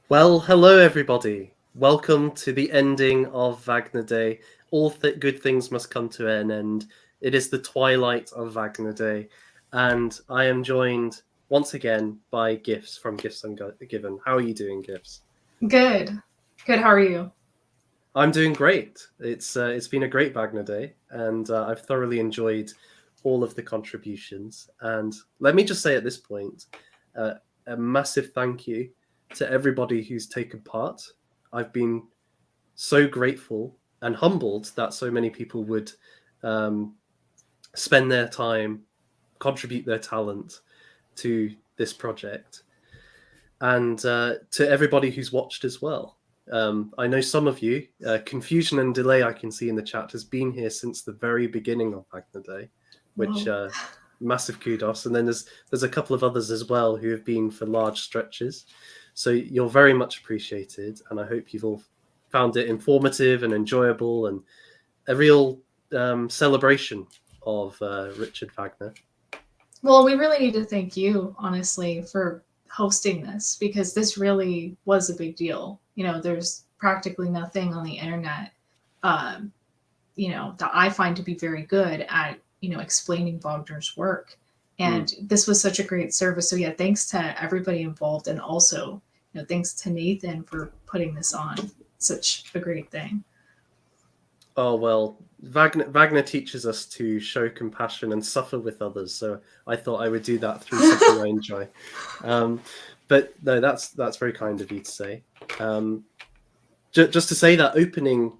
Well, hello everybody. Welcome to the ending of Wagner Day. All good things must come to an end. It is the twilight of Wagner Day, and I am joined once again by Gifts from Gifts Ungiven. How are you doing, Gifts? Good. Good. How are you? I'm doing great. It's been a great Wagner Day, and I've thoroughly enjoyed all of the contributions. And let me just say at this point, uh, a massive thank you to everybody who's taken part. I've been so grateful and humbled that so many people would um, spend their time, contribute their talent to this project, and to everybody who's watched as well. I know some of you, confusion and delay I can see in the chat, has been here since the very beginning of Wagner Day, which Whoa. massive kudos. And then there's a couple of others as well who have been for large stretches. So you're very much appreciated, and I hope you've all found it informative and enjoyable and a real celebration of Richard Wagner. Well, we really need to thank you, honestly, for hosting this because this really was a big deal. There's practically nothing on the internet, um, that I find to be very good at, explaining Wagner's work. And this was such a great service. So, yeah, thanks to everybody involved. And also, thanks to Nathan for putting this on. Such a great thing. Oh well, Wagner teaches us to show compassion and suffer with others. So I thought I would do that through something I enjoy. But no, that's very kind of you to say. Just to say that opening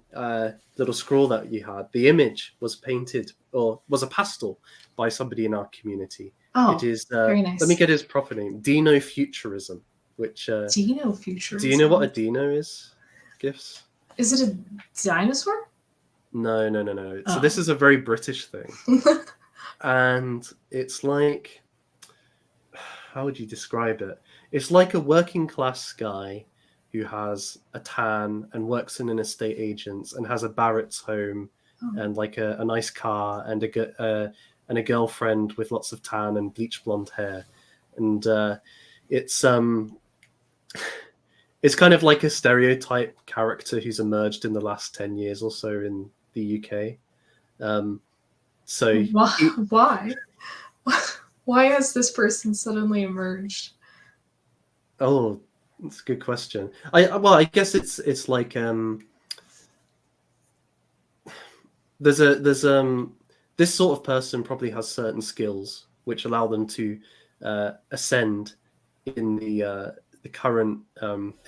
little scroll that you had, the image was painted or was a pastel by somebody in our community. Oh, It is. very nice. Let me get his proper name: Dino Futurism. Which Dino Futurism. do you know what a dino is? Gifts? Is it a dinosaur? No. So this is a very British thing. And it's like, how would you describe it? It's like a working class guy who has a tan and works in an estate agent's and has a Barrett's home and like a nice car and a girlfriend with lots of tan and bleach blonde hair. And it's it's kind of like a stereotype character who's emerged in the last 10 years or so in the UK. So Why? Why has this person suddenly emerged? Oh, that's a good question. I guess it's like there's this sort of person probably has certain skills which allow them to ascend in the current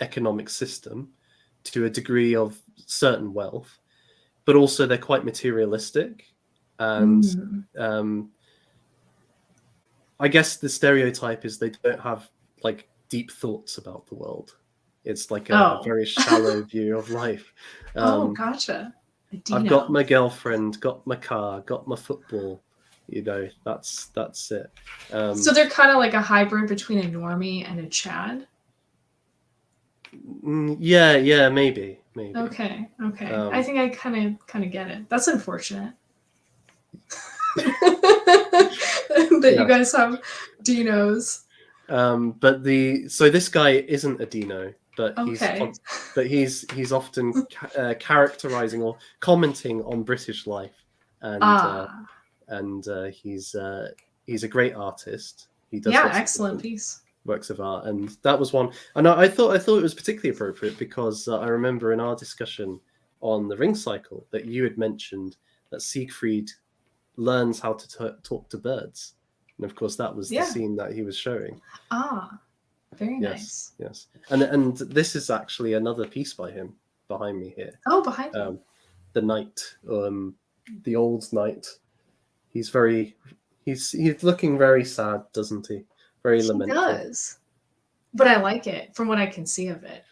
economic system to a degree of certain wealth, but also they're quite materialistic, and I guess the stereotype is they don't have like deep thoughts about the world. It's like a very shallow view of life. Gotcha. I've got my girlfriend, got my car, got my football. That's it. So they're kind of like a hybrid between a normie and a Chad. Yeah, maybe. Okay. I think I kind of get it. That's unfortunate. That you guys have dinos. But this guy isn't a dino, but he's often characterizing or commenting on British life, and he's a great artist. He does excellent piece. Works of art, and that was one. And I thought it was particularly appropriate because I remember in our discussion on the ring cycle that you had mentioned that Siegfried learns how to talk to birds, and of course that was the scene that he was showing. Very nice. Yes, and this is actually another piece by him behind me here. Behind him. The knight, the old knight. He's looking very sad, doesn't he? Very lamentable. He does, but I like it from what I can see of it.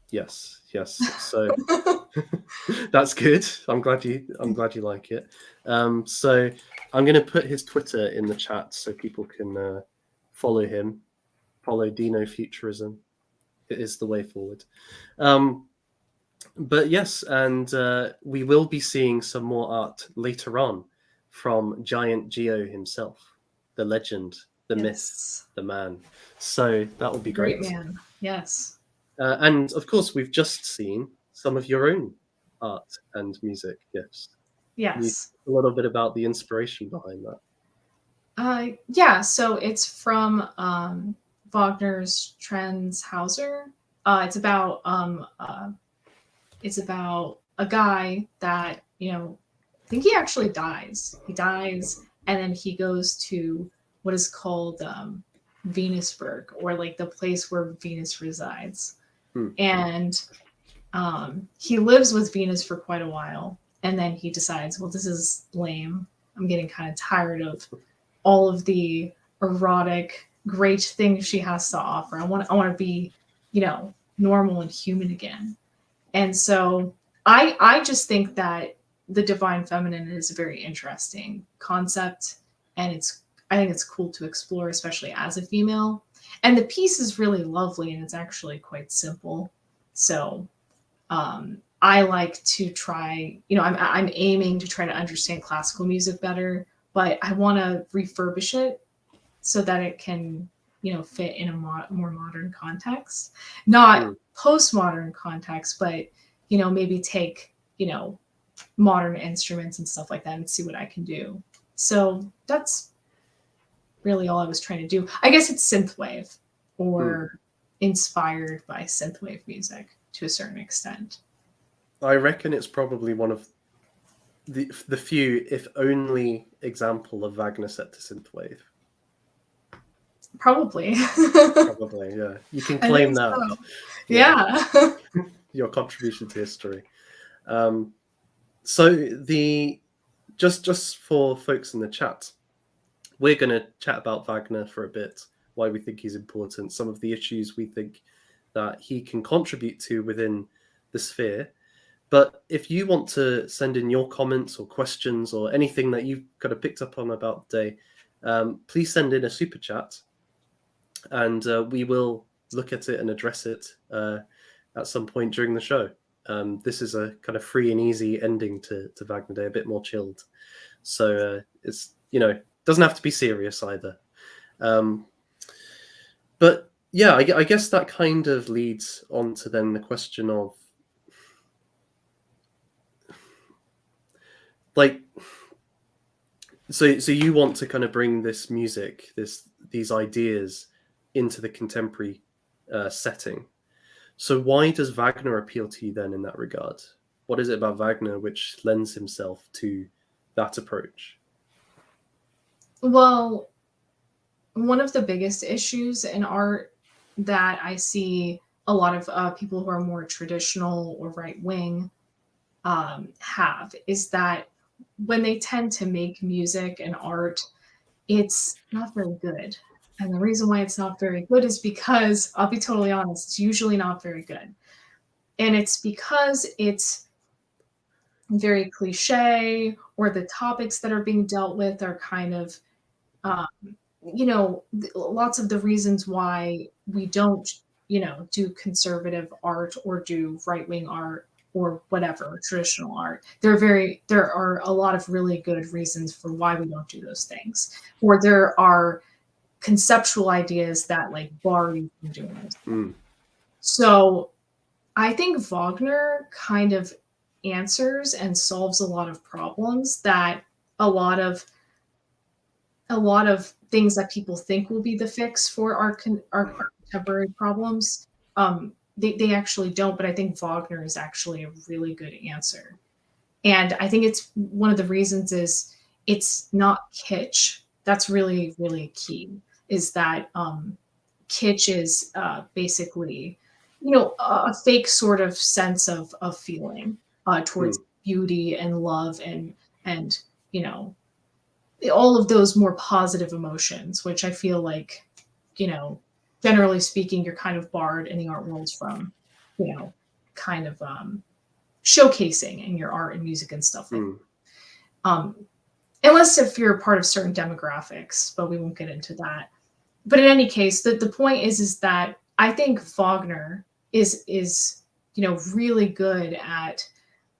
Yes. So that's good. I'm glad you like it. So I'm going to put his Twitter in the chat so people can follow him. Follow Dino Futurism. It is the way forward. But yes, and we will be seeing some more art later on from Giant Geo himself, the legend, the myth, the man. So that will be great. Great man. Yes. And of course, we've just seen some of your own art and music gifts. Can you Yes. talk a little bit about the inspiration behind that? Yeah, so it's from Wagner's Transhauser. It's about a guy that, I think he actually dies. He dies, and then he goes to what is called Venusberg, or like the place where Venus resides. Hmm. And he lives with Venus for quite a while, and then he decides, well, this is lame. I'm getting kind of tired of all of the erotic, great things she has to offer. I want to be, normal and human again. And so I just think that the divine feminine is a very interesting concept, and I think it's cool to explore, especially as a female. And the piece is really lovely, and it's actually quite simple. So I like to try, I'm aiming to try to understand classical music better, but I want to refurbish it so that it can, fit in a more modern context, not Hmm. postmodern context, but, maybe take, modern instruments and stuff like that and see what I can do. So that's really all I was trying to do. I guess it's synthwave, Hmm. or inspired by synthwave music to a certain extent. I reckon it's probably one of the few, if only, example of Wagner set to synthwave. Probably. Probably, yeah. You can I claim think that. so. Yeah, Yeah. your contribution to history. Um, so the just for folks in the chat, we're going to chat about Wagner for a bit, why we think he's important, some of the issues we think that he can contribute to within the sphere. But if you want to send in your comments or questions or anything that you've kind of picked up on about the day, please send in a super chat, and we will look at it and address it at some point during the show. This is a kind of free and easy ending to Wagner Day, a bit more chilled. So it's, doesn't have to be serious either. But yeah, I guess that kind of leads on to then the question of, like, so you want to kind of bring this music, these ideas into the contemporary setting. So why does Wagner appeal to you then in that regard? What is it about Wagner which lends himself to that approach? Well, one of the biggest issues in art that I see a lot of people who are more traditional or right wing have is that when they tend to make music and art, it's not very good. And the reason why it's not very good is because, I'll be totally honest, it's usually not very good. And it's because it's very cliche, or the topics that are being dealt with are kind of, um, lots of the reasons why we don't, do conservative art or do right wing art or whatever, traditional art. There are a lot of really good reasons for why we don't do those things. Or there are conceptual ideas that like bar you from doing those. Mm, So I think Wagner kind of answers and solves a lot of problems that a lot of a lot of things that people think will be the fix for our contemporary problems. They actually don't, but I think Wagner is actually a really good answer. And I think it's one of the reasons is it's not kitsch. That's really, really key, is that kitsch is basically, a fake sort of sense of feeling mm, towards beauty and love and you know all of those more positive emotions, which I feel like, you know, generally speaking, you're kind of barred in the art world from, you know, kind of showcasing in your art and music and stuff like mm, that. Unless if you're a part of certain demographics, but we won't get into that. But in any case, the point is that I think Wagner is really good at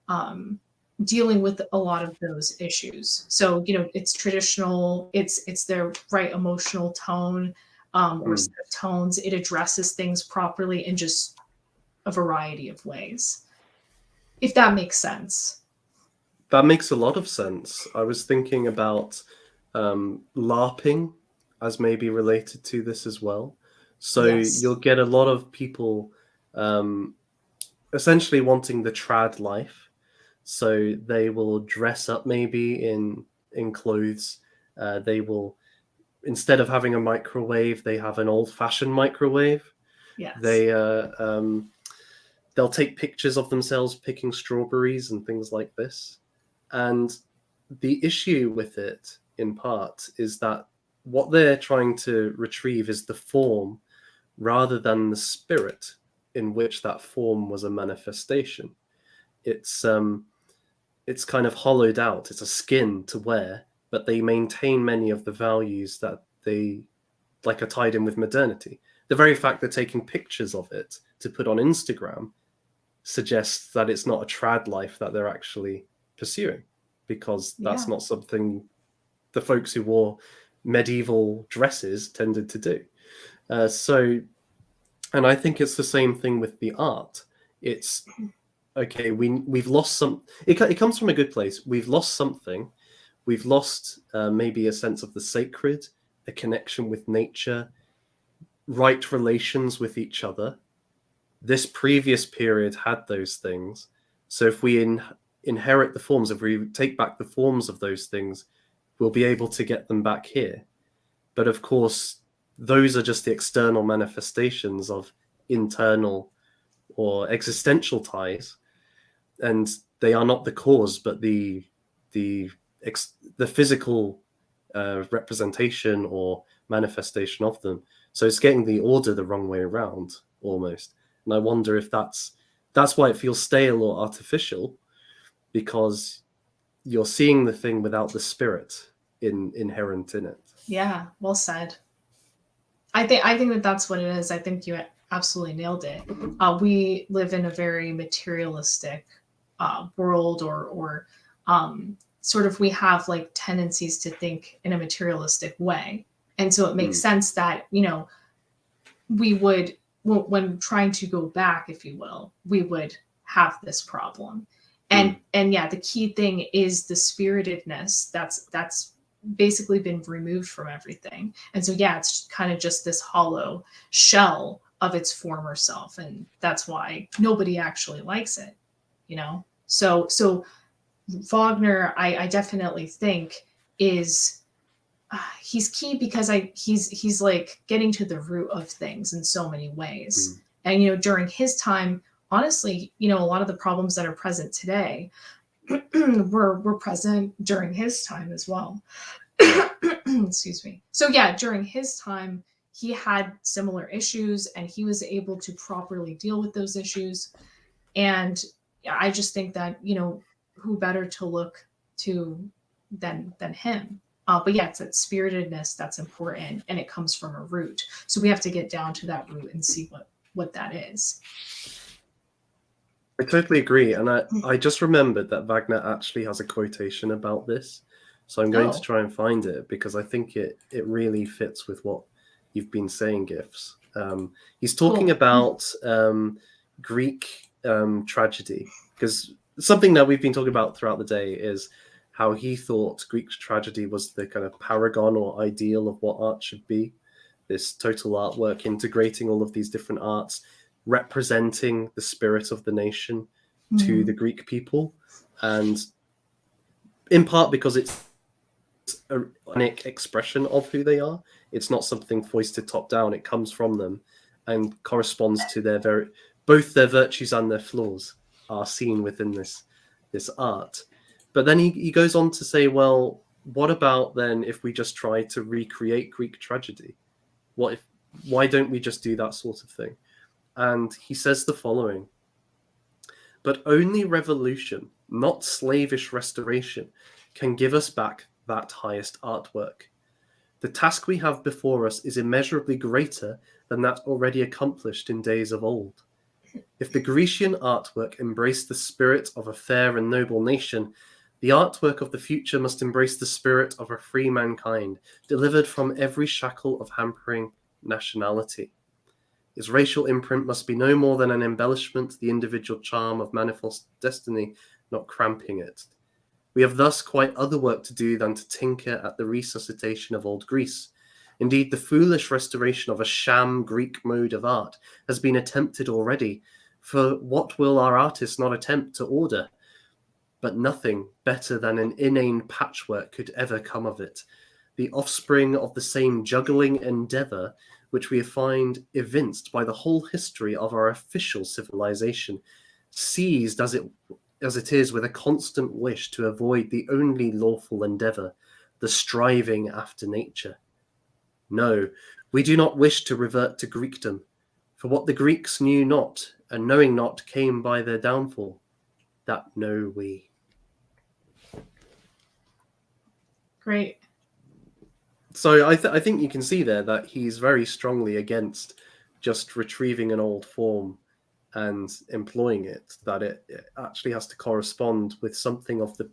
um, dealing with a lot of those issues. So it's traditional. It's their right emotional tone or mm, set of tones. It addresses things properly and just a variety of ways, if that makes sense. That makes a lot of sense. I was thinking about LARPing as maybe related to this as well. So Yes. you'll get a lot of people essentially wanting the trad life. So they will dress up maybe in clothes. They will, instead of having a microwave, they have an old-fashioned microwave. Yes. They'll take pictures of themselves picking strawberries and things like this. And the issue with it, in part, is that what they're trying to retrieve is the form rather than the spirit in which that form was a manifestation. It's kind of hollowed out. It's a skin to wear, but they maintain many of the values that they like are tied in with modernity. The very fact they're taking pictures of it to put on Instagram suggests that it's not a trad life that they're actually pursuing, because that's not something the folks who wore medieval dresses tended to do. And I think it's the same thing with the art. It's okay. We've lost some. It comes from a good place. We've lost something. We've lost maybe a sense of the sacred, a connection with nature, right relations with each other. This previous period had those things. So if we inherit the forms, if we take back the forms of those things, we'll be able to get them back here. But of course, those are just the external manifestations of internal or existential ties, and they are not the cause, but the physical representation or manifestation of them. So it's getting the order the wrong way around almost. And I wonder if that's why it feels stale or artificial, because you're seeing the thing without the spirit inherent in it. Yeah, well said. I think that that's what it is. I think you absolutely nailed it. We live in a very materialistic world, or sort of we have like tendencies to think in a materialistic way, and so it makes sense that we would, when trying to go back, if you will, we would have this problem. And yeah, the key thing is the spiritedness that's basically been removed from everything. And so yeah, it's kind of just this hollow shell of its former self, and that's why nobody actually likes it, so Wagner, I definitely think is he's key, because he's like getting to the root of things in so many ways. And during his time, honestly, a lot of the problems that are present today were present during his time as well. Excuse me. So yeah, during his time, he had similar issues, and he was able to properly deal with those issues. And I just think that who better to look to than him. But yeah, it's that spiritedness that's important, and it comes from a root. So we have to get down to that root and see what that is. I totally agree. And I just remembered that Wagner actually has a quotation about this. So I'm going to try and find it, because I think it really fits with what you've been saying, Gifts. He's talking about Greek tragedy, because something that we've been talking about throughout the day is how he thought Greek tragedy was the kind of paragon or ideal of what art should be. This total artwork integrating all of these different arts, representing the spirit of the nation to the Greek people. And in part because it's an organic expression of who they are. It's not something foisted top down. It comes from them and corresponds to both their virtues and their flaws are seen within this art. But then he goes on to say, well, what about then if we just try to recreate Greek tragedy? Why don't we just do that sort of thing? And he says the following: but only revolution, not slavish restoration, can give us back that highest artwork. The task we have before us is immeasurably greater than that already accomplished in days of old. If the Grecian artwork embraced the spirit of a fair and noble nation, the artwork of the future must embrace the spirit of a free mankind, delivered from every shackle of hampering nationality. Its racial imprint must be no more than an embellishment to the individual charm of manifold destiny, not cramping it. We have thus quite other work to do than to tinker at the resuscitation of old Greece. Indeed, the foolish restoration of a sham Greek mode of art has been attempted already, for what will our artists not attempt to order? But nothing better than an inane patchwork could ever come of it, the offspring of the same juggling endeavour which we find evinced by the whole history of our official civilization, seized as it is with a constant wish to avoid the only lawful endeavour, the striving after nature. No, we do not wish to revert to Greekdom, for what the Greeks knew not, and knowing not, came by their downfall. That know we. Great. So I think you can see there that he's very strongly against just retrieving an old form and employing it, that it actually has to correspond with something of the...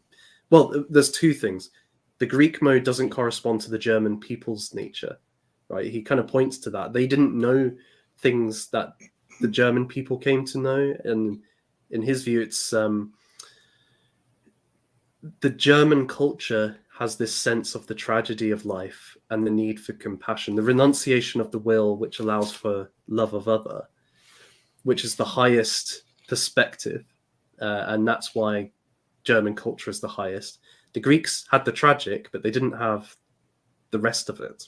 Well, there's two things. The Greek mode doesn't correspond to the German people's nature, right? He kind of points to that. They didn't know things that the German people came to know, and in his view, it's the German culture has this sense of the tragedy of life and the need for compassion, the renunciation of the will, which allows for love of other, which is the highest perspective, and that's why German culture is the highest. The Greeks had the tragic, but they didn't have the rest of it.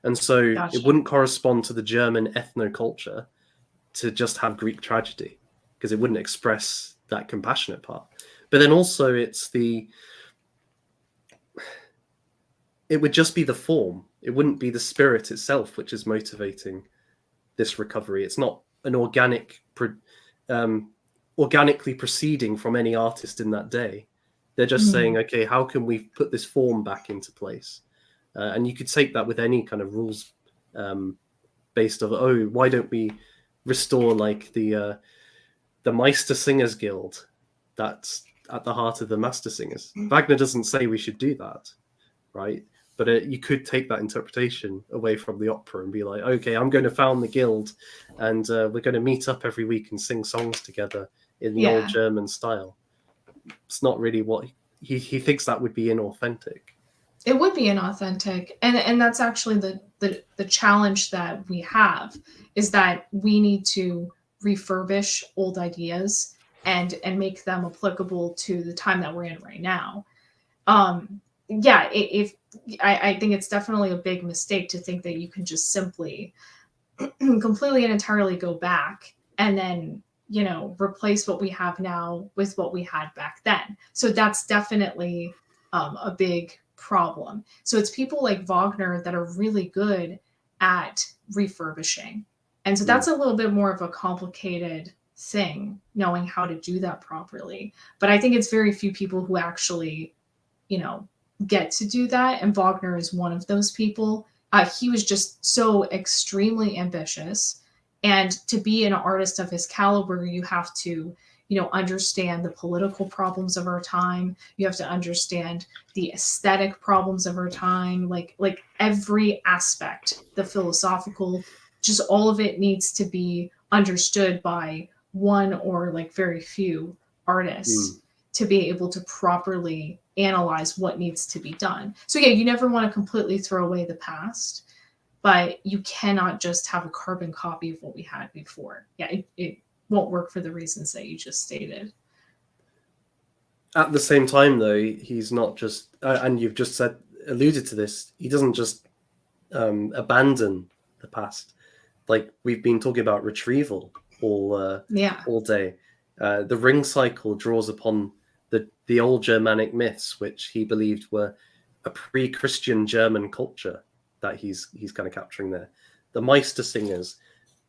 And so Gotcha. It wouldn't correspond to the German ethnoculture to just have Greek tragedy, because it wouldn't express that compassionate part. But then also it would just be the form. It wouldn't be the spirit itself which is motivating this recovery. It's not an organically proceeding from any artist in that day. They're just saying, okay, how can we put this form back into place? And you could take that with any kind of rules based of, oh, why don't we restore like the Meister Singers Guild that's at the heart of the Master Singers? Wagner doesn't say we should do that, right? But you could take that interpretation away from the opera and be like, okay, I'm going to found the guild, and we're going to meet up every week and sing songs together in the old German style. It's not really what he thinks that would be inauthentic. It would be inauthentic, and that's actually the challenge that we have, is that we need to refurbish old ideas and make them applicable to the time that we're in right now. If I think it's definitely a big mistake to think that you can just simply completely and entirely go back and then, replace what we have now with what we had back then. So that's definitely a big problem. So it's people like Wagner that are really good at refurbishing. And so that's a little bit more of a complicated thing, knowing how to do that properly. But I think it's very few people who actually, get to do that. And Wagner is one of those people. He was just so extremely ambitious. And to be an artist of his caliber, you have to, understand the political problems of our time. You have to understand the aesthetic problems of our time, like every aspect, the philosophical, just all of it needs to be understood by one or like very few artists to be able to properly analyze what needs to be done. So yeah, you never want to completely throw away the past, but you cannot just have a carbon copy of what we had before. Yeah, it won't work for the reasons that you just stated. At the same time, though, he's not just, and you've just alluded to this, he doesn't just abandon the past. Like we've been talking about retrieval all day. The ring cycle draws upon the old Germanic myths, which he believed were a pre-Christian German culture that he's kind of capturing there. The Meister Singers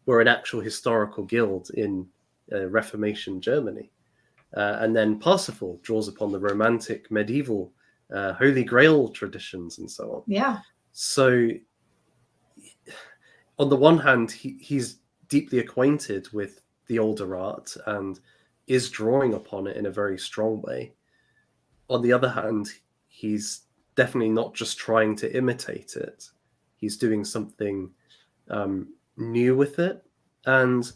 were an actual historical guild in Reformation Germany. And then Parsifal draws upon the romantic medieval Holy Grail traditions and so on. Yeah. So on the one hand, he's deeply acquainted with the older art and is drawing upon it in a very strong way. On the other hand, he's definitely not just trying to imitate it. He's doing something new with it. And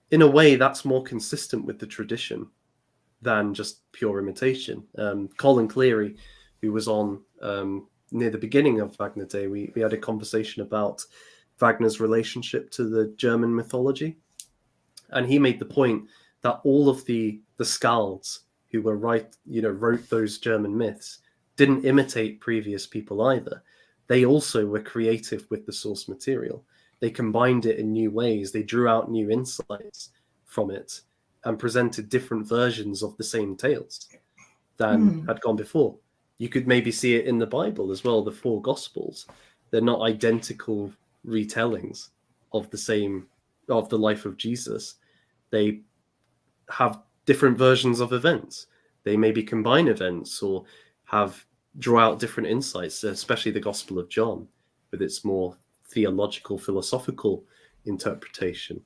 in a way, that's more consistent with the tradition than just pure imitation. Colin Cleary, who was on near the beginning of Wagner Day, we had a conversation about Wagner's relationship to the German mythology. And he made the point that all of the skalds who were wrote those German myths didn't imitate previous people either. They also were creative with the source material. They combined it in new ways. They drew out new insights from it and presented different versions of the same tales than had gone before. You could maybe see it in the Bible as well, the four Gospels. They're not identical retellings of the life of Jesus. They have different versions of events. They maybe combine events or draw out different insights, especially the Gospel of John with its more theological, philosophical interpretation.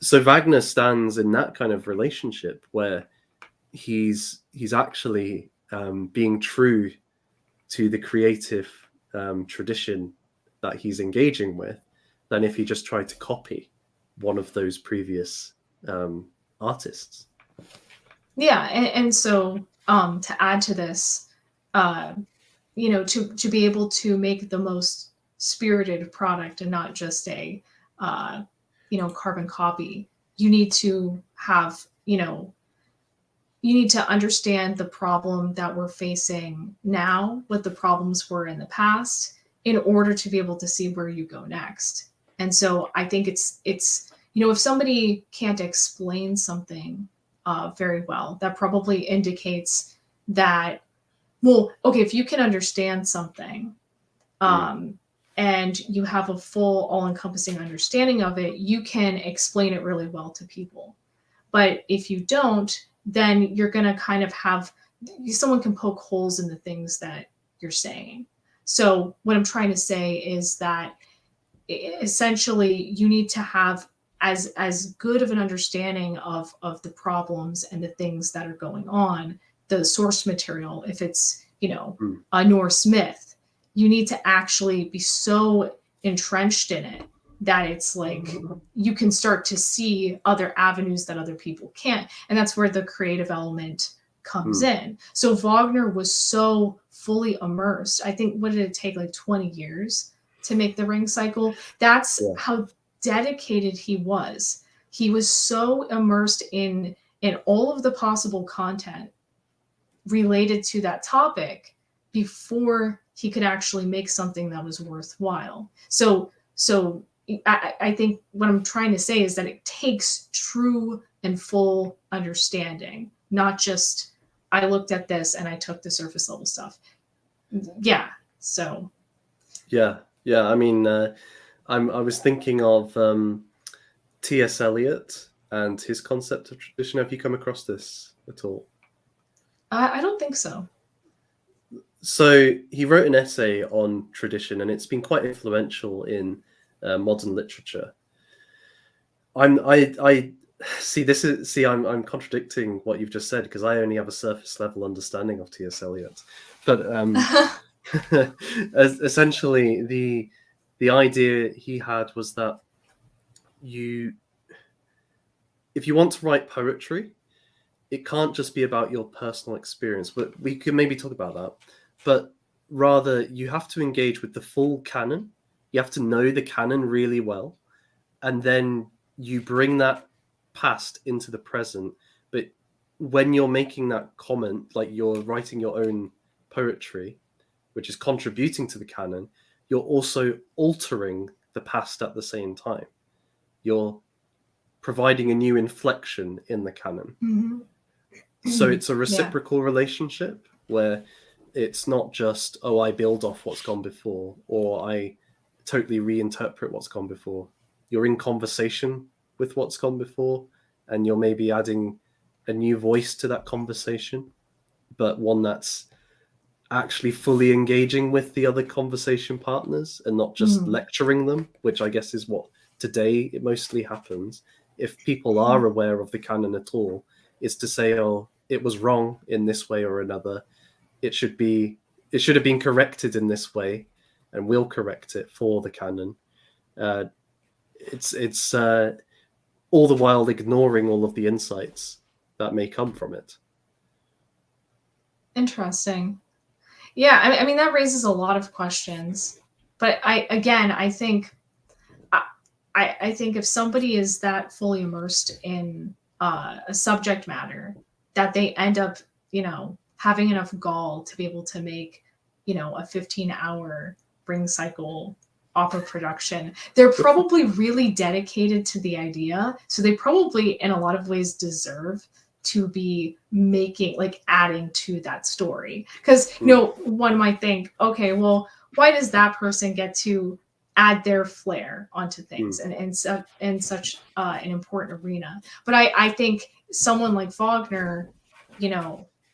So Wagner stands in that kind of relationship where he's actually being true to the creative tradition that he's engaging with than if he just tried to copy one of those previous artists. Yeah, and so to add to this, to be able to make the most spirited product and not just a carbon copy, you need to have you need to understand the problem that we're facing now, what the problems were in the past, in order to be able to see where you go next. And so I think it's if somebody can't explain something very well, that probably indicates that, well, okay, if you can understand something and you have a full, all-encompassing understanding of it, you can explain it really well to people. But if you don't, then you're going to kind of someone can poke holes in the things that you're saying. So what I'm trying to say is that essentially you need to have as good of an understanding of the problems and the things that are going on, the source material. If it's a Norse myth, you need to actually be so entrenched in it that it's like you can start to see other avenues that other people can't. And that's where the creative element comes in. So Wagner was so fully immersed. I think, what did it take, like 20 years to make the Ring Cycle? That's how dedicated he was. He was so immersed in all of the possible content related to that topic before he could actually make something that was worthwhile. So I think what I'm trying to say is that it takes true and full understanding, not just I looked at this and I took the surface level stuff. Yeah. So. Yeah. I mean, I was thinking of T.S. Eliot and his concept of tradition. Have you come across this at all? I don't think so. So he wrote an essay on tradition, and it's been quite influential in modern literature. I see this is see I'm contradicting what you've just said because I only have a surface level understanding of T.S. Eliot, but essentially the idea he had was that if you want to write poetry, it can't just be about your personal experience, but we could maybe talk about that. But rather, you have to engage with the full canon. You have to know the canon really well. And then you bring that past into the present. But when you're making that comment, like you're writing your own poetry, which is contributing to the canon, you're also altering the past at the same time. You're providing a new inflection in the canon. So it's a reciprocal relationship where it's not just, oh, I build off what's gone before, or I totally reinterpret what's gone before. You're in conversation with what's gone before, and you're maybe adding a new voice to that conversation, but one that's actually fully engaging with the other conversation partners and not just lecturing them, which I guess is what today it mostly happens. If people are aware of the canon at all, is to say, oh, it was wrong in this way or another. It should have been corrected in this way, and we'll correct it for the canon. it's all the while ignoring all of the insights that may come from it. Interesting. Yeah, I mean that raises a lot of questions. But I think I think if somebody is that fully immersed in a subject matter that they end up, having enough gall to be able to make, a 15-hour ring cycle opera production, they're probably really dedicated to the idea. So they probably, in a lot of ways, deserve to be making, like, adding to that story. Because, one might think, okay, well, why does that person get to add their flair onto things and in such an important arena? But I think someone like Wagner,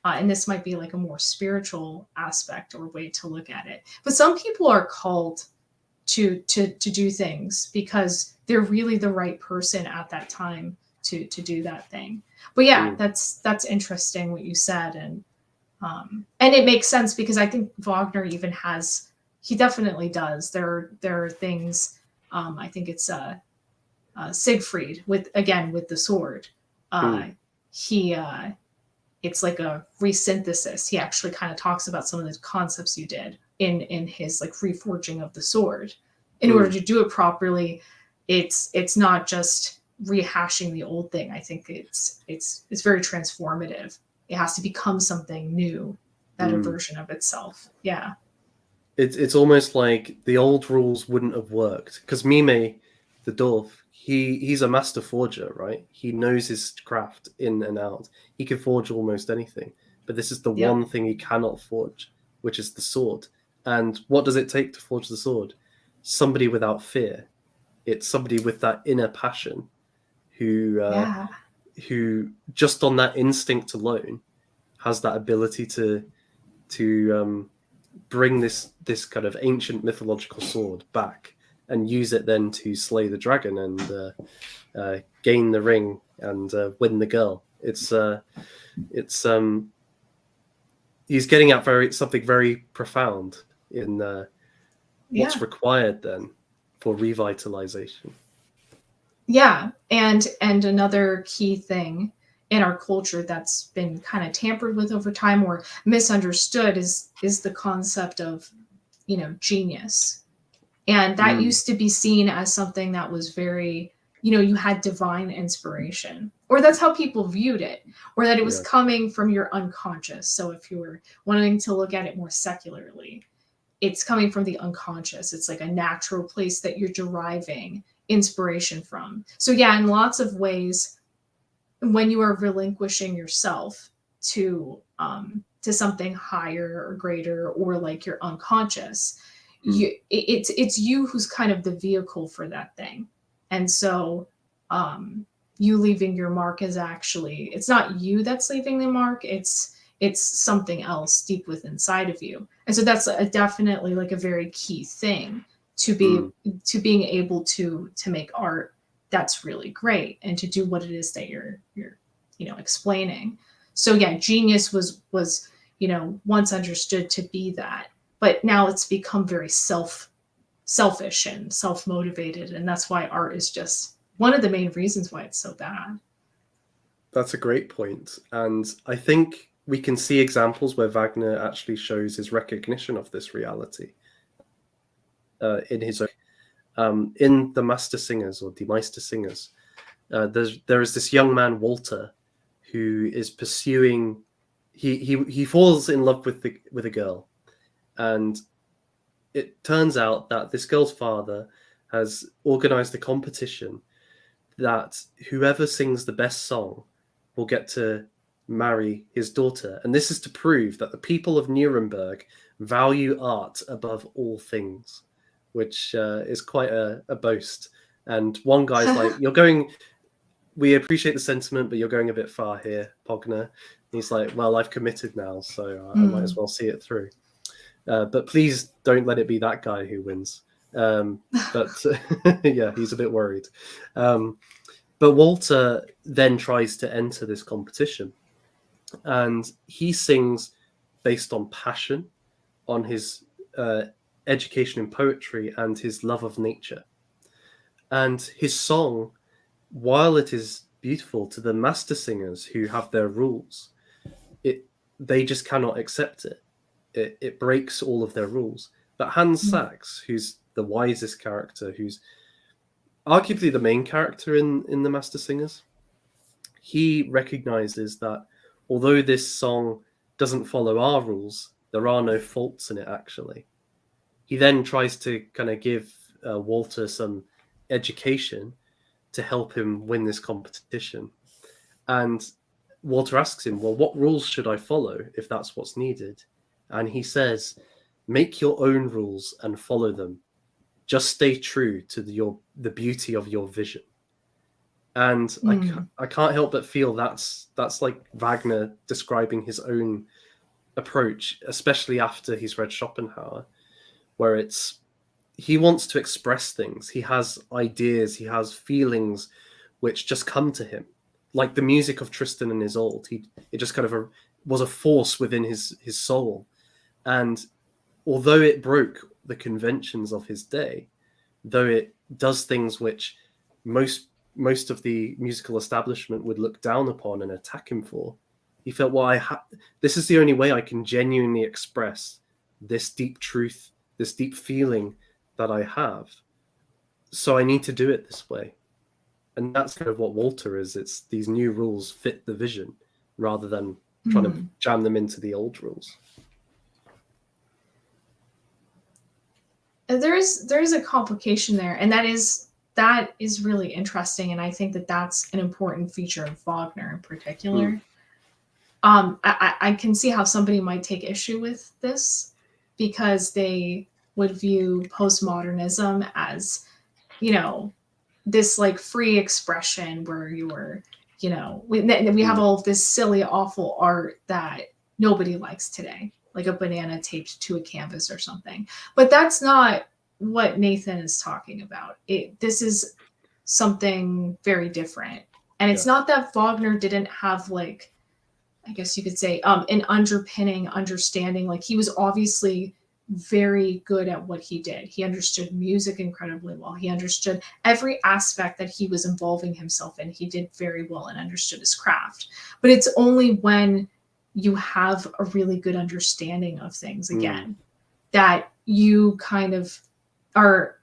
and this might be like a more spiritual aspect or way to look at it, but some people are called to do things because they're really the right person at that time to do that thing. But yeah, that's interesting what you said, and it makes sense because I think Wagner even has, he definitely does. There are things. I think it's Siegfried with the sword. He it's like a resynthesis. He actually kind of talks about some of the concepts you did in his like reforging of the sword. In order to do it properly, it's not just rehashing the old thing. I think it's very transformative. It has to become something new, better version of itself. Yeah. It's almost like the old rules wouldn't have worked because Mime, the dwarf, he's a master forger, right? He knows his craft in and out. He can forge almost anything, but this is the one thing he cannot forge, which is the sword. And what does it take to forge the sword? Somebody without fear. It's somebody with that inner passion who just on that instinct alone has that ability to bring this kind of ancient mythological sword back and use it then to slay the dragon and gain the ring and win the girl. It's he's getting at something very profound in what's required then for revitalization. Yeah, and another key thing in our culture that's been kind of tampered with over time or misunderstood is the concept of, genius. And that used to be seen as something that was very, you had divine inspiration, or that's how people viewed it, or that it was coming from your unconscious. So if you were wanting to look at it more secularly, it's coming from the unconscious. It's like a natural place that you're deriving inspiration from. So yeah, in lots of ways, when you are relinquishing yourself to something higher or greater, or like your unconscious, it's you who's kind of the vehicle for that thing. And so you leaving your mark is actually, it's not you that's leaving the mark, it's something else deep within inside of you. And so that's definitely like a very key thing to being able to make art that's really great and to do what it is that you're explaining. So yeah, genius was once understood to be that, but now it's become very selfish and self-motivated, and that's why art is just one of the main reasons why it's so bad. That's a great point, and I think we can see examples where Wagner actually shows his recognition of this reality in his own, in the Master Singers or Die Meister Singers. There is this young man, Walter, who is pursuing. He falls in love with a girl, and it turns out that this girl's father has organized a competition that whoever sings the best song will get to marry his daughter. And this is to prove that the people of Nuremberg value art above all things, which is quite a boast. And one guy's like, we appreciate the sentiment, but you're going a bit far here, Pogner. And he's like, well, I've committed now, so I might as well see it through. But please don't let it be that guy who wins. But yeah, he's a bit worried. But Walter then tries to enter this competition, and he sings based on passion, on his education in poetry and his love of nature. And his song, while it is beautiful to the master singers who have their rules, it they just cannot accept it. It breaks all of their rules. But Hans Mm. Sachs, who's the wisest character, who's arguably the main character in the Master Singers, he recognizes that although this song doesn't follow our rules, there are no faults in it actually. He then tries to kind of give Walter some education to help him win this competition. And Walter asks him, well, what rules should I follow if that's what's needed? And he says, make your own rules and follow them. Just stay true to the beauty of your vision. And I can't help but feel that's like Wagner describing his own approach, especially after he's read Schopenhauer, where he wants to express things. He has ideas, he has feelings which just come to him, like the music of Tristan and Isolde. It just kind of was a force within his soul, and although it broke the conventions of his day, though it does things which most of the musical establishment would look down upon and attack him for, he felt, well, this is the only way I can genuinely express this deep truth, this deep feeling that I have. So I need to do it this way. And that's kind of what Walter is. It's these new rules fit the vision rather than trying to jam them into the old rules. There is a complication there, and that is really interesting, and I think that's an important feature of Wagner in particular. I can see how somebody might take issue with this because they would view postmodernism as, this like free expression where you're, we have all of this silly, awful art that nobody likes today, like a banana taped to a canvas or something. But that's not what Nathan is talking about. This is something very different. And it's not that Wagner didn't have, like, I guess you could say, an underpinning understanding. Like, he was obviously very good at what he did. He understood music incredibly well. He understood every aspect that he was involving himself in. He did very well and understood his craft. But it's only when you have a really good understanding of things, again, that you kind of are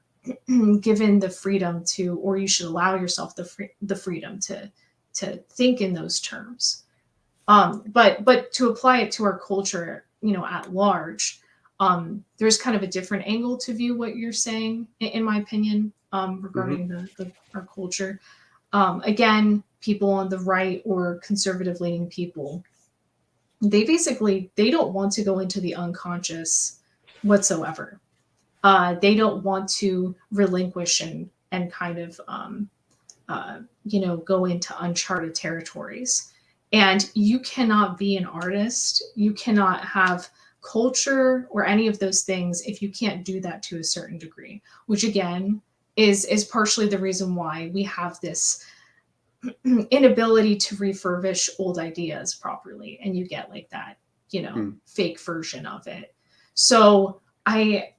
given the freedom to, or you should allow yourself the freedom to think in those terms. But to apply it to our culture, at large, there's kind of a different angle to view what you're saying, in my opinion, regarding our culture. Again, people on the right or conservative leaning people, they don't want to go into the unconscious whatsoever. They don't want to relinquish and kind of go into uncharted territories. And you cannot be an artist, you cannot have culture or any of those things if you can't do that to a certain degree, which again is partially the reason why we have this inability to refurbish old ideas properly, and you get like that fake version of it. So I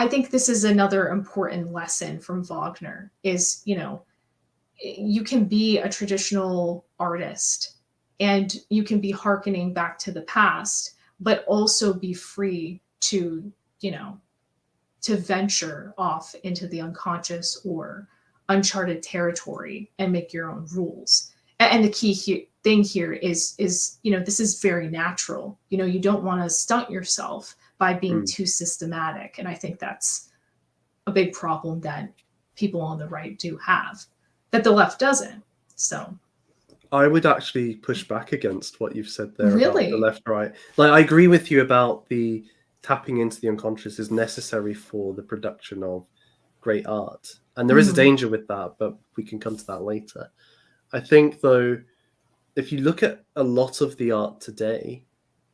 think this is another important lesson from Wagner is, you can be a traditional artist and you can be hearkening back to the past, but also be free to, to venture off into the unconscious or uncharted territory and make your own rules. And the key thing here is, this is very natural. You don't want to stunt yourself by being too systematic. And I think that's a big problem that people on the right do have, that the left doesn't. So I would actually push back against what you've said there really? about the left right. Like, I agree with you about the tapping into the unconscious is necessary for the production of great art. And there is a danger with that, but we can come to that later. I think, though, if you look at a lot of the art today,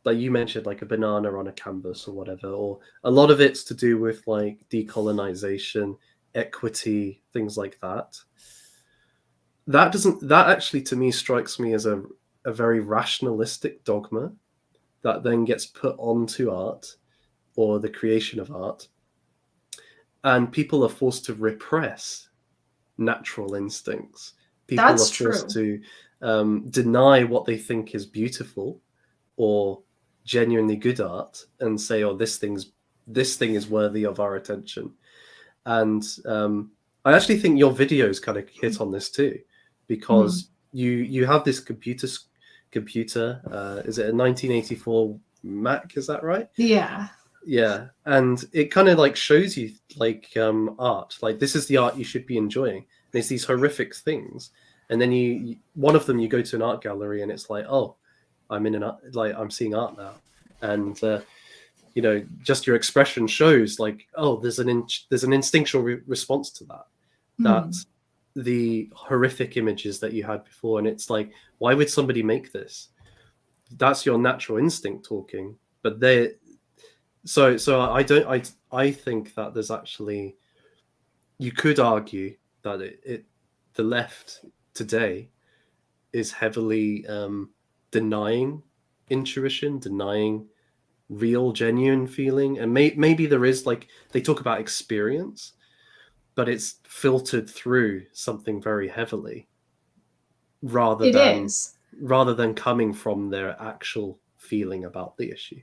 like you mentioned, like a banana on a canvas or whatever, or a lot of it's to do with like decolonization, equity, things like that. That actually to me strikes me as a very rationalistic dogma that then gets put onto art or the creation of art, and people are forced to repress natural instincts. People That's are forced true. to deny what they think is beautiful or genuinely good art and say, "Oh, this thing is worthy of our attention." And I actually think your videos kind of hit on this too, Mhm. because you have this computer. Is it a 1984 Mac? Is that right? Yeah. Yeah, and it kind of like shows you like art, like this is the art you should be enjoying. And it's these horrific things, and then one of them you go to an art gallery and it's like, oh, I'm in an art, like I'm seeing art now, and just your expression shows like, oh, there's an instinctual response to that, that Mhm. the horrific images that you had before, and it's like, why would somebody make this? That's your natural instinct talking, but they so I think that there's actually, you could argue that the left today is heavily denying intuition, denying real genuine feeling, and maybe there is, like, they talk about experience, but it's filtered through something very heavily, rather It than is. coming from their actual feeling about the issue.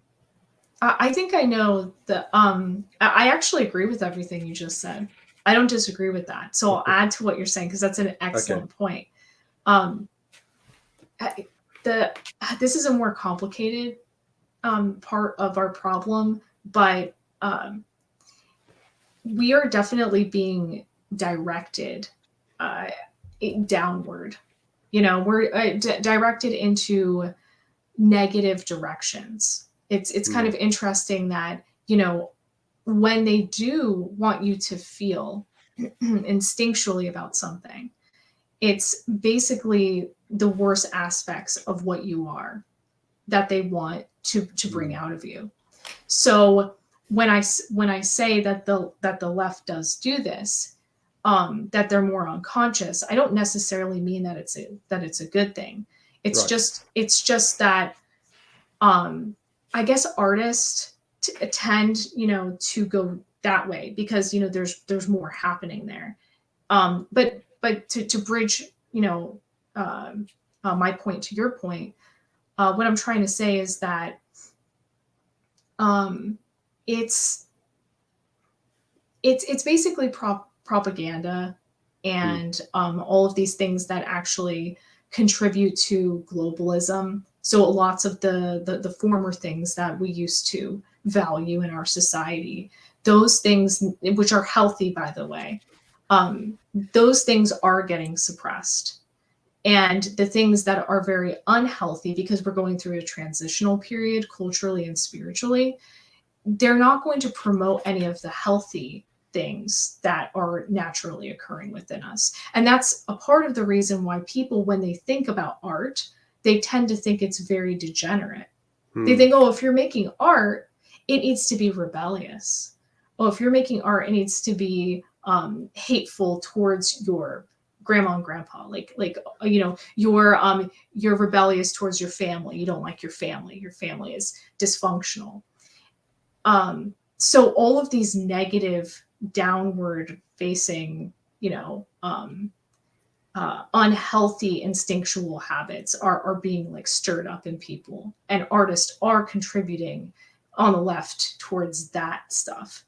I think I know that. I actually agree with everything you just said. I don't disagree with that. So I'll add to what you're saying because that's an Okay. excellent point. Um, the this is a more complicated part of our problem, but we are definitely being directed uh, downward. We're directed into negative directions. It's kind Mm, of interesting that when they do want you to feel instinctually about something, it's basically the worst aspects of what you are that they want to bring mm, out of you. So when I say that the left does do this, that they're more unconscious, I don't necessarily mean that it's a good thing. It's right. just that I guess artists tend to go that way because there's more happening there. But to bridge my point to your point, what I'm trying to say is that um, it's it's basically propaganda Mm, and all of these things that actually contribute to globalism. So lots of the former things that we used to value in our society, those things which are healthy, by the way, those things are getting suppressed. And the things that are very unhealthy, because we're going through a transitional period culturally and spiritually, they're not going to promote any of the healthy things that are naturally occurring within us. And that's a part of the reason why people, when they think about art, they tend to think it's very degenerate. They mm, think, oh, if you're making art, it needs to be rebellious. Oh, if you're making art, it needs to be hateful towards your grandma and grandpa. You're rebellious towards your family. You don't like your family. Your family is dysfunctional. So all of these negative downward facing unhealthy instinctual habits are being like stirred up in people, and artists are contributing on the left towards that stuff.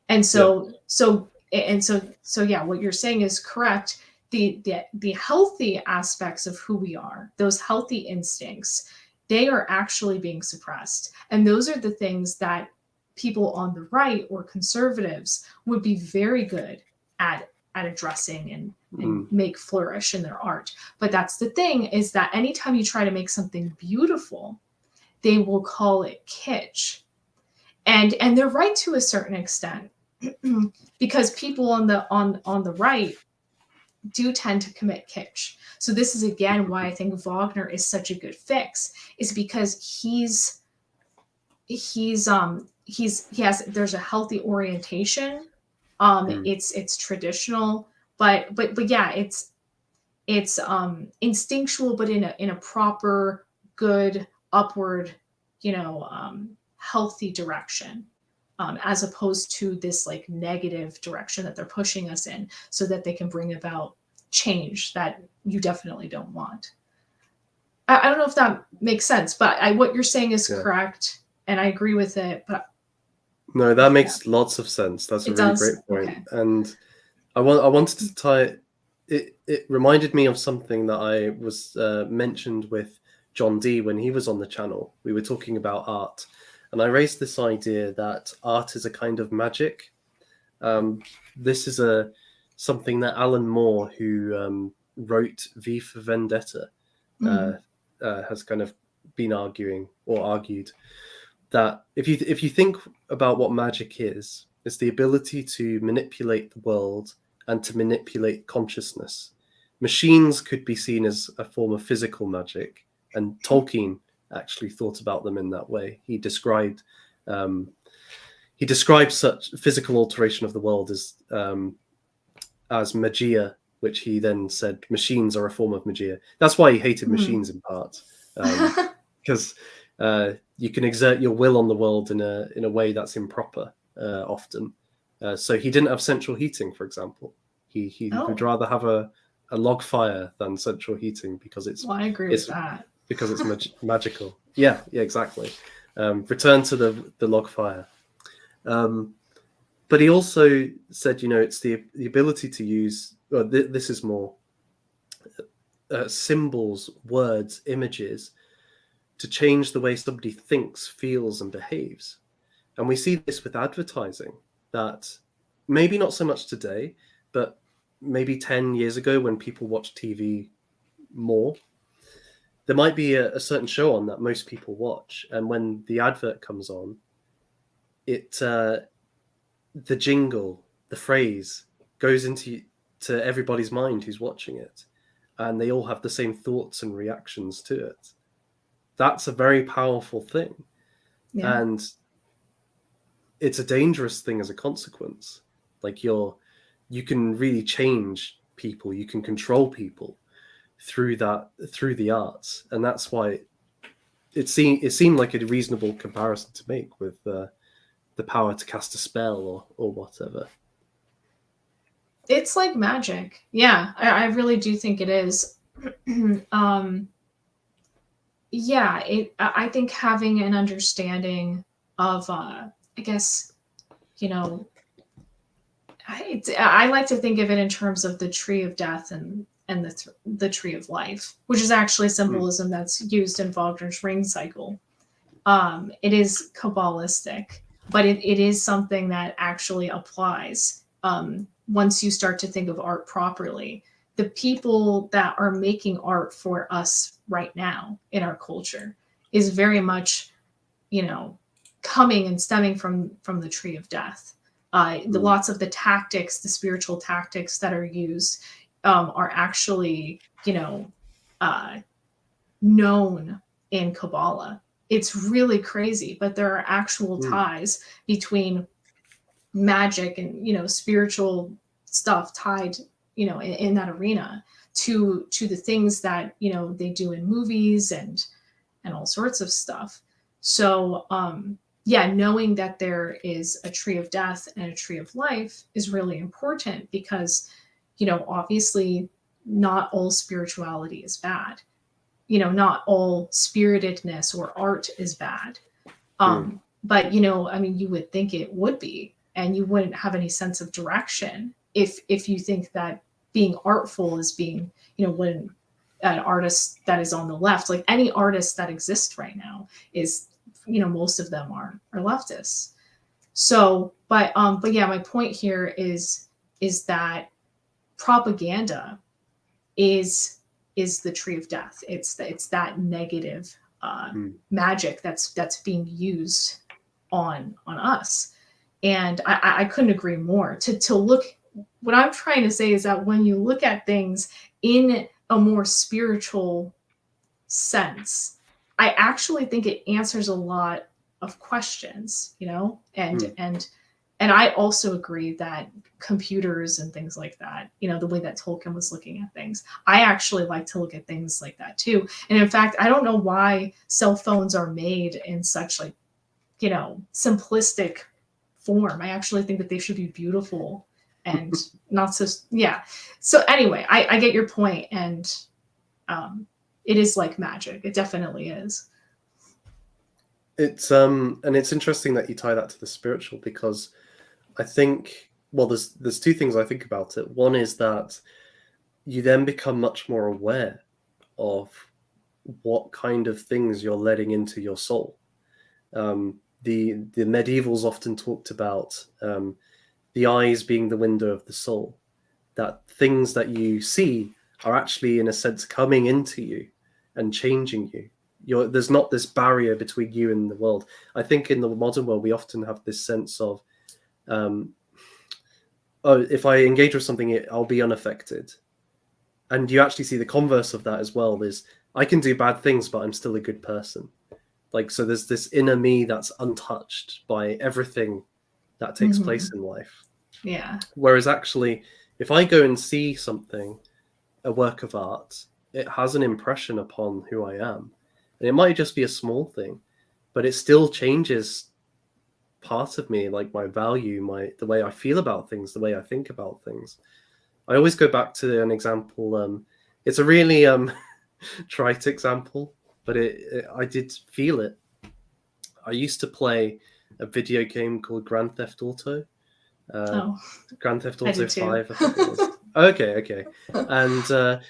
And yeah. so yeah, what you're saying is correct. The healthy aspects of who we are, those healthy instincts, they are actually being suppressed, and those are the things that people on the right or conservatives would be very good at addressing and Mm, make flourish in their art. But that's the thing, is that anytime you try to make something beautiful, they will call it kitsch. And they're right to a certain extent, because people on the right do tend to commit kitsch. So this is again why I think Wagner is such a good fix, is because he has there's a healthy orientation. mm, It's traditional, but yeah, it's instinctual, but in a proper, good, upward, healthy direction. as opposed to this like negative direction that they're pushing us in, so that they can bring about change that you definitely don't want. I don't know if that makes sense, but what you're saying is correct, and I agree with it. But no, that makes lots of sense. That's a it really does. great point. Okay. And I wanted to tie it reminded me of something that I was mentioned with John D when he was on the channel. We were talking about art, and I raised this idea that art is a kind of magic. This is something that Alan Moore, who wrote V for Vendetta, has kind of been argued that if you think about what magic is, it's the ability to manipulate the world and to manipulate consciousness. Machines could be seen as a form of physical magic, and Tolkien actually thought about them in that way. He described such physical alteration of the world as magia, which he then said machines are a form of magia. That's why he hated machines in part, because you can exert your will on the world in a way that's improper often. So he didn't have central heating, for example. He would rather have a log fire than central heating because it's. Well, I agree with that. Because it's magical. Yeah, exactly. Return to the log fire. But he also said, it's the ability to use. This is more symbols, words, images, to change the way somebody thinks, feels, and behaves. And we see this with advertising, that maybe not so much today, but maybe 10 years ago when people watched TV more, there might be a certain show on that most people watch. And when the advert comes on, the jingle, the phrase goes into everybody's mind who's watching it. And they all have the same thoughts and reactions to it. That's a very powerful thing. Yeah. And it's a dangerous thing as a consequence. Like you can really change people, you can control people through the arts. And that's why it seemed like a reasonable comparison to make with the power to cast a spell or whatever. It's like magic. Yeah, I really do think it is. Yeah, I think having an understanding of, I guess, I like to think of it in terms of the tree of death and the tree of life, which is actually symbolism that's used in Wagner's ring cycle. It is Kabbalistic, but it is something that actually applies once you start to think of art properly. The people that are making art for us right now in our culture is very much, coming and stemming from the tree of death. Lots of the tactics, the spiritual tactics that are used are actually, known in Kabbalah. It's really crazy, but there are actual ties between magic and, spiritual stuff tied, in that arena to the things that, they do in movies and all sorts of stuff. So, knowing that there is a tree of death and a tree of life is really important because, obviously not all spirituality is bad. Not all spiritedness or art is bad. But, you would think it would be, and you wouldn't have any sense of direction if you think that being artful is being, when an artist that is on the left, like any artist that exists right now is, most of them are leftists. So, but yeah, my point here is that propaganda is the tree of death. It's that negative magic that's being used on us. And I couldn't agree more. To look, what I'm trying to say is that when you look at things in a more spiritual sense, I actually think it answers a lot of questions, and I also agree that computers and things like that, the way that Tolkien was looking at things, I actually like to look at things like that too. And in fact, I don't know why cell phones are made in such simplistic form. I actually think that they should be beautiful and not so, yeah. So anyway, I get your point, and it is like magic. It definitely is. It's and it's interesting that you tie that to the spiritual, because I think, well, there's two things I think about it. One is that you then become much more aware of what kind of things you're letting into your soul. The medievals often talked about the eyes being the window of the soul, that things that you see are actually, in a sense, coming into you and changing you. There's not this barrier between you and the world. I think in the modern world, we often have this sense of, oh, if I engage with something, I'll be unaffected. And you actually see the converse of that as well. There's, I can do bad things, but I'm still a good person. Like, so there's this inner me that's untouched by everything that takes place in life. Yeah. Whereas actually, if I go and see something, a work of art, it has an impression upon who I am. And it might just be a small thing, but it still changes part of me, like my value, the way I feel about things, the way I think about things. I always go back to an example. It's a really trite example, but I did feel it. I used to play a video game called Grand Theft Auto. Grand Theft Auto 5, I think it was. Okay. And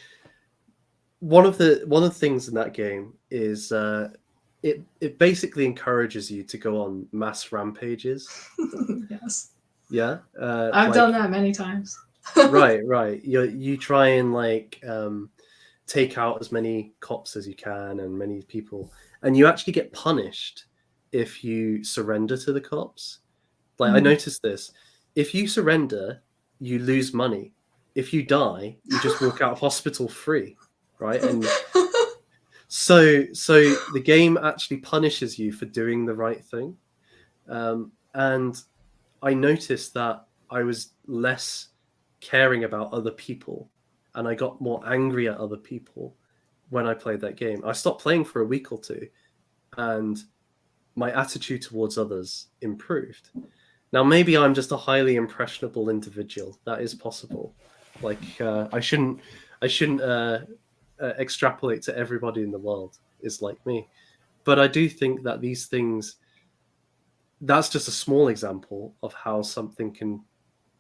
one of the things in that game is it basically encourages you to go on mass rampages. Yes. Yeah. I've done that many times. Right. You try and like take out as many cops as you can and many people, and you actually get punished if you surrender to the cops. Like, I noticed this. If you surrender, you lose money. If you die, you just walk out of hospital free, right? And so the game actually punishes you for doing the right thing. And I noticed that I was less caring about other people, and I got more angry at other people when I played that game. I stopped playing for a week or two, and my attitude towards others improved. Now, maybe I'm just a highly impressionable individual. That is possible. Like, I shouldn't extrapolate to everybody in the world is like me. But I do think that these things, that's just a small example of how something can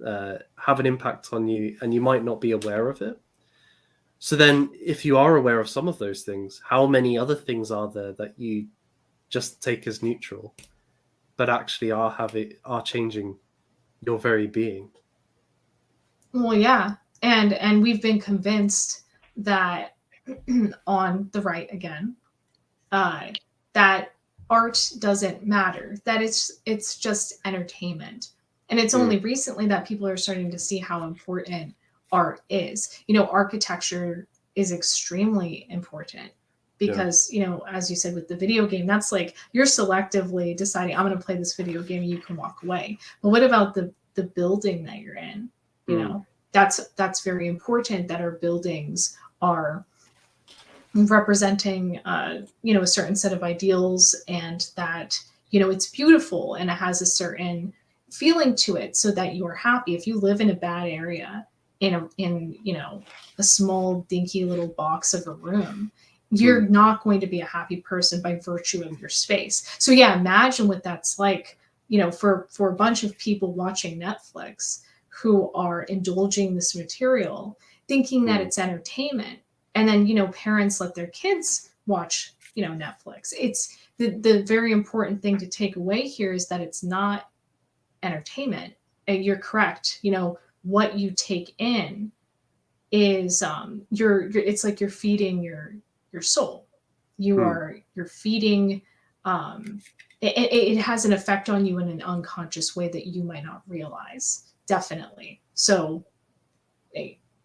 have an impact on you, and you might not be aware of it. So then, if you are aware of some of those things, how many other things are there that you just take as neutral, but actually are changing your very being? Well, yeah, and we've been convinced that on the right again, that art doesn't matter, that it's just entertainment. And it's only recently that people are starting to see how important art is. Architecture is extremely important because, as you said with the video game, that's like you're selectively deciding, I'm going to play this video game and you can walk away. But what about the building that you're in? That's very important, that our buildings are representing a certain set of ideals, and that it's beautiful and it has a certain feeling to it, so that you're happy. If you live in a bad area, in a small dinky little box of a room, you're not going to be a happy person by virtue of your space. So yeah, imagine what that's like, for a bunch of people watching Netflix who are indulging this material, thinking that it's entertainment. And then, parents let their kids watch, Netflix. It's the very important thing to take away here is that it's not entertainment. And you're correct. What you take in is it's like you're feeding your soul. You're feeding. It has an effect on you in an unconscious way that you might not realize. Definitely. So,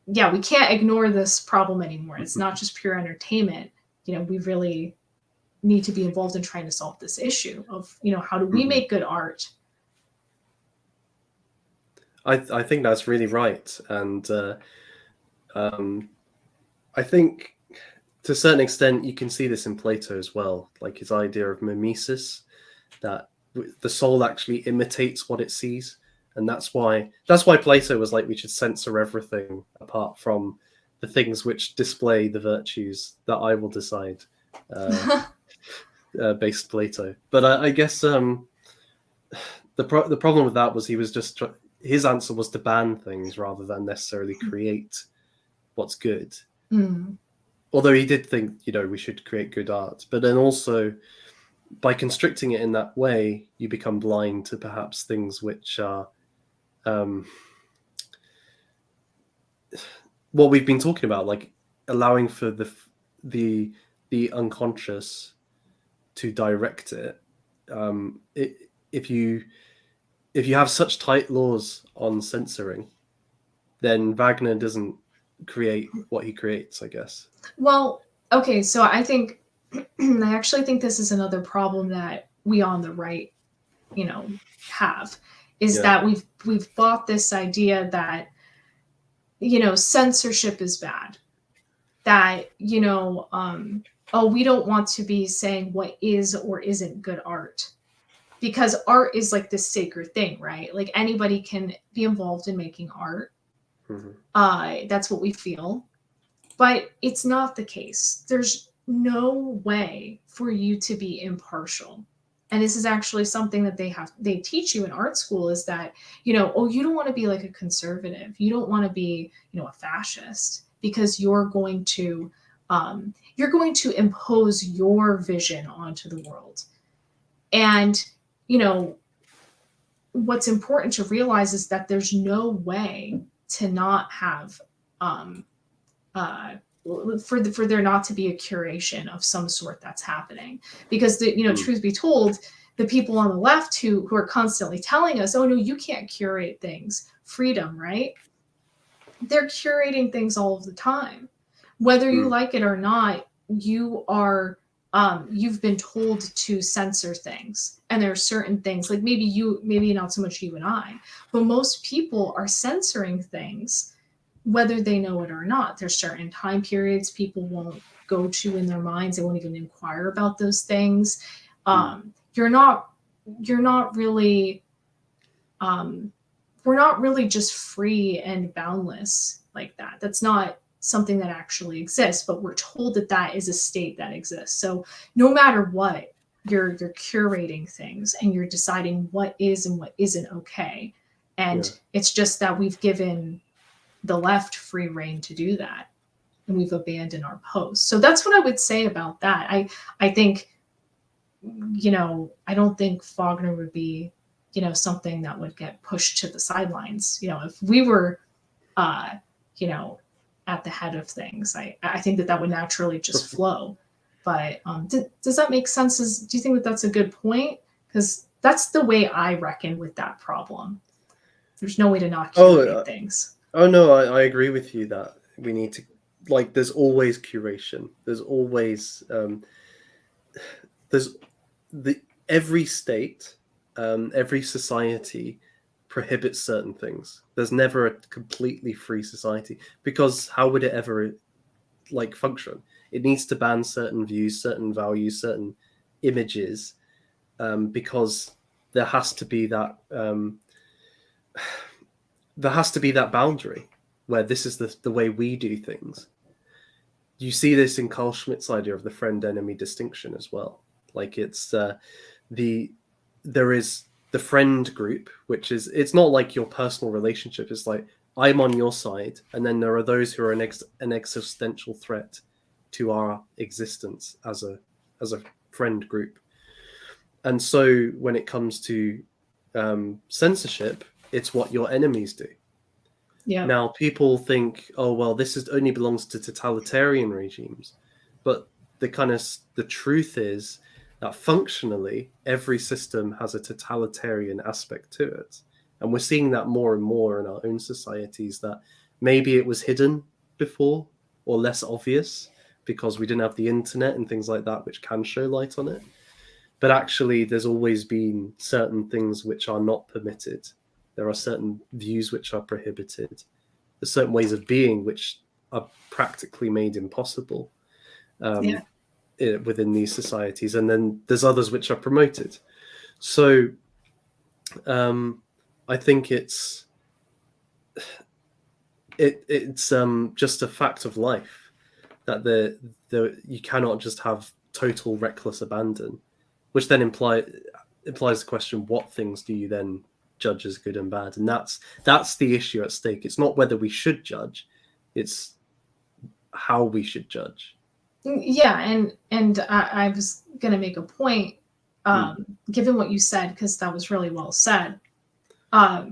yeah, we can't ignore this problem anymore. It's not just pure entertainment. We really need to be involved in trying to solve this issue of, how do we make good art? I think that's really right. And I think to a certain extent, you can see this in Plato as well, like his idea of mimesis, that the soul actually imitates what it sees, and that's why Plato was like, we should censor everything apart from the things which display the virtues that I will decide, based Plato. But I guess the problem with that was he was just his answer was to ban things rather than necessarily create what's good. Mm. Although he did think, we should create good art, but then also by constricting it in that way, you become blind to perhaps things which are what we've been talking about, like allowing for the unconscious to direct it. If you have such tight laws on censoring, then Wagner doesn't create what he creates, I guess. Well, okay, so I think I actually think this is another problem that we on the right, have, is that we've bought this idea that censorship is bad. That oh, we don't want to be saying what is or isn't good art, because art is like this sacred thing, right? Like anybody can be involved in making art. That's what we feel. But it's not the case. There's no way for you to be impartial. And this is actually something that they teach you in art school, is that, oh, you don't want to be like a conservative. You don't want to be, a fascist, because you're going to impose your vision onto the world. And, what's important to realize is that there's no way to not have for there not to be a curation of some sort that's happening, because truth be told, the people on the left who are constantly telling us, oh no, you can't curate things, freedom, right? They're curating things all of the time, whether you like it or not. You are you've been told to censor things, and there are certain things, like maybe not so much you and I, but most people are censoring things whether they know it or not. There's certain time periods people won't go to in their minds. They won't even inquire about those things. You're not really, we're not really just free and boundless like that. That's not something that actually exists, but we're told that that is a state that exists. So no matter what, you're curating things and you're deciding what is and what isn't okay. And it's just that we've given the left free reign to do that, and we've abandoned our posts. So that's what I would say about that. I think, I don't think Wagner would be, something that would get pushed to the sidelines. If we were, at the head of things, I think that would naturally just flow. But does that make sense? Do you think that that's a good point? Because that's the way I reckon with that problem. There's no way to not curate things. Oh no, I agree with you that we need to, like, there's always curation. There's always every state, every society prohibits certain things. There's never a completely free society, because how would it ever function? It needs to ban certain views, certain values, certain images, because there has to be that boundary where this is the way we do things. You see this in Carl Schmitt's idea of the friend-enemy distinction as well. Like it's there is the friend group, which is, it's not like your personal relationship. It's like, I'm on your side, and then there are those who are an existential threat to our existence as a friend group. And so when it comes to censorship, it's what your enemies do. Yeah. Now people think, oh well, this only belongs to totalitarian regimes, but the truth is that functionally every system has a totalitarian aspect to it, and we're seeing that more and more in our own societies. That maybe it was hidden before or less obvious because we didn't have the internet and things like that, which can show light on it. But actually, there's always been certain things which are not permitted. There are certain views which are prohibited. There's certain ways of being which are practically made impossible within these societies. And then there's others which are promoted. So I think it's just a fact of life that you cannot just have total reckless abandon, which then implies the question: what things do you then judge as good and bad? And that's the issue at stake. It's not whether we should judge; it's how we should judge. Yeah, and I was gonna make a point, given what you said, because that was really well said. I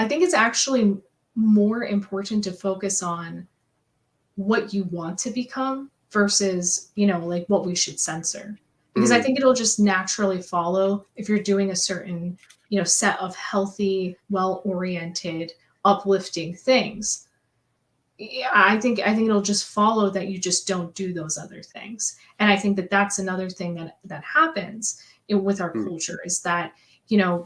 think it's actually more important to focus on what you want to become versus, like what we should censor. Because I think it'll just naturally follow if you're doing a certain, set of healthy, well-oriented, uplifting things. Yeah, I think it'll just follow that you just don't do those other things. And I think that that's another thing that happens with our culture, is that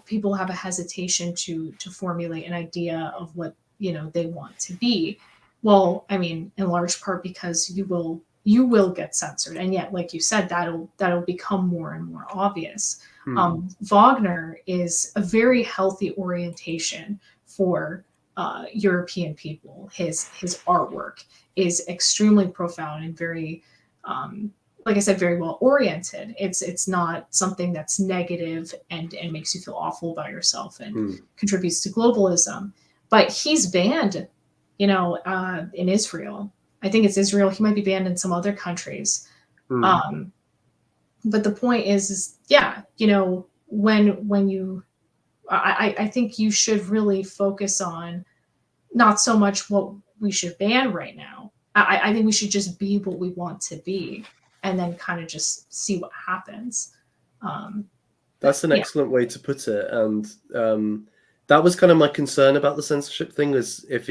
people have a hesitation to formulate an idea of what they want to be. Well, I mean, in large part because you will get censored, and yet, like you said, that'll become more and more obvious. Wagner is a very healthy orientation for European people. His artwork is extremely profound and very, like I said, very well oriented. It's not something that's negative and makes you feel awful about yourself and contributes to globalism. But he's banned, in Israel. I think it's Israel. He might be banned in some other countries. But the point is yeah, when you, I think you should really focus on not so much what we should ban right now. I think we should just be what we want to be, and then kind of just see what happens. That's an excellent way to put it, and that was kind of my concern about the censorship thing. Was if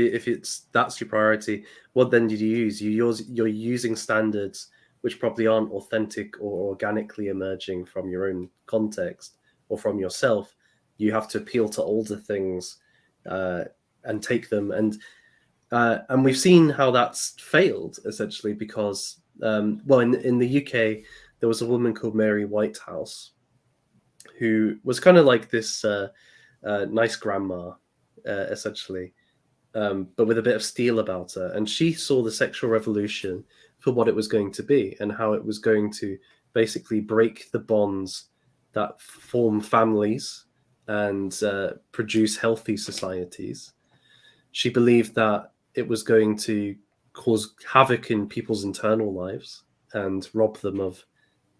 that's your priority, what then did you use? You're using standards which probably aren't authentic or organically emerging from your own context or from yourself. You have to appeal to older things and take them, and we've seen how that's failed essentially because well, in the UK there was a woman called Mary Whitehouse who was kind of like this nice grandma essentially, but with a bit of steel about her, and she saw the sexual revolution for what it was going to be and how it was going to basically break the bonds that form families and produce healthy societies. She believed that it was going to cause havoc in people's internal lives and rob them of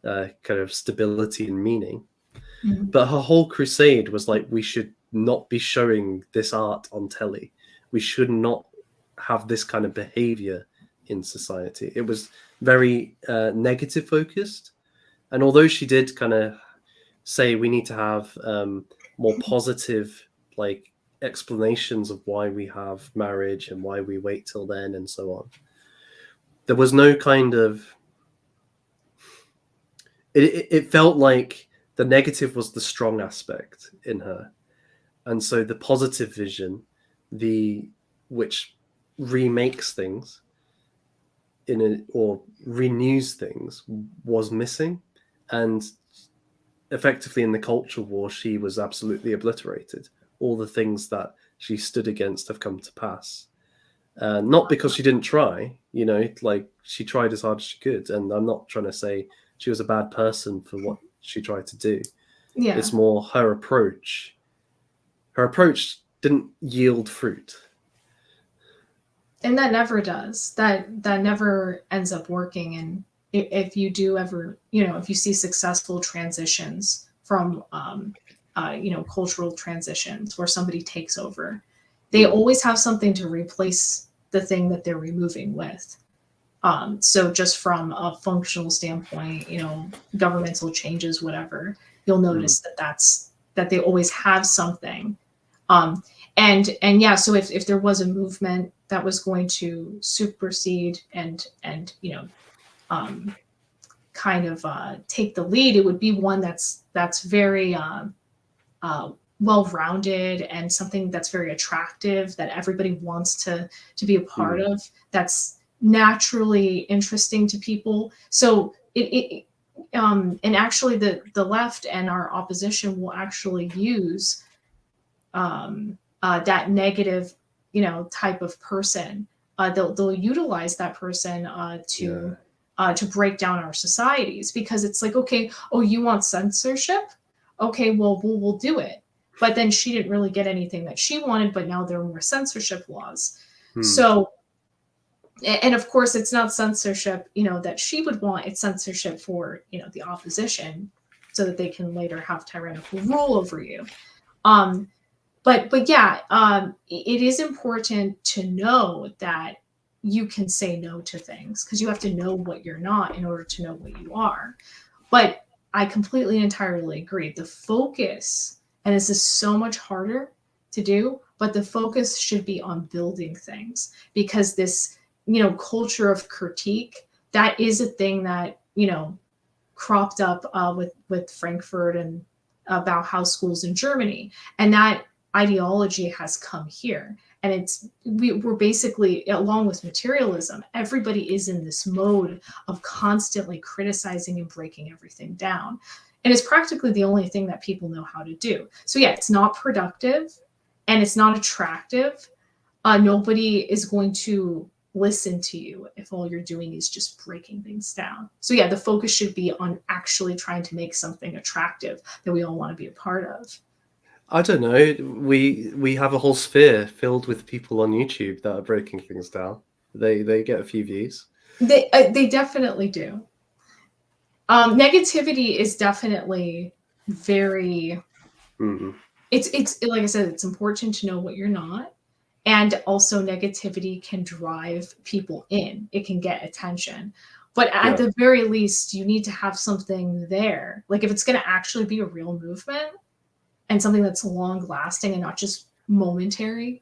kind of stability and meaning. But her whole crusade was like, we should not be showing this art on telly. We should not have this kind of behavior in society. It was very negative focused. And although she did kind of say we need to have more positive like explanations of why we have marriage and why we wait till then and so on, there was no kind of it felt like the negative was the strong aspect in her, and so the positive vision, which remakes things or renews things, was missing. And effectively in the culture war, she was absolutely obliterated. All the things that she stood against have come to pass. Not because she didn't try, like she tried as hard as she could. And I'm not trying to say she was a bad person for what she tried to do. Yeah. It's more her approach. Her approach didn't yield fruit. And that never does. That never ends up working. And if you do ever, if you see successful transitions from, cultural transitions where somebody takes over, they always have something to replace the thing that they're removing with. So just from a functional standpoint, governmental changes, whatever, you'll notice that they always have something. And yeah, so if there was a movement that was going to supersede and kind of take the lead, it would be one that's very well-rounded and something that's very attractive that everybody wants to be a part of. That's naturally interesting to people. So and actually the left and our opposition will actually use that negative, type of person. They'll utilize that person to break down our societies, because it's like, okay, oh, you want censorship? Okay, well, we'll do it. But then she didn't really get anything that she wanted, but now there are more censorship laws. So, and of course, it's not censorship, that she would want. It's censorship for, the opposition, so that they can later have tyrannical rule over you. But yeah, it is important to know that you can say no to things, because you have to know what you're not in order to know what you are. But I completely and entirely agree. The focus, and this is so much harder to do, but the focus should be on building things, because this, culture of critique, that is a thing that, cropped up with Frankfurt and Bauhaus schools in Germany. And that ideology has come here. And we're basically, along with materialism, everybody is in this mode of constantly criticizing and breaking everything down. And it's practically the only thing that people know how to do. So yeah, it's not productive and it's not attractive. Nobody is going to listen to you if all you're doing is just breaking things down. So yeah, the focus should be on actually trying to make something attractive that we all want to be a part of. I don't know. We have a whole sphere filled with people on YouTube that are breaking things down. They get a few views. They definitely do. Negativity is definitely very. It's like I said, it's important to know what you're not, and also negativity can drive people in. It can get attention, but at the very least, you need to have something there. Like if it's going to actually be a real movement, and something that's long lasting and not just momentary,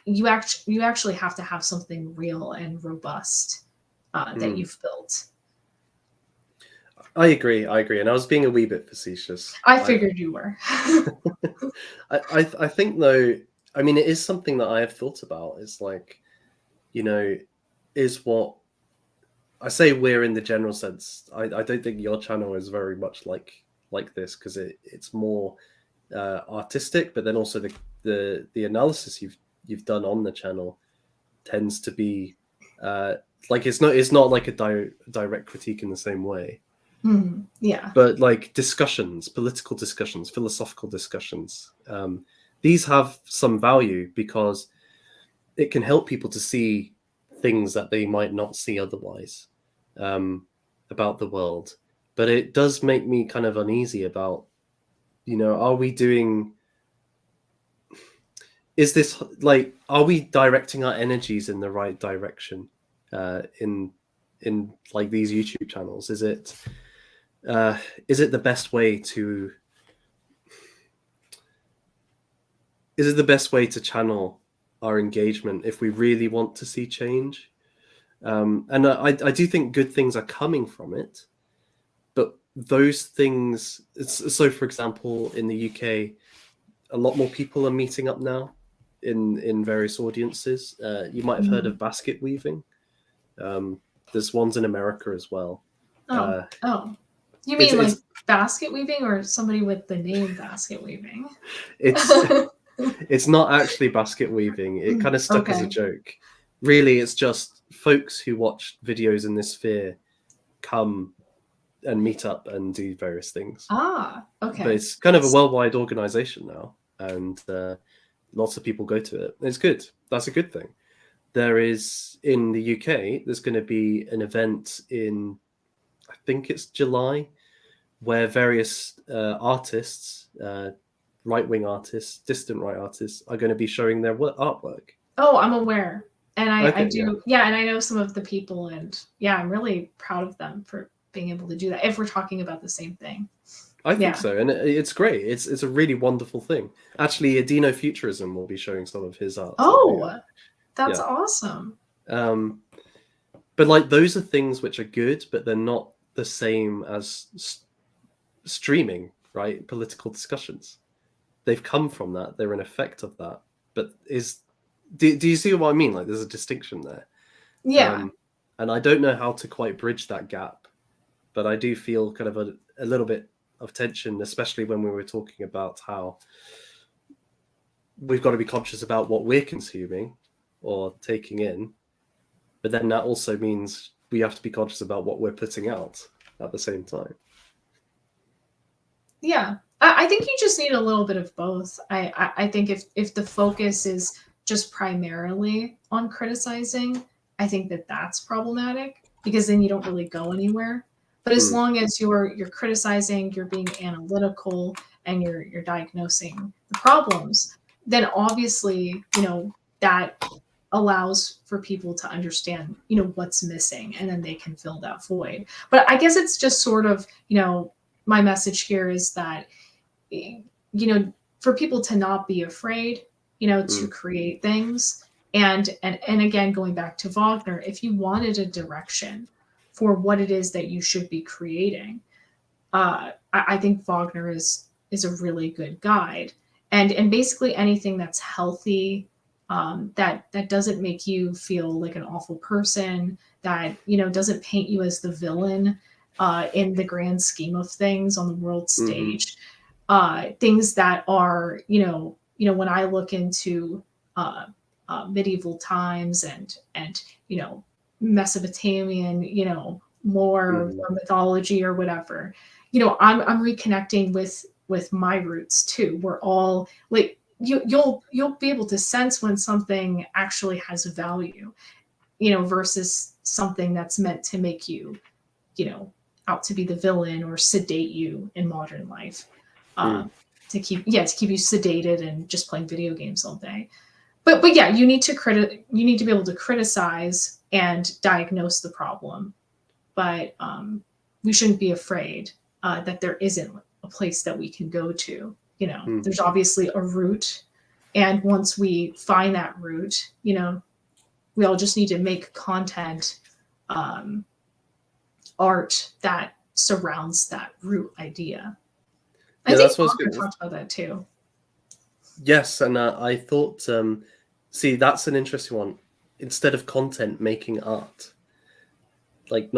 you actually have to have something real and robust that you've built. I agree, and I was being a wee bit facetious. I figured you were. I think though, I mean, it is something that I have thought about. It's like, is what I say, we're in the general sense. I don't think your channel is very much like this, because it's more artistic, but then also the analysis you've done on the channel tends to be like it's not like a direct critique in the same way. Yeah. But like discussions, political discussions, philosophical discussions, these have some value because it can help people to see things that they might not see otherwise about the world. But it does make me kind of uneasy about, are we directing our energies in the right direction in like these YouTube channels? Is it the best way to channel our engagement if we really want to see change? And I do think good things are coming from it, but those things. So, for example, in the UK, a lot more people are meeting up now in various audiences. You might have heard of basket weaving. There's ones in America as well. You mean like basket weaving, or somebody with the name basket weaving? It's not actually basket weaving. It kind of stuck as a joke. Really, it's just folks who watch videos in this sphere come and meet up and do various things. Okay. But it's kind of a worldwide organization now, and lots of people go to it. It's good. That's a good thing. There is, in the UK, there's going to be an event in, I think it's July, where various artists, right-wing artists, distant right artists, are going to be showing their artwork. Oh, I'm aware. And I do. Yeah. And I know some of the people, and yeah, I'm really proud of them for being able to do that, if we're talking about the same thing. I think so. And it's great. It's a really wonderful thing. Actually, Adino Futurism will be showing some of his art. Oh, that's awesome. But like, those are things which are good, but they're not the same as streaming, right? Political discussions. They've come from that. They're an effect of that. But do you see what I mean? Like, there's a distinction there. Yeah. And I don't know how to quite bridge that gap. but I do feel kind of a little bit of tension, especially when we were talking about how we've got to be conscious about what we're consuming or taking in, but then that also means we have to be conscious about what we're putting out at the same time. Yeah, I think you just need a little bit of both. I think if the focus is just primarily on criticizing, I think that that's problematic because then you don't really go anywhere. But as long as you're criticizing, you're being analytical, and you're diagnosing the problems, then obviously, that allows for people to understand, what's missing, and then they can fill that void. But I guess it's just sort of, my message here is that, for people to not be afraid, to create things. And again, going back to Wagner, if you wanted a direction for what it is that you should be creating, I think Wagner is a really good guide. And basically anything that's healthy, that doesn't make you feel like an awful person, that doesn't paint you as the villain in the grand scheme of things on the world stage. Things that are, when I look into medieval times and Mesopotamian, more mythology or whatever, I'm reconnecting with my roots too. We're all like, you'll be able to sense when something actually has value, versus something that's meant to make you, out to be the villain or sedate you in modern life, to keep you sedated and just playing video games all day. But yeah, you need to be able to criticize and diagnose the problem, but we shouldn't be afraid that there isn't a place that we can go to. There's obviously a route, and once we find that route, we all just need to make content, art that surrounds that root idea. I think Wagner talked about that too. Yes, and I thought, see, that's an interesting one. Instead of content, making art, like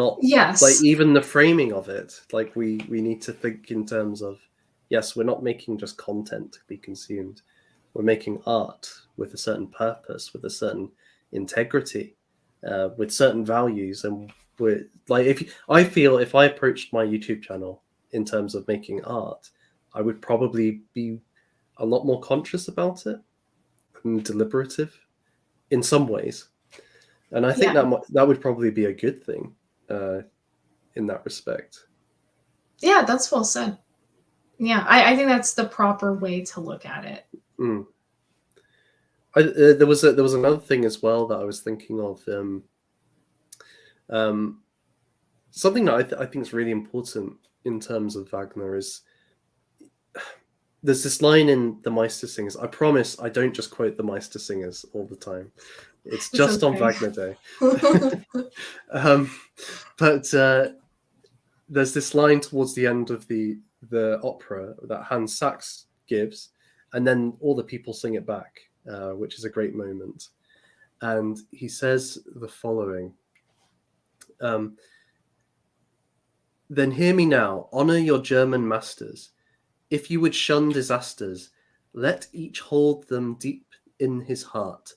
even the framing of it, like we need to think in terms of, yes, we're not making just content to be consumed. We're making art with a certain purpose, with a certain integrity, with certain values, and we're like, if I approached my YouTube channel in terms of making art, I would probably be a lot more conscious about it and deliberative in some ways, and I think that would probably be a good thing in that respect. Yeah, that's well said. Yeah, I think that's the proper way to look at it. There was another thing as well that I was thinking of. Something that I think is really important in terms of Wagner is, there's this line in the Meistersingers. I promise I don't just quote the Meistersingers all the time. It's just okay. On Wagner Day. But there's this line towards the end of the opera that Hans Sachs gives, and then all the people sing it back, which is a great moment. And he says the following. Then hear me now, honor your German masters. If you would shun disasters, let each hold them deep in his heart.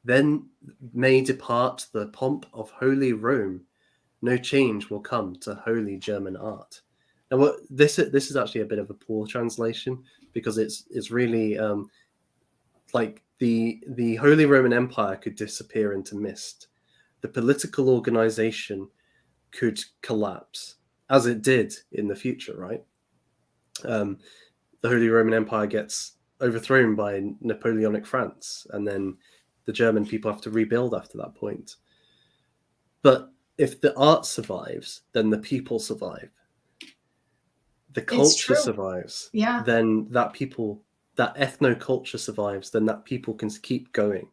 Then may depart the pomp of holy Rome. No change will come to holy German art. And what this is actually a bit of a poor translation, because it's really like the Holy Roman Empire could disappear into mist. The political organization could collapse, as it did in the future, right? The Holy Roman Empire gets overthrown by Napoleonic France, and then the German people have to rebuild after that point. But if the art survives, then the people survive. The culture survives. Yeah. Then that ethno-culture survives, then that people can keep going.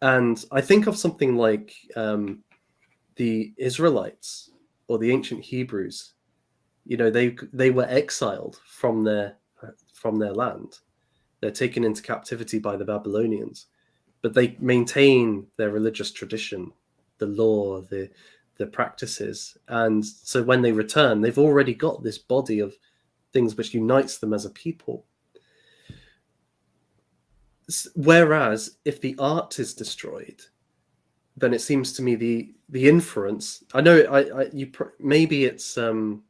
And I think of something like the Israelites or the ancient Hebrews. They were exiled from their land. They're taken into captivity by the Babylonians, but they maintain their religious tradition, the law, the practices. And so when they return, they've already got this body of things which unites them as a people. Whereas if the art is destroyed, then it seems to me the inference. I know maybe it's you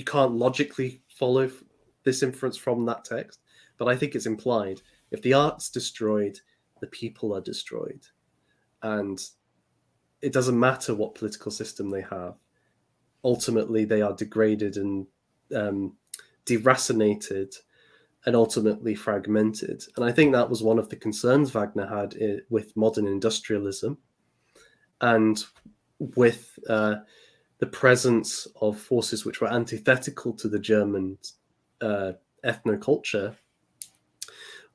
can't logically follow this inference from that text, but I think it's implied. If the art's destroyed, the people are destroyed, and it doesn't matter what political system they have. Ultimately, they are degraded and deracinated, and ultimately fragmented. And I think that was one of the concerns Wagner had with modern industrialism, and with the presence of forces which were antithetical to the German ethnoculture,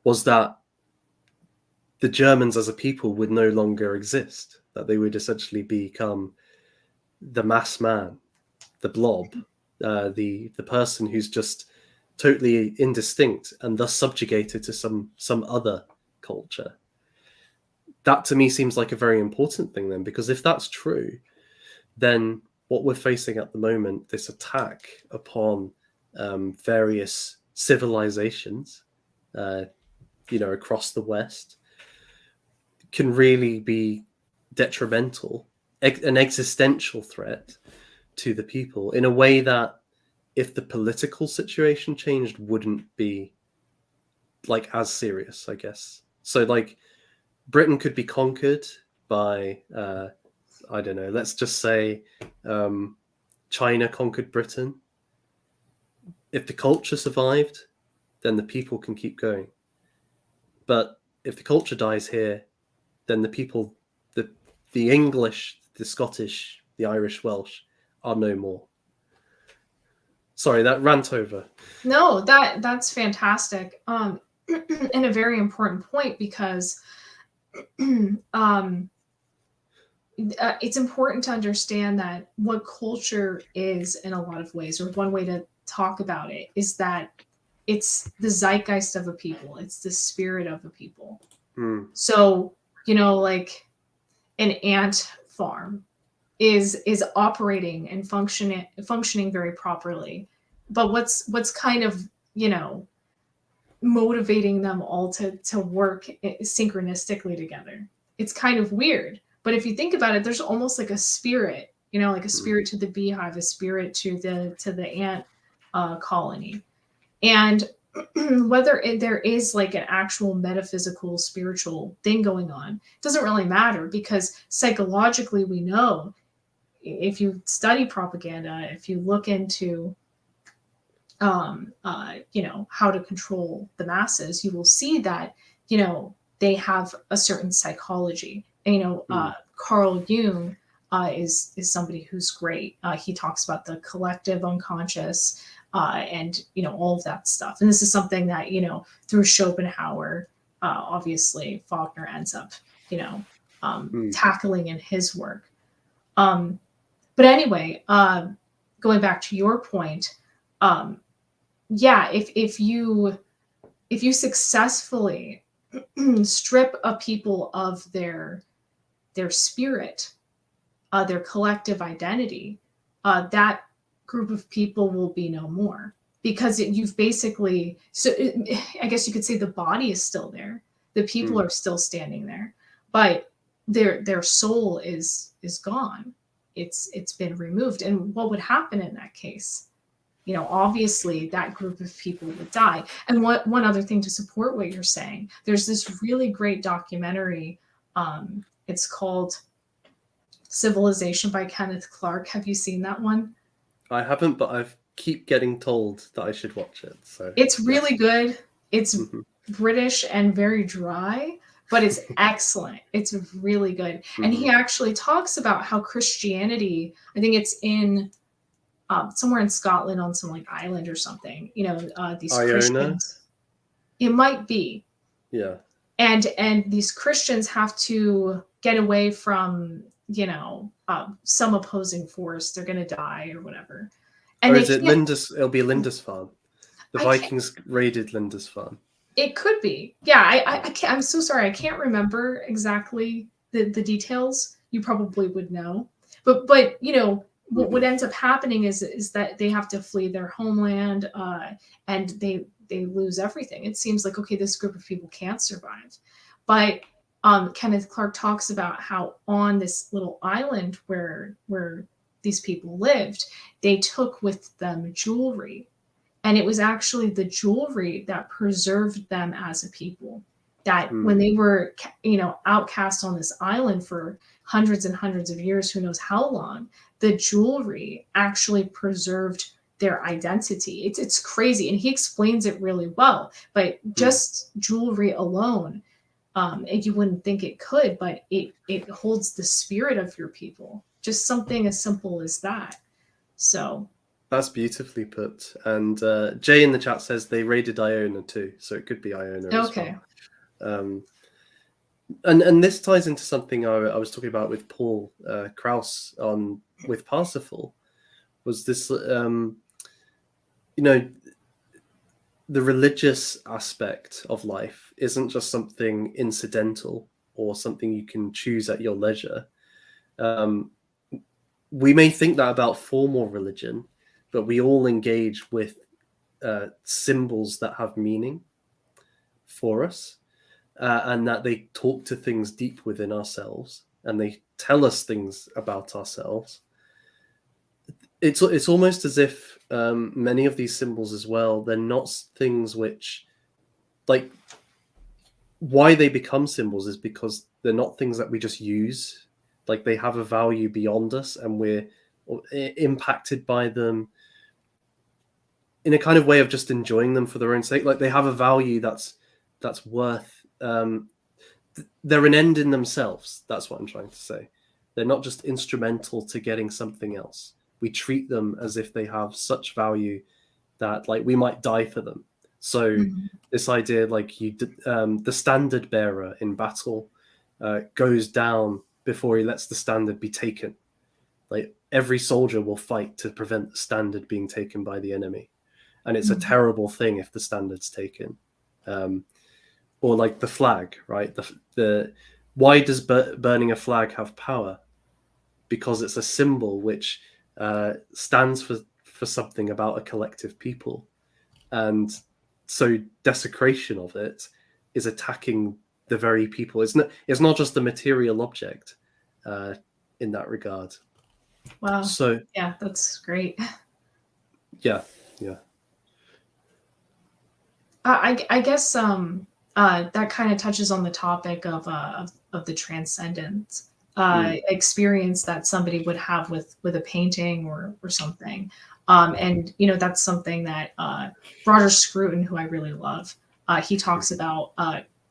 was that the Germans as a people would no longer exist, that they would essentially become the mass man, the blob, the person who's just totally indistinct and thus subjugated to some other culture. That to me seems like a very important thing then, because if that's true, then what we're facing at the moment, this attack upon various civilizations, across the West, can really be detrimental, an existential threat to the people in a way that, if the political situation changed, wouldn't be like as serious, I guess. So like Britain could be conquered by I don't know, let's just say China conquered Britain. If the culture survived, then the people can keep going. But if the culture dies here, then the people, the English, the Scottish, the Irish, Welsh are no more. Sorry, that rant over. No, that's fantastic. And a very important point, because it's important to understand that what culture is, in a lot of ways, or one way to talk about it, is that it's the zeitgeist of a people. It's the spirit of a people. So, like an ant farm is operating and functioning very properly, but what's kind of motivating them all to work synchronistically together? It's kind of weird, but if you think about it, there's almost like a spirit, like a spirit to the beehive, a spirit to the ant colony. And whether there is like an actual metaphysical spiritual thing going on doesn't really matter, because psychologically we know, if you study propaganda, if you look into how to control the masses, you will see that they have a certain psychology. And, Carl Jung is somebody who's great. He talks about the collective unconscious and all of that stuff. And this is something that through Schopenhauer, obviously Wagner ends up tackling in his work. But anyway, going back to your point, if you successfully strip a people of their spirit, their collective identity, that group of people will be no more, because you've basically, I guess you could say the body is still there, the people are still standing there, but their soul is gone. It's been removed. And what would happen in that case? Obviously that group of people would die. And one other thing to support what you're saying, there's this really great documentary. It's called Civilization by Kenneth Clark. Have you seen that one? I haven't, but I keep getting told that I should watch it. So it's really good. It's British and very dry, but it's excellent. It's really good. And he actually talks about how Christianity, I think it's in somewhere in Scotland on some like island or something, these Iona? Christians. It might be. Yeah. And these Christians have to get away from, some opposing force. They're going to die or whatever. And or is it it'll be Lindisfarne. The Vikings raided Lindisfarne. It could be. Yeah, I'm so sorry. I can't remember exactly the details, you probably would know. But you know, what ends up happening is that they have to flee their homeland, and they lose everything. It seems like, okay, this group of people can't survive. But Kenneth Clark talks about how on this little island where these people lived, they took with them jewelry, and it was actually the jewelry that preserved them as a people. That when they were, you know, outcast on this island for hundreds and hundreds of years, who knows how long, the jewelry actually preserved their identity. It's crazy, and he explains it really well. But just jewelry alone, you wouldn't think it could, but it holds the spirit of your people. Just something as simple as that. So that's beautifully put. And Jay in the chat says they raided Iona too, so it could be Iona as well. And this ties into something I was talking about with Paul Krauss on with Parsifal, was this you know, the religious aspect of life isn't just something incidental or something you can choose at your leisure. We may think that about formal religion, but we all engage with symbols that have meaning for us, and that they talk to things deep within ourselves, and they tell us things about ourselves. It's almost as if many of these symbols as well, they're not things which, like, why they become symbols is because they're not things that we just use. Like, they have a value beyond us, and we're impacted by them in a kind of way of just enjoying them for their own sake. Like, they have a value that's worth, they're an end in themselves. That's what I'm trying to say. They're not just instrumental to getting something else. We treat them as if they have such value that, like, we might die for them. So this idea, like, the standard bearer in battle goes down before he lets the standard be taken. Like, every soldier will fight to prevent the standard being taken by the enemy, and it's a terrible thing if the standard's taken. Or like the flag, right? The why does burning a flag have power? Because it's a symbol which stands for something about a collective people, and so desecration of it is attacking the very people. It's not just a material object in that regard. wow. So yeah, that's great. Yeah. I guess that kind of touches on the topic of the transcendent experience that somebody would have with a painting or something. And you know, that's something that Roger Scruton, who I really love, he talks about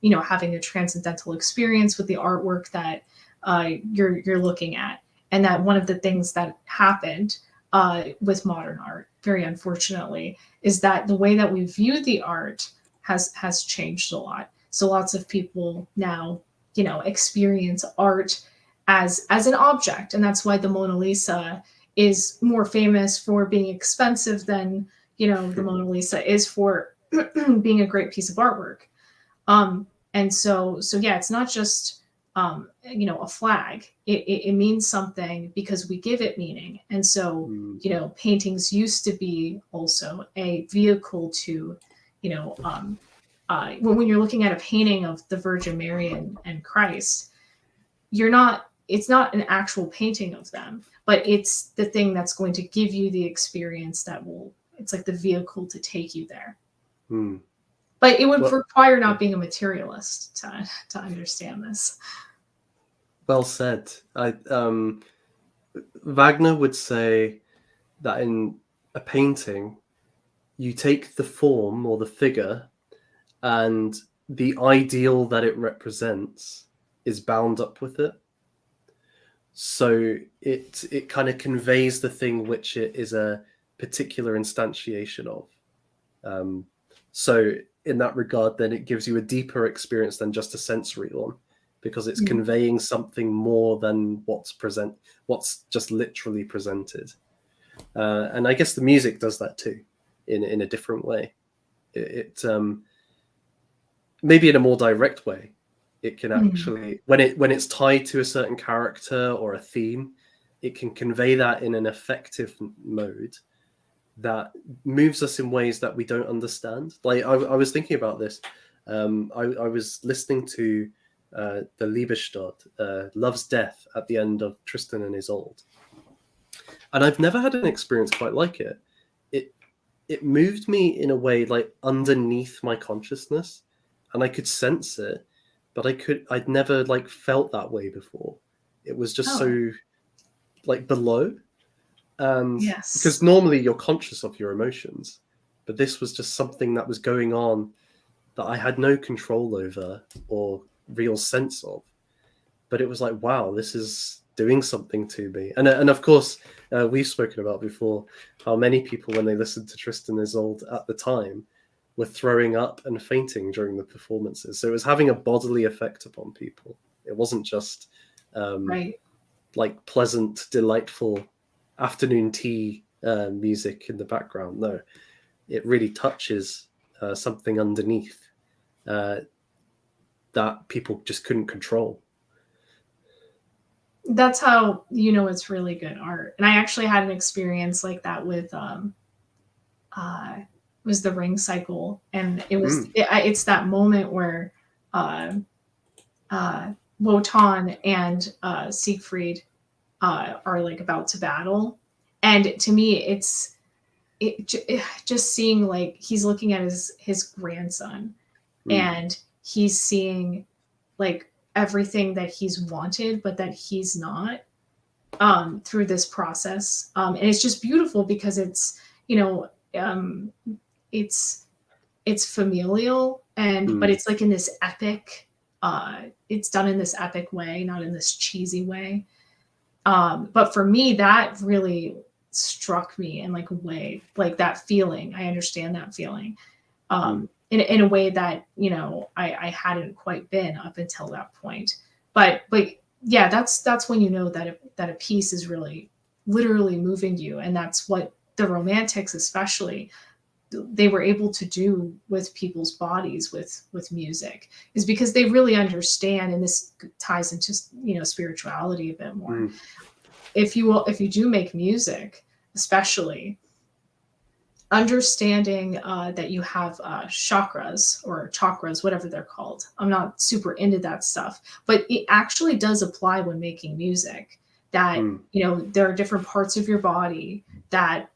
you know, having a transcendental experience with the artwork that you're looking at, and that one of the things that happened with modern art, very unfortunately, is that the way that we view the art has changed a lot. So lots of people now, you know, experience art as an object, and that's why the Mona Lisa is more famous for being expensive than, you know, the Mona Lisa is for being a great piece of artwork. And so yeah, it's not just you know, a flag. It means something because we give it meaning. And so, you know, paintings used to be also a vehicle to, you know, when you're looking at a painting of the Virgin Mary and Christ, it's not an actual painting of them, but it's the thing that's going to give you the experience it's like the vehicle to take you there. But it would require not being a materialist to understand this. Well said. Wagner would say that in a painting, you take the form or the figure, and the ideal that it represents is bound up with it. So it kind of conveys the thing which it is a particular instantiation of. So in that regard, then it gives you a deeper experience than just a sensory one, because it's conveying something more than what's just literally presented. And I guess the music does that too, in a different way. It maybe in a more direct way, It can Mm. actually, when it's tied to a certain character or a theme, it can convey that in an effective mode that moves us in ways that we don't understand. Like I was thinking about this. I was listening to the Liebestod, Love's Death, at the end of Tristan and Isolde, and I've never had an experience quite like it. It it moved me in a way like underneath my consciousness, and I could sense it, but I'd never like felt that way before. It was just Oh, so like below. And because yes. normally you're conscious of your emotions, but this was just something that was going on that I had no control over or real sense of. But it was like, wow, this is doing something to me. And of course, we've spoken about before how many people, when they listened to Tristan Isolde at the time, were throwing up and fainting during the performances. So it was having a bodily effect upon people. It wasn't just Right. like pleasant, delightful afternoon tea music in the background. No, it really touches something underneath uh, that people just couldn't control. That's how you know it's really good art. And I actually had an experience like that with was the Ring Cycle, and Mm, it's that moment where uh, Wotan and Siegfried are like about to battle, and to me, just seeing like he's looking at his grandson, mm, and he's seeing like everything that he's wanted, but that he's not through this process, and it's just beautiful because it's you know it's familial and but mm, it's like in this epic it's done in this epic way, not in this cheesy way. But for me that really struck me in like a way, like that feeling, I understand that feeling mm, in a way that I hadn't quite been up until that point. But yeah, that's when you know that that a piece is really literally moving you, and that's what the romantics especially they were able to do with people's bodies with music, is because they really understand, and this ties into spirituality a bit more. mm, If you do make music, especially understanding that you have chakras or chakras, whatever they're called. I'm not super into that stuff, but it actually does apply when making music. That mm, there are different parts of your body that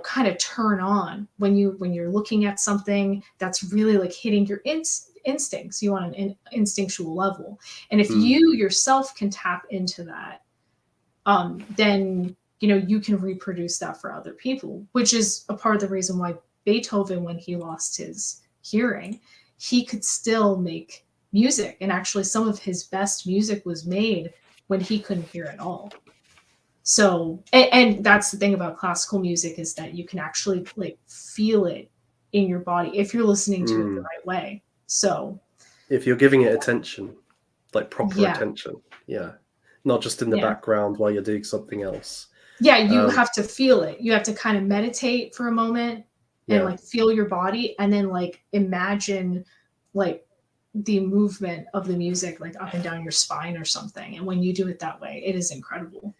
kind of turn on when you're looking at something that's really like hitting your instincts. You on an instinctual level, and if mm. you yourself can tap into that, then you can reproduce that for other people, which is a part of the reason why Beethoven, when he lost his hearing, he could still make music, and actually some of his best music was made when he couldn't hear at all. So and that's the thing about classical music, is that you can actually like feel it in your body if you're listening to it the Mm. right way. So If you're giving it attention, like proper yeah, attention, yeah, not just in the yeah. background while you're doing something else. Yeah, you Um, have to feel it. You have to kind of meditate for a moment and yeah, like feel your body, and then like imagine like the movement of the music like up and down your spine or something. And when you do it that way, it is incredible.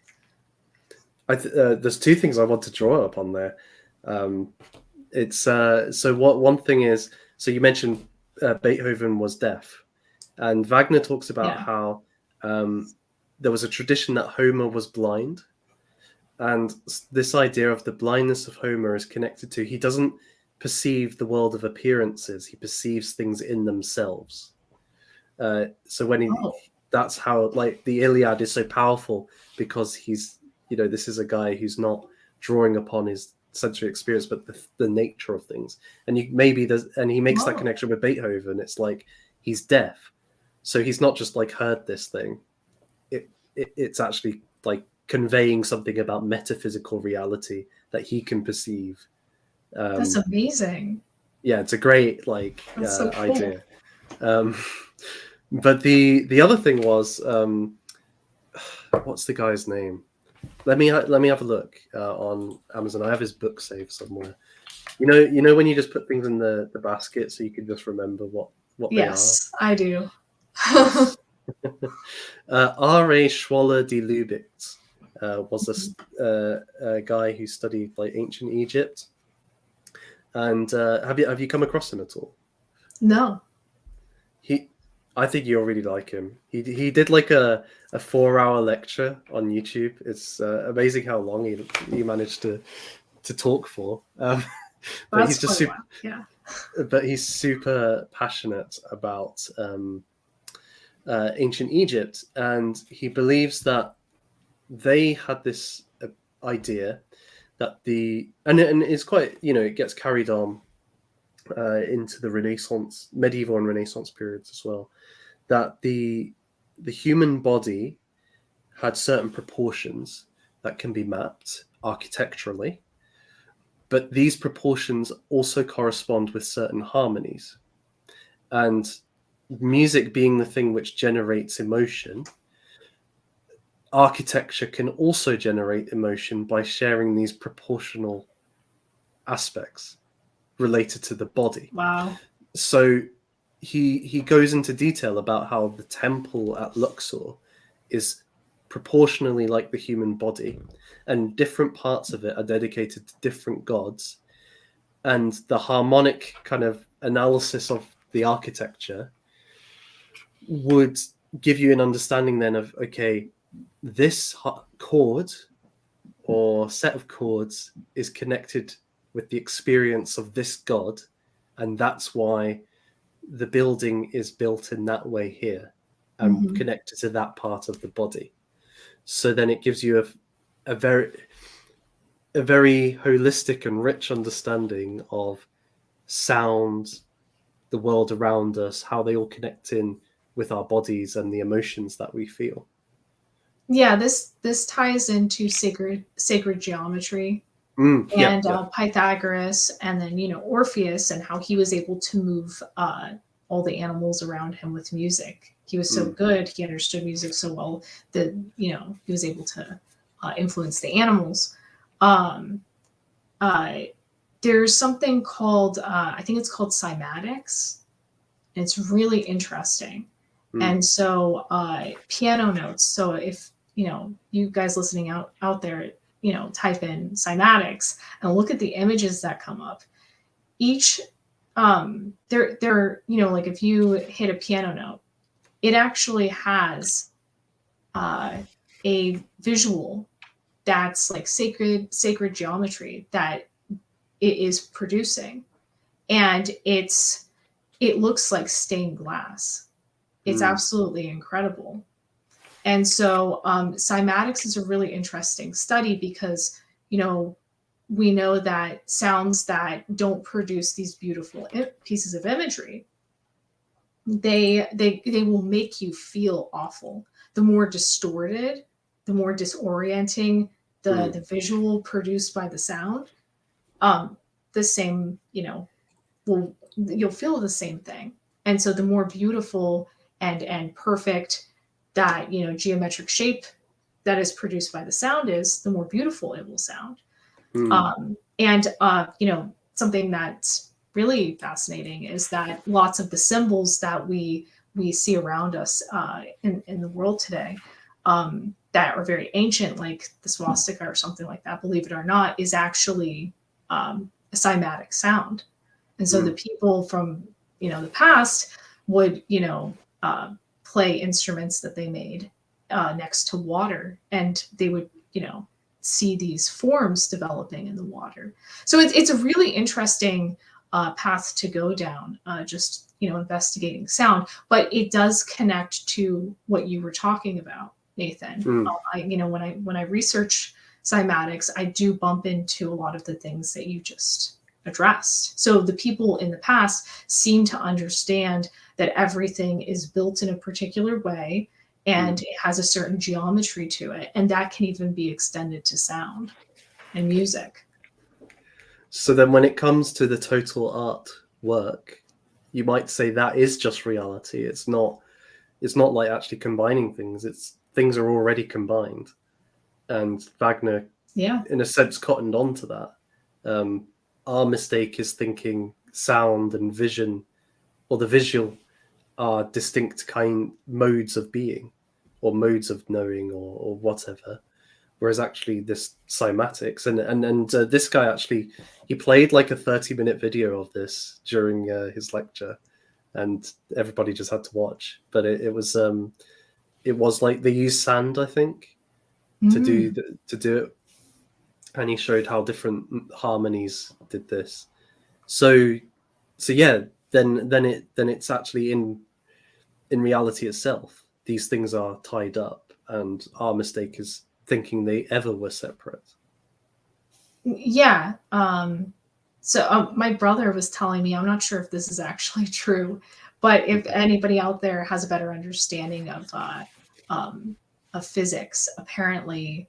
there's two things I want to draw up on there. Um, it's so what one thing is, so you mentioned Beethoven was deaf, and Wagner talks about Yeah. how there was a tradition that Homer was blind, and this idea of the blindness of Homer is connected to he doesn't perceive the world of appearances; he perceives things in themselves. So when Oh, that's how like the Iliad is so powerful, because he's this is a guy who's not drawing upon his sensory experience but the nature of things, and he makes that oh, connection with Beethoven. It's like he's deaf, so he's not just like heard this thing. It's actually like conveying something about metaphysical reality that he can perceive. that's um amazing. yeah, it's a great like That's so cool. idea. um but the other thing was what's the guy's name? Let me have a look on Amazon. I have his book saved somewhere. When you just put things in the basket so you can just remember what they are. Yes, I do. R.A. Schwaller de Lubitz was a guy who studied like ancient Egypt. And have you come across him at all? No. I think you'll really like him. He did like a 4-hour lecture on YouTube. It's amazing how long he managed to talk for. But That's he's just quite a while. Yeah. but he's super passionate about ancient Egypt, and he believes that they had this idea that and it's quite, it gets carried on into the Renaissance, medieval and Renaissance periods as well, that the human body had certain proportions that can be mapped architecturally, but these proportions also correspond with certain harmonies. And music being the thing which generates emotion, architecture can also generate emotion by sharing these proportional aspects related to the body. Wow. So he goes into detail about how the temple at Luxor is proportionally like the human body, and different parts of it are dedicated to different gods. And the harmonic kind of analysis of the architecture would give you an understanding then of, okay, this chord or set of chords is connected with the experience of this god, and that's why the building is built in that way here and connected to that part of the body. So then it gives you a very holistic and rich understanding of sound, the world around us, how they all connect in with our bodies and the emotions that we feel. Yeah, this ties into sacred geometry Yeah. Pythagoras, and then Orpheus, and how he was able to move all the animals around him with music. He was so good; he understood music so well that he was able to influence the animals. There's something called I think it's called cymatics. And it's really interesting. And so piano notes. So if you guys listening out there, type in cymatics and look at the images that come up. Each they're like if you hit a piano note, it actually has a visual that's like sacred geometry that it is producing, and it looks like stained glass. It's absolutely incredible. And so cymatics is a really interesting study because, we know that sounds that don't produce these beautiful pieces of imagery, they will make you feel awful. The more distorted, the more disorienting the visual produced by the sound, the same, you'll feel the same thing. And so the more beautiful and perfect that geometric shape that is produced by the sound is, the more beautiful it will sound. And something that's really fascinating is that lots of the symbols that we see around us in the world today, that are very ancient, like the swastika or something like that, believe it or not, is actually a cymatic sound. And so the people from the past would play instruments that they made next to water, and they would see these forms developing in the water. So it's a really interesting path to go down, just investigating sound. But it does connect to what you were talking about, Nathan. When I research cymatics, I do bump into a lot of the things that you just addressed. So the people in the past seem to understand that everything is built in a particular way, and it has a certain geometry to it, and that can even be extended to sound and music. So then when it comes to the total art work, you might say that is just reality. It's not like actually combining things. It's things are already combined. And Wagner, in a sense, cottoned onto that. Our mistake is thinking sound and vision, or the visual are distinct modes of being, or modes of knowing, or whatever. Whereas actually this cymatics, and this guy actually, he played like a 30-minute video of this during his lecture, and everybody just had to watch. But it was like they used sand, I think, to do it, and he showed how different harmonies did this. So yeah, then it's actually in reality itself, these things are tied up, and our mistake is thinking they ever were separate. Yeah. So my brother was telling me, I'm not sure if this is actually true, but if anybody out there has a better understanding of physics, apparently,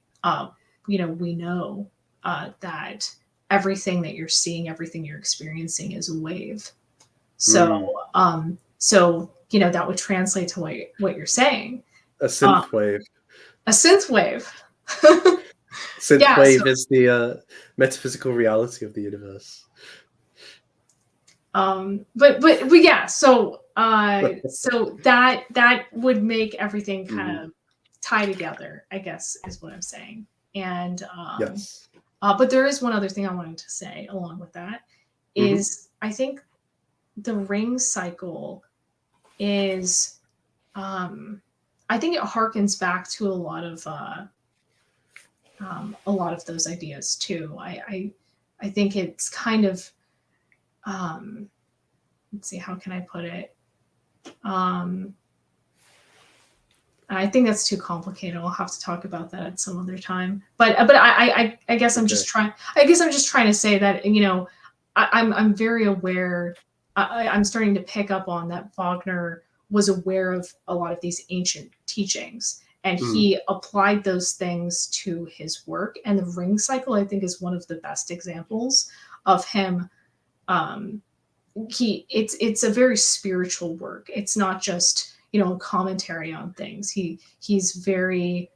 we know that everything that you're seeing, everything you're experiencing is a wave. So, that would translate to what you're saying. A synth wave. A synth wave. Synth wave is the metaphysical reality of the universe. But yeah, so that would make everything kind of tie together, I guess, is what I'm saying. And yes. But there is one other thing I wanted to say along with that is I think the ring cycle is I think it harkens back to a lot of those ideas too. I think it's kind of let's see, how can I put it? I think that's too complicated. I'll have to talk about that at some other time. But I guess I'm just trying. I guess I'm just trying to say that I'm very aware. I'm starting to pick up on that Wagner was aware of a lot of these ancient teachings, and he applied those things to his work. And the ring cycle, I think, is one of the best examples of him. It's a very spiritual work. It's not just commentary on things. He's very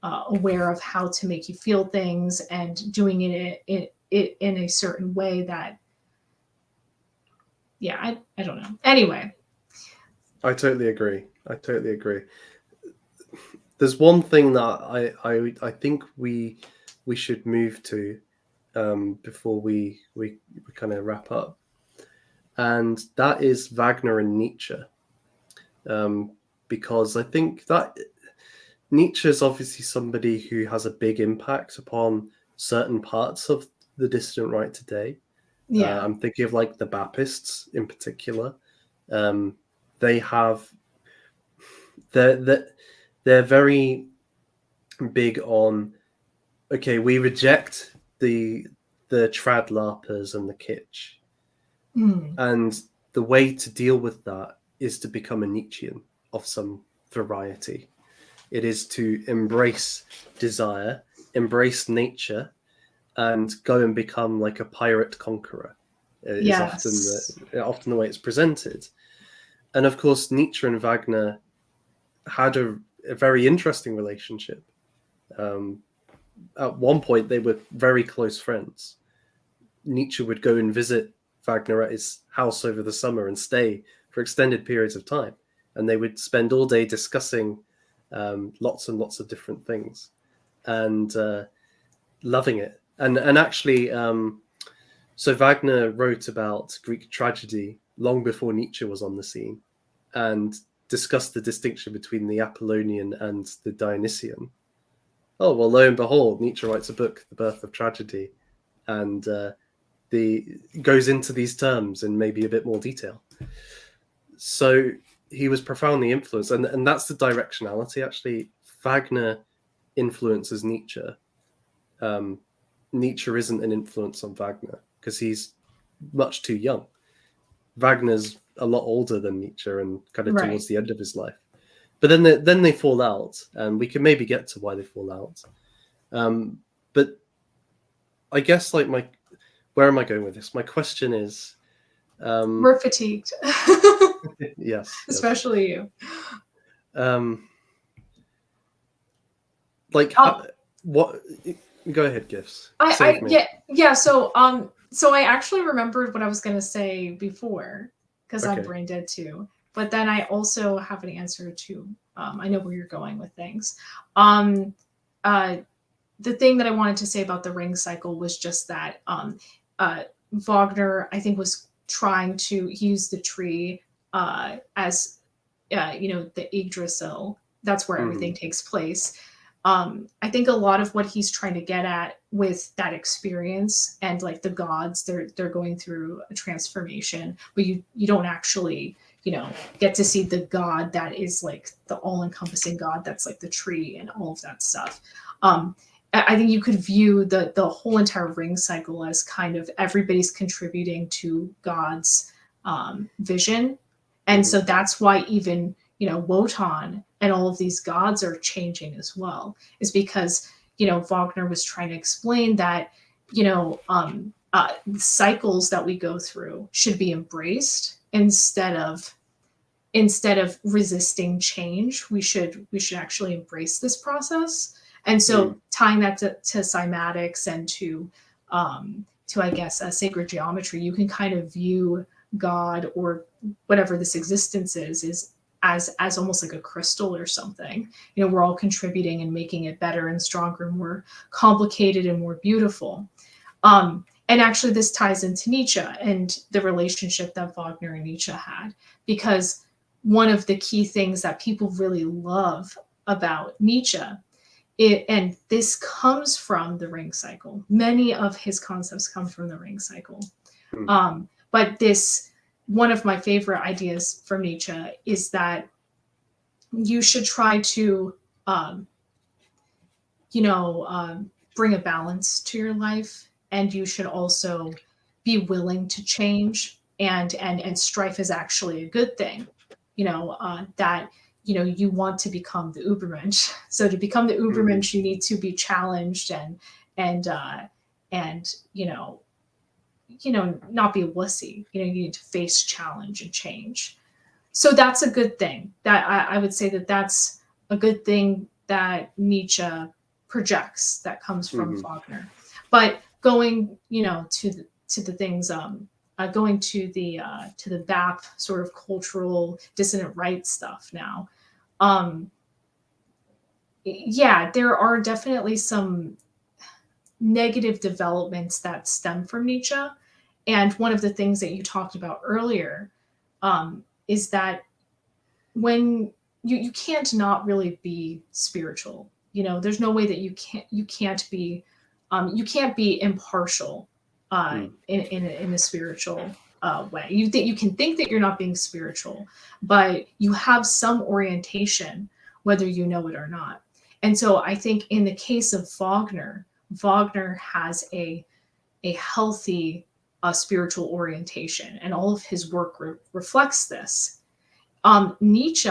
aware of how to make you feel things and doing it in a certain way that, I don't know. Anyway, I totally agree. There's one thing that I think we should move to before we kind of wrap up, and that is Wagner and Nietzsche. Because I think that Nietzsche is obviously somebody who has a big impact upon certain parts of the dissident right today. Yeah, I'm thinking of like the Baptists in particular. They're very big on, okay, we reject the trad larpers and the kitsch, and the way to deal with that is to become a Nietzschean of some variety. It is to embrace desire, embrace nature, and go and become like a pirate conqueror. Is often the way it's presented. And of course, Nietzsche and Wagner had a very interesting relationship. At one point, they were very close friends. Nietzsche would go and visit Wagner at his house over the summer and stay for extended periods of time, and they would spend all day discussing lots and lots of different things and loving it. And actually, so Wagner wrote about Greek tragedy long before Nietzsche was on the scene, and discussed the distinction between the Apollonian and the Dionysian. Oh, well, lo and behold, Nietzsche writes a book, The Birth of Tragedy, and goes into these terms in maybe a bit more detail. So he was profoundly influenced, and that's the directionality. Actually, Wagner influences Nietzsche. Nietzsche isn't an influence on Wagner because he's much too young. Wagner's a lot older than Nietzsche and kind of towards the end of his life. But then they fall out, and we can maybe get to why they fall out. But I guess where am I going with this? My question is, we're fatigued. Yes, especially you. What? Go ahead, Gifts. So I actually remembered what I was going to say before, because I'm brain dead too. but then I also have an answer to, I know where you're going with things. Um, uh, the thing that I wanted to say about the ring cycle was just that Wagner, I think, was trying to use the tree as, the Yggdrasil. That's where everything takes place. I think a lot of what he's trying to get at with that experience, and like the gods, they're going through a transformation, but you don't actually, get to see the god that is like the all-encompassing god that's like the tree and all of that stuff. I think you could view the whole entire ring cycle as kind of everybody's contributing to God's vision, and so that's why even, Wotan and all of these gods are changing as well. Is because, Wagner was trying to explain that, cycles that we go through should be embraced instead of resisting change. We should actually embrace this process. And so tying that to cymatics and to I guess sacred geometry, you can kind of view God or whatever this existence is as almost like a crystal or something. We're all contributing and making it better and stronger and more complicated and more beautiful. And actually, this ties into Nietzsche and the relationship that Wagner and Nietzsche had, because one of the key things that people really love about Nietzsche, and this comes from the ring cycle. Many of his concepts come from the ring cycle. But one of my favorite ideas from Nietzsche is that you should try to, bring a balance to your life, and you should also be willing to change. And strife is actually a good thing. That you want to become the Ubermensch. So to become the Ubermensch, you need to be challenged and not be a wussy. You need to face challenge and change. So that's a good thing. That I would say that's a good thing that Nietzsche projects, that comes from Wagner. But going, to the things, going to the BAP sort of cultural dissident right stuff now. Yeah, there are definitely some negative developments that stem from Nietzsche. And one of the things that you talked about earlier is that when you can't not really be spiritual. There's no way that you can't be impartial in a spiritual way. You can think that you're not being spiritual, but you have some orientation, whether you know it or not. And so I think in the case of Wagner has a healthy spiritual orientation, and all of his work reflects this. Nietzsche,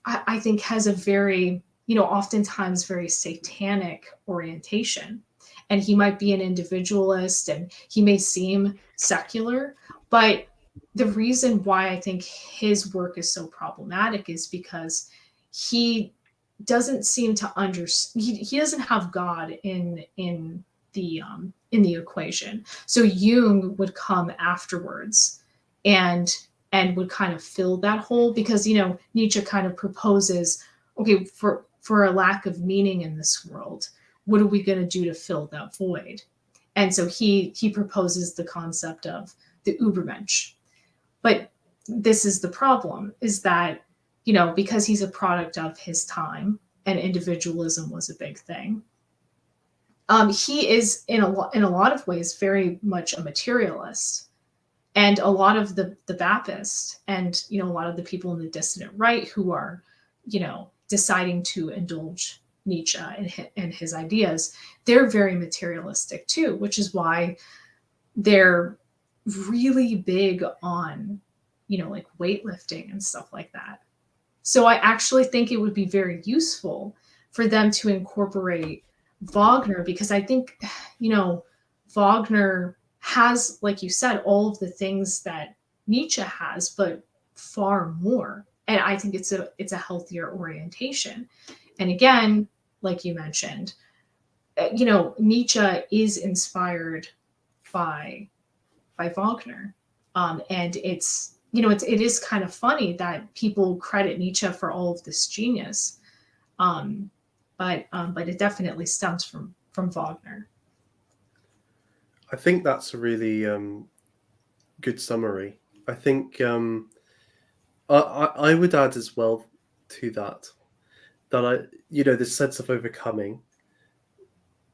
I think, has a very, oftentimes very satanic orientation. And he might be an individualist and he may seem secular, but the reason why I think his work is so problematic is because he doesn't seem to understand. He doesn't have God in the equation. So Jung would come afterwards and would kind of fill that hole, because Nietzsche kind of proposes, okay, for a lack of meaning in this world, what are we going to do to fill that void? And so he proposes the concept of the Übermensch. But this is the problem, is that because he's a product of his time and individualism was a big thing, he is in a lot of ways very much a materialist. And a lot of the Baptists and a lot of the people in the dissident right who are deciding to indulge Nietzsche and his ideas, they're very materialistic too, which is why they're really big on like weightlifting and stuff like that. So I actually think it would be very useful for them to incorporate Wagner, because I think Wagner has, like you said, all of the things that Nietzsche has, but far more. And I think it's a healthier orientation. And again, like you mentioned, Nietzsche is inspired by Wagner, and it's it is kind of funny that people credit Nietzsche for all of this genius, um, but it definitely stems from Wagner. I think that's a really good summary. I think I would add as well to that this sense of overcoming.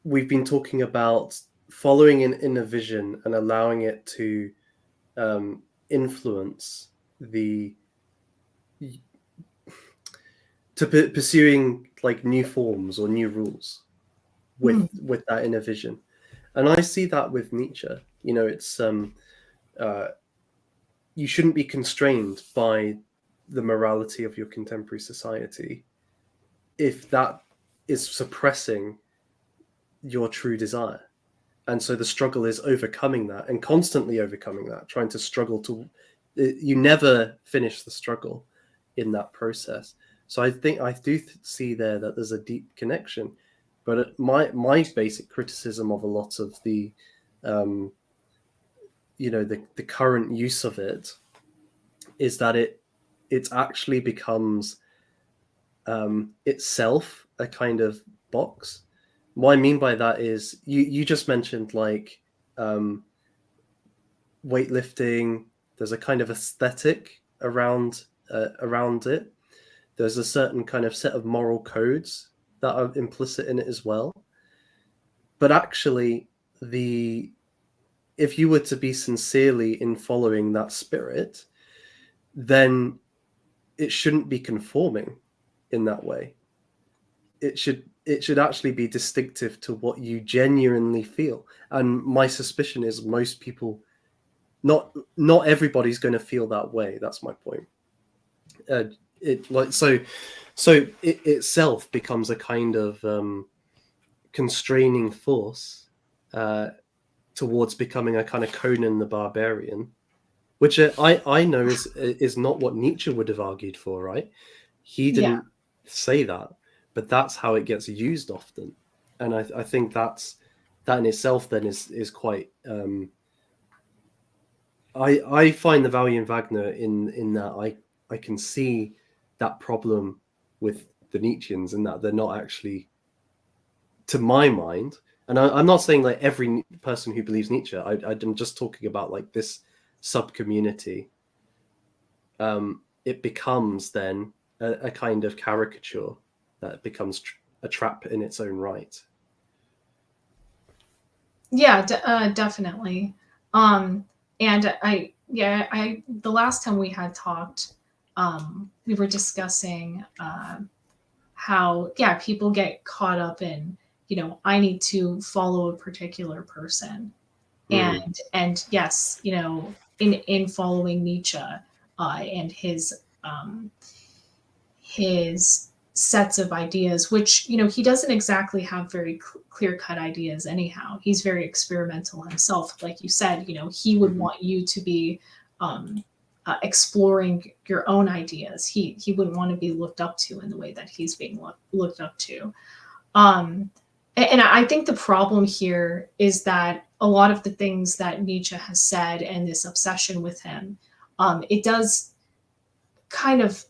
We've been talking about following in a vision and allowing it to influence the pursuing like new forms or new rules with that inner vision. And I see that with Nietzsche. It's you shouldn't be constrained by the morality of your contemporary society if that is suppressing your true desire. And so the struggle is overcoming that and constantly overcoming that, trying to struggle to, you never finish the struggle in that process. So I think I do see there that there's a deep connection. But my basic criticism of a lot of the the current use of it is that it actually becomes itself a kind of box. What I mean by that is you just mentioned like weightlifting. There's a kind of aesthetic around it. There's a certain kind of set of moral codes that are implicit in it as well. But actually, if you were to be sincerely in following that spirit, then it shouldn't be conforming in that way. It should actually be distinctive to what you genuinely feel. And my suspicion is most people, not everybody's going to feel that way. That's my point. So it itself becomes a kind of constraining force towards becoming a kind of Conan the Barbarian, which I know is not what Nietzsche would have argued for, right? He didn't say that, but that's how it gets used often, and I think that in itself then is quite. I find the value in Wagner in that I can see that problem with the Nietzscheans in that they're not actually, to my mind, and I'm not saying like every person who believes Nietzsche. I'm just talking about like this sub community. It becomes then a kind of caricature that becomes a trap in its own right. Yeah, definitely. And the last time we had talked, we were discussing how people get caught up in, I need to follow a particular person, and yes, in following Nietzsche and his sets of ideas, which he doesn't exactly have very clear-cut ideas anyhow. He's very experimental himself, like you said. He would want you to be exploring your own ideas. He wouldn't want to be looked up to in the way that he's being looked up to. And I think the problem here is that a lot of the things that Nietzsche has said and this obsession with him, it does kind of,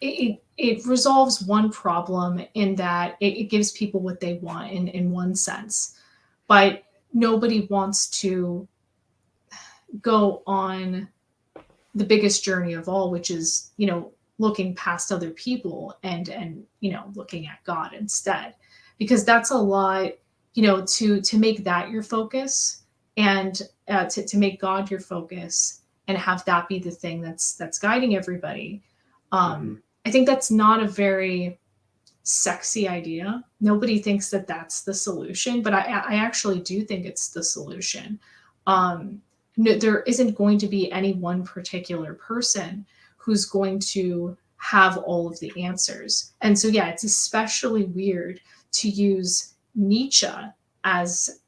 it resolves one problem in that it gives people what they want in one sense, but nobody wants to go on the biggest journey of all, which is, looking past other people and looking at God instead, because that's a lot, to make that your focus and to make God your focus and have that be the thing that's guiding everybody. I think that's not a very sexy idea. Nobody thinks that that's the solution, but I actually do think it's the solution. No, there isn't going to be any one particular person who's going to have all of the answers. And so, it's especially weird to use Nietzsche as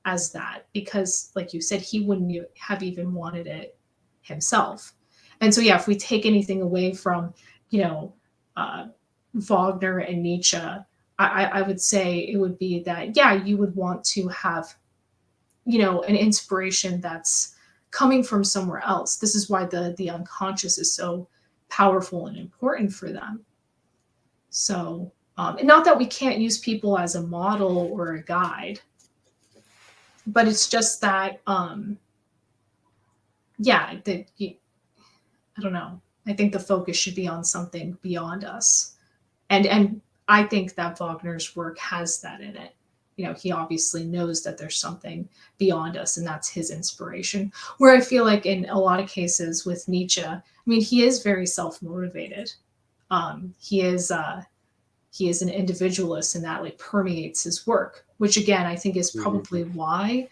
that, because like you said, he wouldn't have even wanted it himself. And so, if we take anything away from, Wagner and Nietzsche, I would say it would be that, you would want to have, an inspiration that's coming from somewhere else. This is why the unconscious is so powerful and important for them. So, and not that we can't use people as a model or a guide, but it's just that, yeah, that I don't know. I think the focus should be on something beyond us, and I think that Wagner's work has that in it. You know, he obviously knows that there's something beyond us, and that's his inspiration. Where I feel like in a lot of cases with Nietzsche, I mean, he is very self-motivated. He is an individualist, and that like permeates his work, which again I think is probably why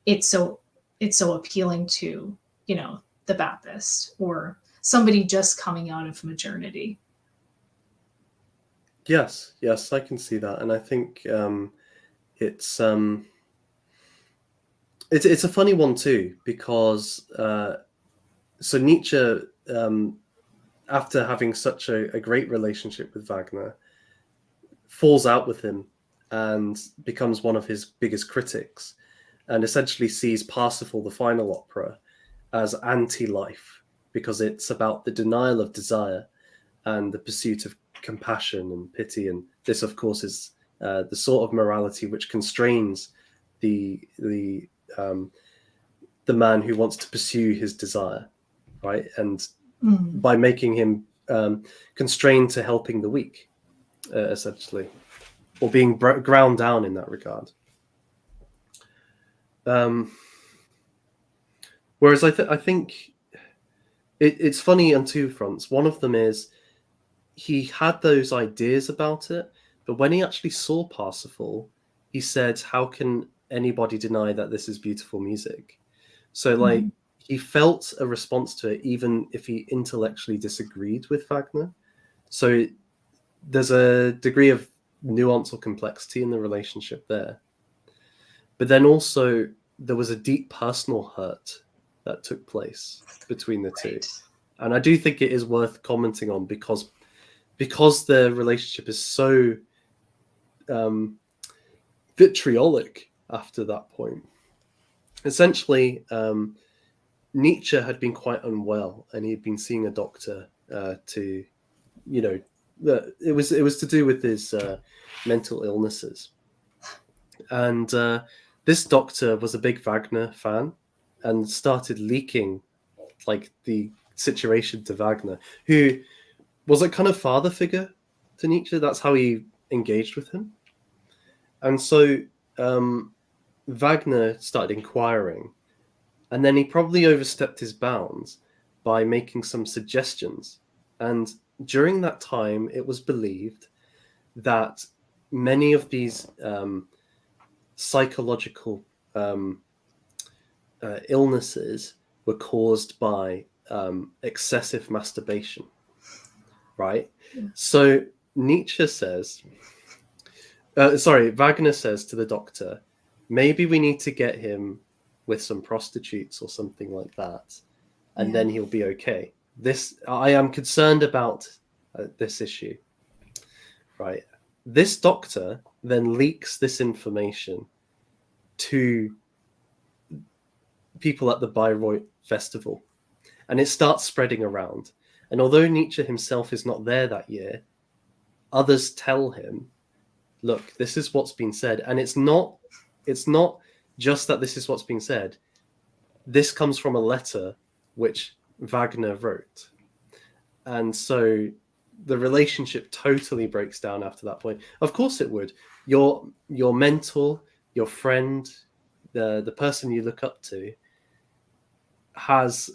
it's so appealing to, you know, the Baptist or somebody just coming out of modernity. Yes, I can see that, and I think it's it's a funny one too, because so Nietzsche, after having such a great relationship with Wagner, falls out with him and becomes one of his biggest critics, and essentially sees Parsifal, the final opera, as anti-life, because it's about the denial of desire and the pursuit of compassion and pity. And this, of course, is the sort of morality which constrains the man who wants to pursue his desire, right? And by making him constrained to helping the weak, essentially, or being ground down in that regard. Whereas I think it's funny on two fronts. One of them is he had those ideas about it, but when he actually saw Parsifal, he said, "How can anybody deny that this is beautiful music?" So, like, he felt a response to it, even if he intellectually disagreed with Wagner. So there's a degree of nuance or complexity in the relationship there. But then also there was a deep personal hurt that took place between the two. And I do think it is worth commenting on, because the relationship is so vitriolic after that point. Essentially, Nietzsche had been quite unwell, and he had been seeing a doctor to, you know, it was to do with his mental illnesses. And this doctor was a big Wagner fan and started leaking like the situation to Wagner, who was a kind of father figure to Nietzsche. That's how he engaged with him. And so Wagner started inquiring, and then he probably overstepped his bounds by making some suggestions. And during that time, it was believed that many of these psychological illnesses were caused by excessive masturbation, right? So Nietzsche says, Wagner says to the doctor, maybe we need to get him with some prostitutes or something like that, and then he'll be okay. I am concerned about this issue, right? This doctor then leaks this information to people at the Bayreuth festival, and it starts spreading around. And although Nietzsche himself is not there that year, others tell him, look, this is what's been said. And it's not just that this is what's being said. This comes from a letter which Wagner wrote. And so the relationship totally breaks down after that point. Of course it would. Your mentor, your friend, the person you look up to, has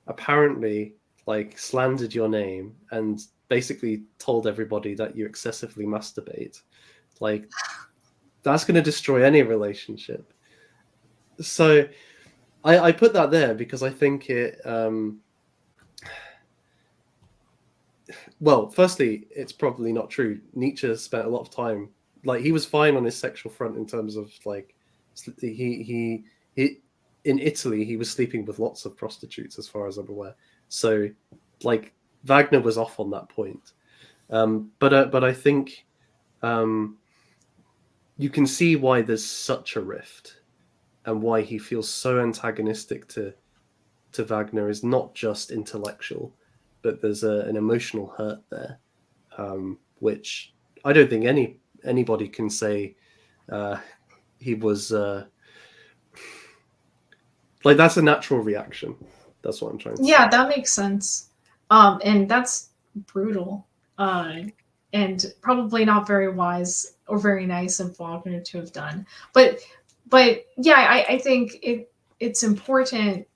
apparently like slandered your name and basically told everybody that you excessively masturbate. Like, that's going to destroy any relationship. So I put that there because I think it well, firstly, it's probably not true. Nietzsche spent a lot of time, like, he was fine on his sexual front in terms of like he in Italy he was sleeping with lots of prostitutes as far as I'm aware. So like Wagner was off on that point. But I think you can see why there's such a rift and why he feels so antagonistic to to Wagner is not just intellectual, but there's an emotional hurt there, which I don't think anybody can say he was like, that's a natural reaction. That's what I'm trying to say. Yeah, that makes sense. And that's brutal. And probably not very wise or very nice of Wagner to have done. But yeah, I think it's important.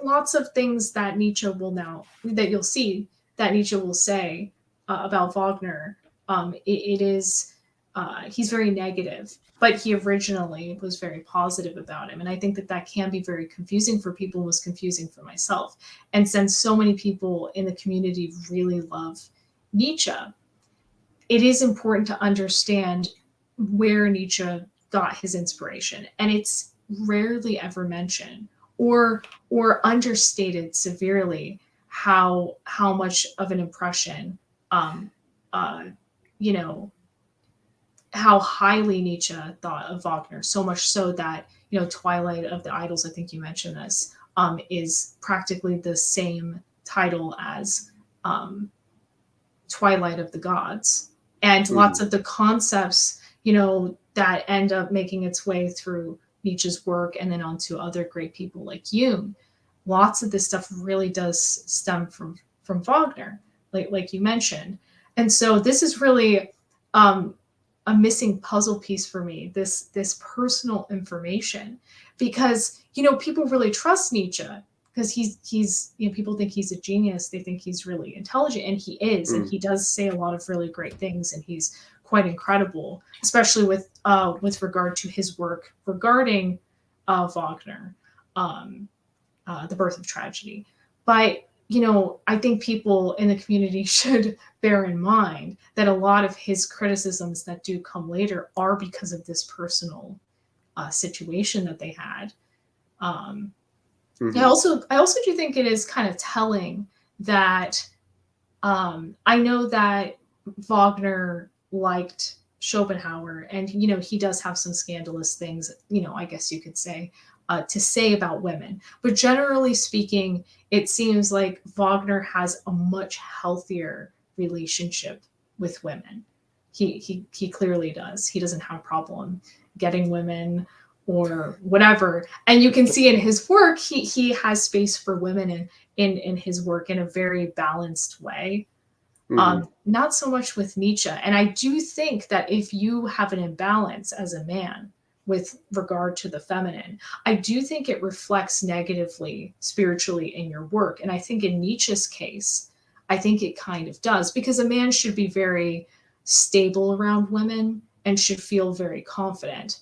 Lots of things that Nietzsche will now, that you'll see that Nietzsche will say about Wagner, it is he's very negative, but he originally was very positive about him, and I think that that can be very confusing for people. It was confusing for myself, and since so many people in the community really love Nietzsche, it is important to understand where Nietzsche got his inspiration, and it's rarely ever mentioned or understated severely how much of an impression um, uh, you know how highly Nietzsche thought of Wagner, so much so that Twilight of the Idols, I think you mentioned this, is practically the same title as Twilight of the Gods, and lots of the concepts that end up making its way through Nietzsche's work and then onto other great people like Jung. Lots of this stuff really does stem from Wagner, like you mentioned, and so this is really a missing puzzle piece for me. This personal information, because people really trust Nietzsche because he's people think he's a genius. They think he's really intelligent, and he is, and he does say a lot of really great things, and he's quite incredible, especially with regard to his work regarding Wagner, The Birth of Tragedy. But I think people in the community should bear in mind that a lot of his criticisms that do come later are because of this personal situation that they had. I also do think it is kind of telling that I know that Wagner liked Schopenhauer, and he does have some scandalous things, I guess you could say, to say about women. But generally speaking, it seems like Wagner has a much healthier relationship with women. He clearly does. He doesn't have a problem getting women or whatever. And you can see in his work, he has space for women in his work in a very balanced way. Not so much with Nietzsche. And I do think that if you have an imbalance as a man with regard to the feminine, I do think it reflects negatively spiritually in your work. And I think in Nietzsche's case, I think it kind of does, because a man should be very stable around women and should feel very confident,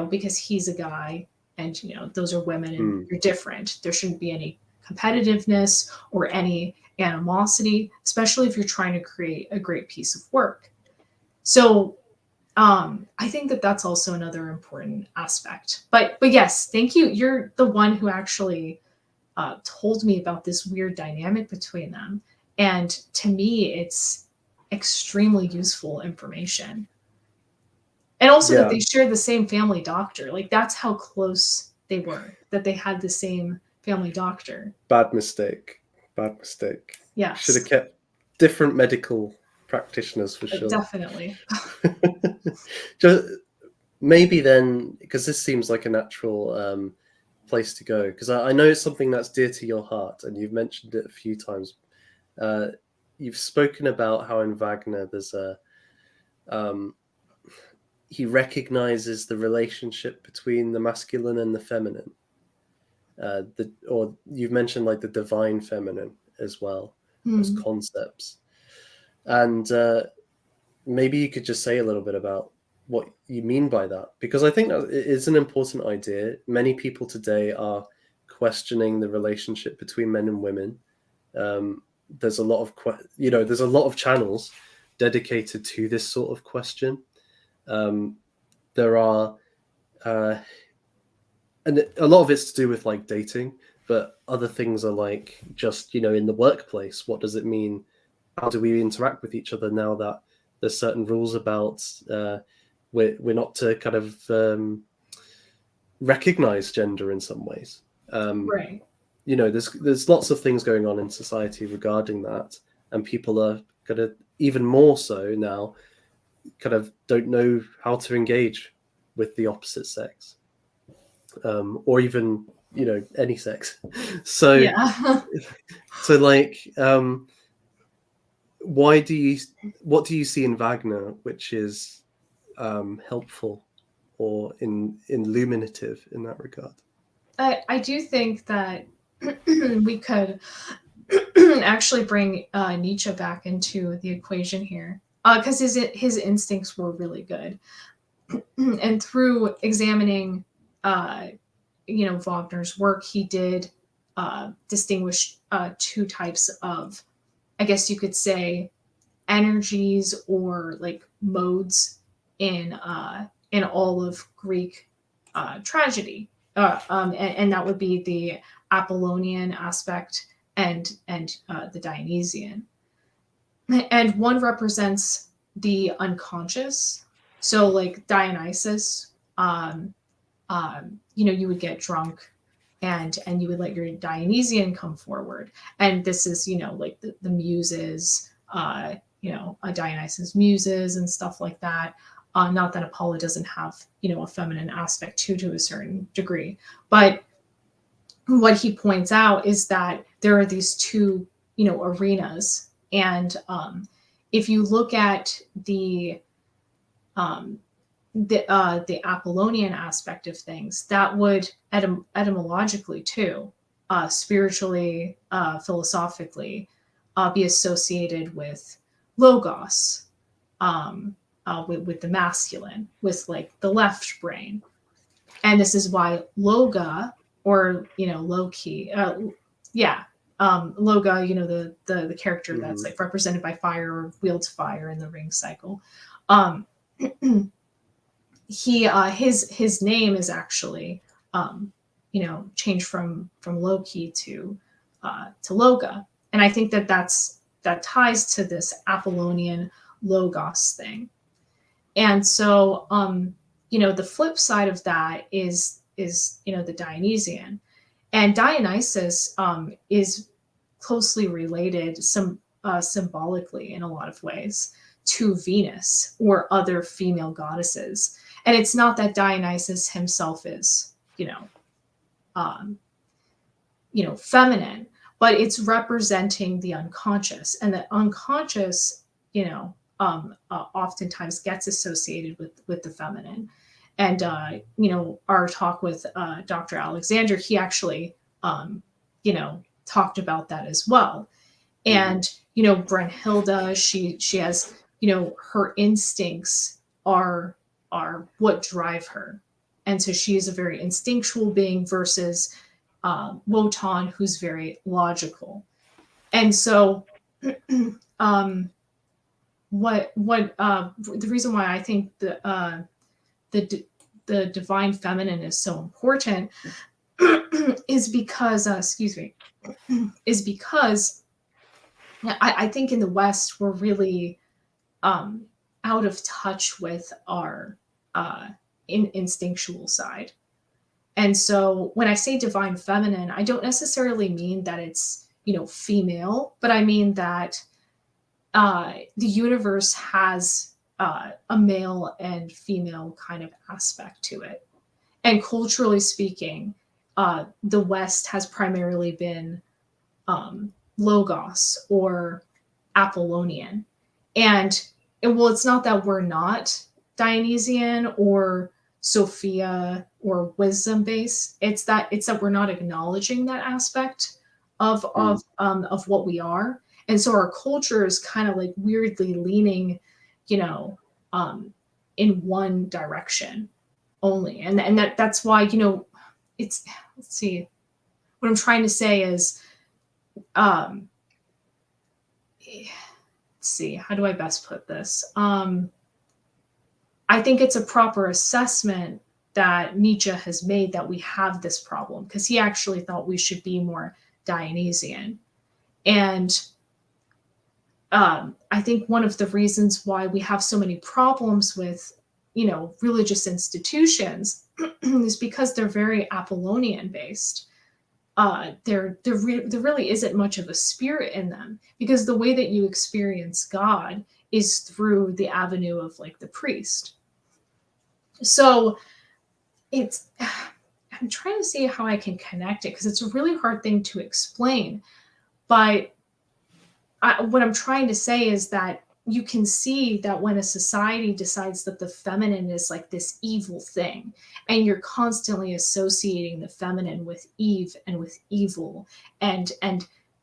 because he's a guy and, those are women and you're different. There shouldn't be any competitiveness or any animosity, especially if you're trying to create a great piece of work. So I think that that's also another important aspect. But yes, thank you. You're the one who actually told me about this weird dynamic between them. And to me, it's extremely useful information. And also that they share the same family doctor. Like, that's how close they were, that they had the same family doctor. Bad mistake. Yes. Should have kept different medical practitioners for sure. Definitely. Just maybe then, because this seems like a natural place to go, because I know it's something that's dear to your heart, and you've mentioned it a few times. You've spoken about how in Wagner there's he recognizes the relationship between the masculine and the feminine. Or you've mentioned like the divine feminine as well as concepts. And maybe you could just say a little bit about what you mean by that, because I think that it's an important idea. Many people today are questioning the relationship between men and women. There's a lot of there's a lot of channels dedicated to this sort of question. There are and a lot of it's to do with like dating, but other things are like just in the workplace, what does it mean? How do we interact with each other now that there's certain rules about we're not to kind of recognize gender in some ways? Right. There's lots of things going on in society regarding that, and people are kind of even more so now kind of don't know how to engage with the opposite sex, or even any sex. So Yeah. so like why do you what do you see in Wagner which is helpful or illuminative in that regard? I do think that we could actually bring Nietzsche back into the equation here, because his instincts were really good, and through examining, uh, Wagner's work, he did distinguish two types of, I guess you could say, energies or like modes in all of Greek tragedy, and that would be the Apollonian aspect and the Dionysian. And one represents the unconscious. So like Dionysus, you would get drunk and you would let your Dionysian come forward. And this is, like the muses, a Dionysus muses and stuff like that. Not that Apollo doesn't have, a feminine aspect to a certain degree. But what he points out is that there are these two, arenas. And if you look at um, the Apollonian aspect of things, that would etymologically too, spiritually, philosophically, be associated with logos, with the masculine, with like the left brain, and this is why loga, or low key, yeah, loga, the character that's like represented by fire or wields fire in the ring cycle. Um, his name is actually changed from Loki to Loga, and I think that ties to this Apollonian logos thing. And so the flip side of that is the Dionysian, and Dionysus is closely related symbolically in a lot of ways to Venus or other female goddesses. And it's not that Dionysus himself is, um, feminine, but it's representing the unconscious, and the unconscious, oftentimes gets associated with the feminine. And our talk with Dr. Alexander, he actually, talked about that as well. And Brunhilde, she has, her instincts are what drive her, and so she is a very instinctual being versus Wotan, who's very logical. And so the reason why I think the divine feminine is so important is because is because I think in the West we're really out of touch with our instinctual side. And so when I say divine feminine, I don't necessarily mean that it's female, but I mean that the universe has a male and female kind of aspect to it. And culturally speaking, the West has primarily been logos or Apollonian. And well, it's not that we're not Dionysian or Sophia or wisdom based. It's that we're not acknowledging that aspect of what we are. And so our culture is kind of like weirdly leaning, in one direction only. And that's why, it's, let's see, what I'm trying to say is, let's see, how do I best put this? I think it's a proper assessment that Nietzsche has made that we have this problem, because he actually thought we should be more Dionysian. And I think one of the reasons why we have so many problems with, religious institutions is because they're very Apollonian based. there really isn't much of a spirit in them, because the way that you experience God is through the avenue of like the priest. So it's I'm trying to see how I can connect it, because it's a really hard thing to explain. But what I'm trying to say is that you can see that when a society decides that the feminine is like this evil thing, and you're constantly associating the feminine with Eve and with evil, and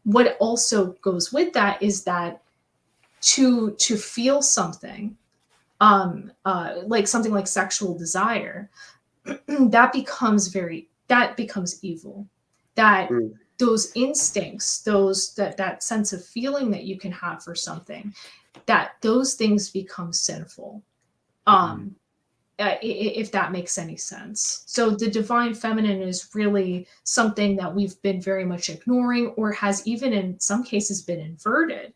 what also goes with that is that to feel something, like something like sexual desire, that becomes evil. That Mm. those instincts, that sense of feeling that you can have for something, that those things become sinful. Mm. If that makes any sense. So the divine feminine is really something that we've been very much ignoring, or has even in some cases been inverted.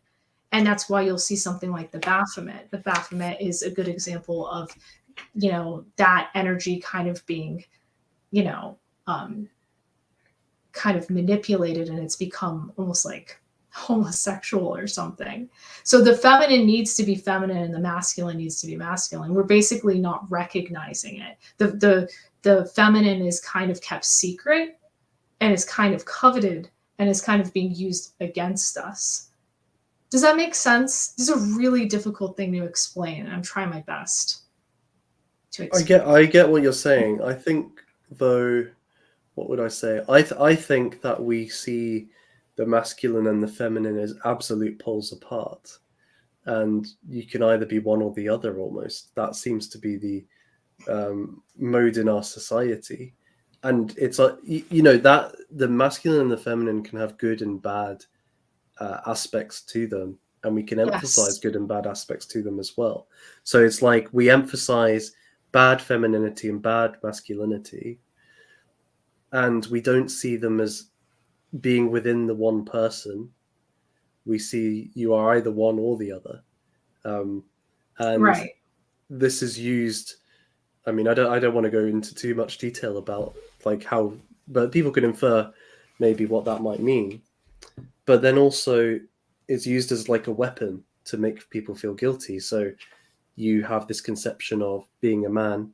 And that's why you'll see something like the Baphomet. The Baphomet is a good example of, that energy kind of being, you know, um, kind of manipulated, and it's become almost like homosexual or something. So the feminine needs to be feminine and the masculine needs to be masculine. We're basically not recognizing it. The feminine is kind of kept secret, and is kind of coveted, and is kind of being used against us. Does that make sense? This is a really difficult thing to explain, and I'm trying my best to explain. I get what you're saying. I think, though, what would I say? I think that we see the masculine and the feminine as absolute poles apart, and you can either be one or the other. Almost, that seems to be the mode in our society, and it's like, that the masculine and the feminine can have good and bad aspects to them, and we can emphasize Yes. good and bad aspects to them as well. So it's like we emphasize bad femininity and bad masculinity, and we don't see them as being within the one person. We see you are either one or the other, and Right. this is used. I mean, I don't want to go into too much detail about like how, but people can infer maybe what that might mean. But then also, it's used as like a weapon to make people feel guilty. So you have this conception of being a man,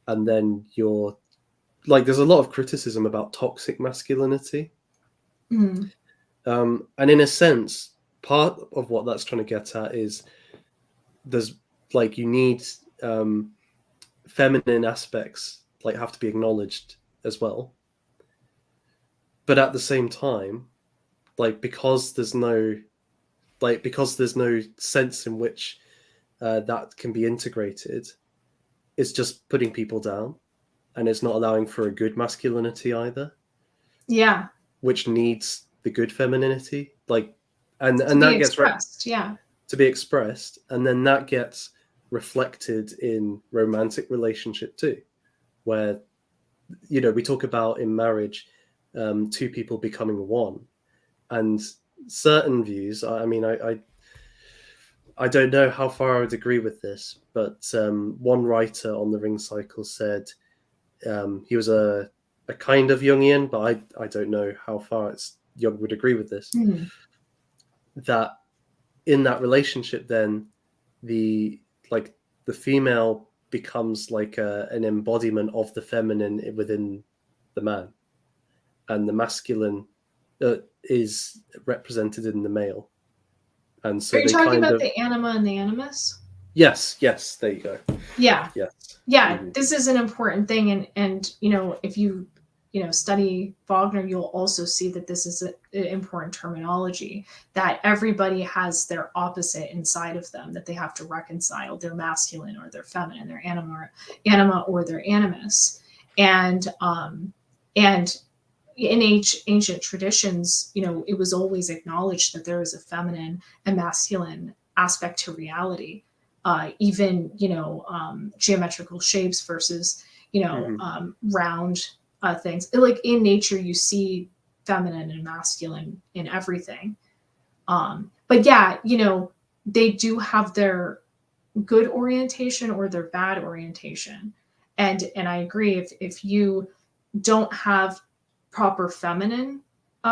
and then you're like, there's a lot of criticism about toxic masculinity. Mm. And in a sense, part of what that's trying to get at is there's like, you need feminine aspects like have to be acknowledged as well. But at the same time, like because there's no sense in which that can be integrated, it's just putting people down, and it's not allowing for a good masculinity either, Yeah. which needs the good femininity, like, To and be that gets expressed. Yeah. to be expressed, and then that gets reflected in romantic relationship too, where we talk about in marriage, two people becoming one, and certain views. I mean, I don't know how far I would agree with this, but one writer on the Ring Cycle said he was a kind of Jungian, but I don't know how far Jung would agree with this. Mm. That in that relationship, then the like the female becomes like an embodiment of the feminine within the man, and the masculine is represented in the male, and Are so you they talking kind about of the anima and the animus? yes, there you go. Yeah. Yes. Yeah. Hmm. This is an important thing. And if you, study Wagner, you'll also see that this is an important terminology, that everybody has their opposite inside of them that they have to reconcile, their masculine or their feminine, their anima or their animus. And in ancient traditions, it was always acknowledged that there is a feminine and masculine aspect to reality. Even geometrical shapes versus Hmm. round things. Like in nature, you see feminine and masculine in everything. But yeah, they do have their good orientation or their bad orientation. And I agree, if you don't have proper feminine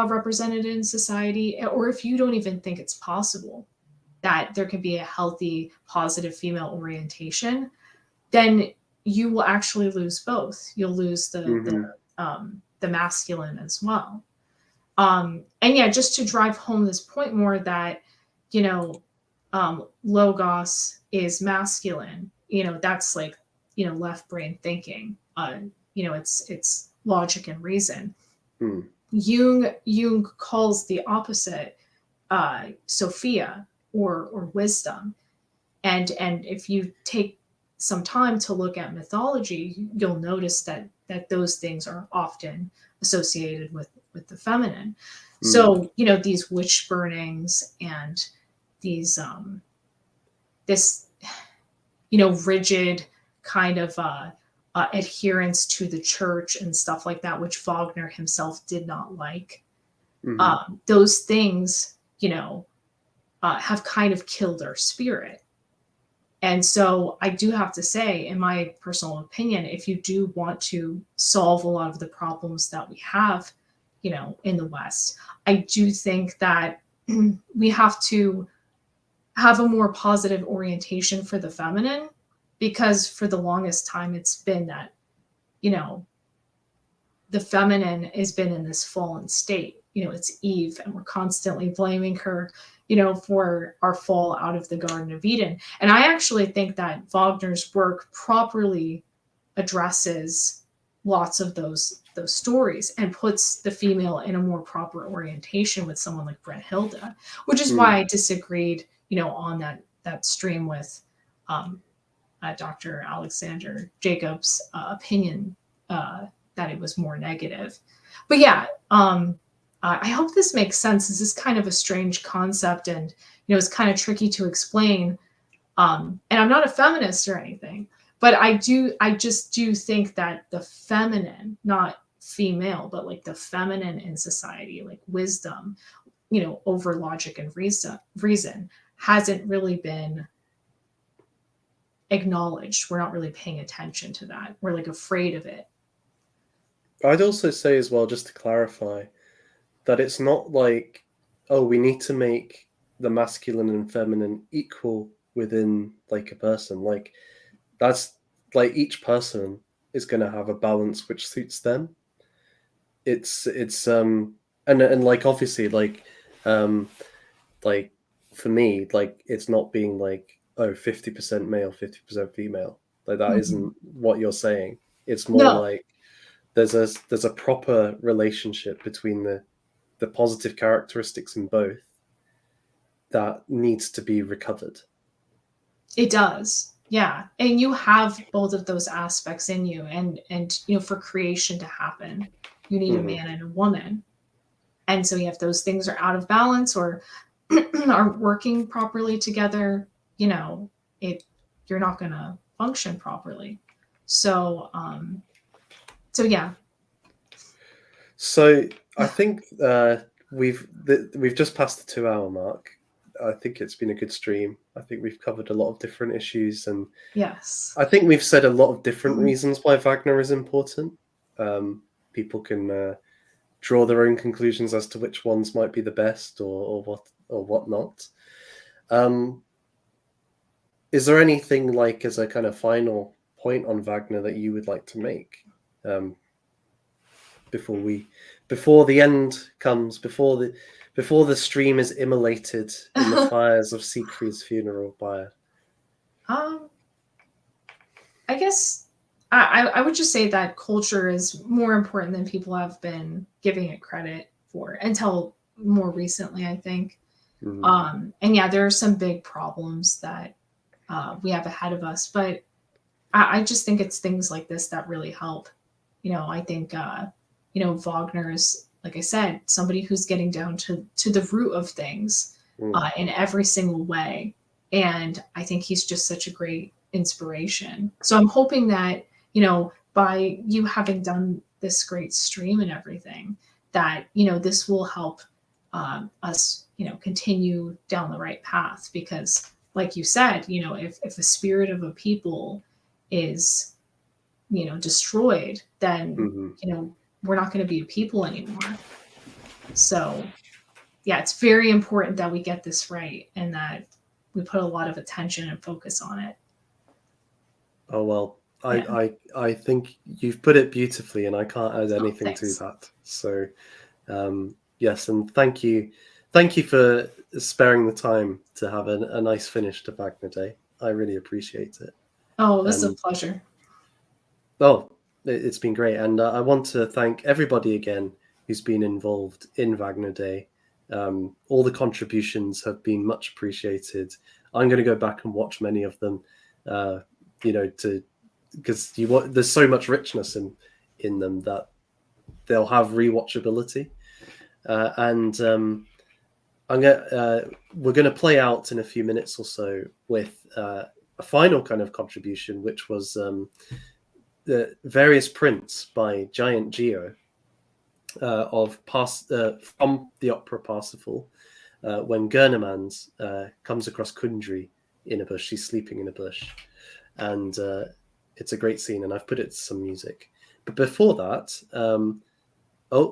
represented in society, or if you don't even think it's possible that there can be a healthy, positive female orientation, then you will actually lose both. You'll lose the masculine as well. And yeah, just to drive home this point more that, you know, logos is masculine, you know, that's like, you know, left brain thinking. You know, it's logic and reason. Mm. Jung calls the opposite Sophia or wisdom. And if you take some time to look at mythology, you'll notice that those things are often associated with the feminine. So, you know, these witch burnings and these this, you know, rigid kind of adherence to the church and stuff like that, which Wagner himself did not like. Those things, you know, have kind of killed our spirit. And so I do have to say, in my personal opinion, if you do want to solve a lot of the problems that we have, you know, in the West, I do think that we have to have a more positive orientation for the feminine, because for the longest time it's been that, you know, the feminine has been in this fallen state. You know, it's Eve, and we're constantly blaming her, you know, for our fall out of the Garden of Eden. And I actually think that Wagner's work properly addresses lots of those stories and puts the female in a more proper orientation with someone like Brunhilde, which is why I disagreed, you know, on that stream with Dr. Alexander Jacobs' opinion that it was more negative. But yeah, I hope this makes sense. This is kind of a strange concept, and you know, it's kind of tricky to explain. And I'm not a feminist or anything, but I just do think that the feminine, not female, but like the feminine in society, like wisdom, you know, over logic and reason hasn't really been acknowledged. We're not really paying attention to that. We're like afraid of it. I'd also say as well, just to clarify, that it's not like, oh, we need to make the masculine and feminine equal within like a person. Like that's like each person is going to have a balance which suits them. It's and like obviously like for me, like it's not being like, oh, 50% male, 50% female. Like that isn't what you're saying. It's more No, like there's a proper relationship between the positive characteristics in both that needs to be recovered. it does. Yeah. And you have both of those aspects in you. And you know, for creation to happen, you need a man and a woman. And so if those things are out of balance or aren't working properly together, you know, you're not gonna function properly. So yeah. So I think we've just passed the 2 hour mark. I think it's been a good stream. I think we've covered a lot of different issues, and Yes. I think we've said a lot of different reasons why Wagner is important. People can draw their own conclusions as to which ones might be the best or what not. Is there anything like as a kind of final point on Wagner that you would like to make before the end comes, before the stream is immolated in the fires of Siegfried's funeral pyre? I guess I would just say that culture is more important than people have been giving it credit for until more recently, I think. And yeah, there are some big problems that we have ahead of us, but I just think it's things like this that really help. You know, I think you know, Wagner is, like I said, somebody who's getting down to the root of things in every single way. And I think he's just such a great inspiration. So I'm hoping that, you know, by you having done this great stream and everything, that, you know, this will help us, you know, continue down the right path. Because like you said, you know, if the spirit of a people is, you know, destroyed, then, you know, we're not going to be a people anymore. So yeah, it's very important that we get this right and that we put a lot of attention and focus on it. Oh well, Yeah. I think you've put it beautifully, and I can't add anything to Thanks. that. So yes, and thank you for sparing the time to have a nice finish to Wagner Day. I really appreciate it. Oh, it was a And pleasure. oh, it's been great, and I want to thank everybody again who's been involved in Wagner Day. All the contributions have been much appreciated. I'm going to go back and watch many of them, because there's so much richness in them that they'll have rewatchability. And we're going to play out in a few minutes or so with a final kind of contribution, which was the various prints by Giant Geo from the opera Parsifal, when Gurnemanz comes across Kundry in a bush. She's sleeping in a bush, and it's a great scene, and I've put it to some music. But before that,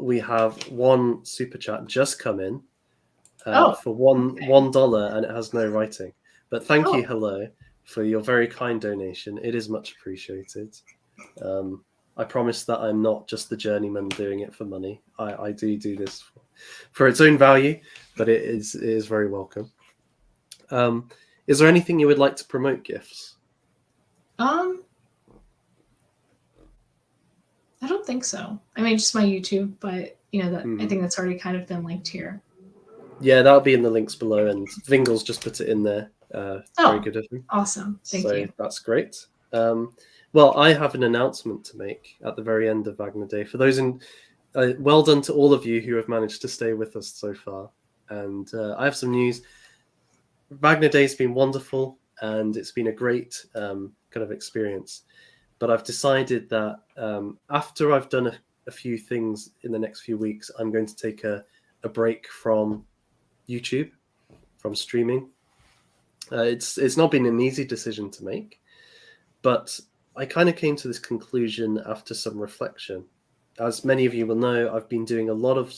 we have one super chat just come in for $1, and it has no writing. But thank you, hello, for your very kind donation. It is much appreciated. I promise that I'm not just the journeyman doing it for money. I do this for its own value, but it is very welcome. Is there anything you would like to promote, Gifts? I don't think so. I mean, just my YouTube, but I think that's already kind of been linked here. Yeah, that'll be in the links below, and Vingel's just put it in there. Very good of him. Awesome. Thank you. That's great. Well, I have an announcement to make at the very end of Wagner Day. For those well done to all of you who have managed to stay with us so far. And I have some news. Wagner Day has been wonderful, and it's been a great kind of experience. But I've decided that after I've done a few things in the next few weeks, I'm going to take a break from YouTube, from streaming. It's not been an easy decision to make, but I kind of came to this conclusion after some reflection. As many of you will know, I've been doing a lot of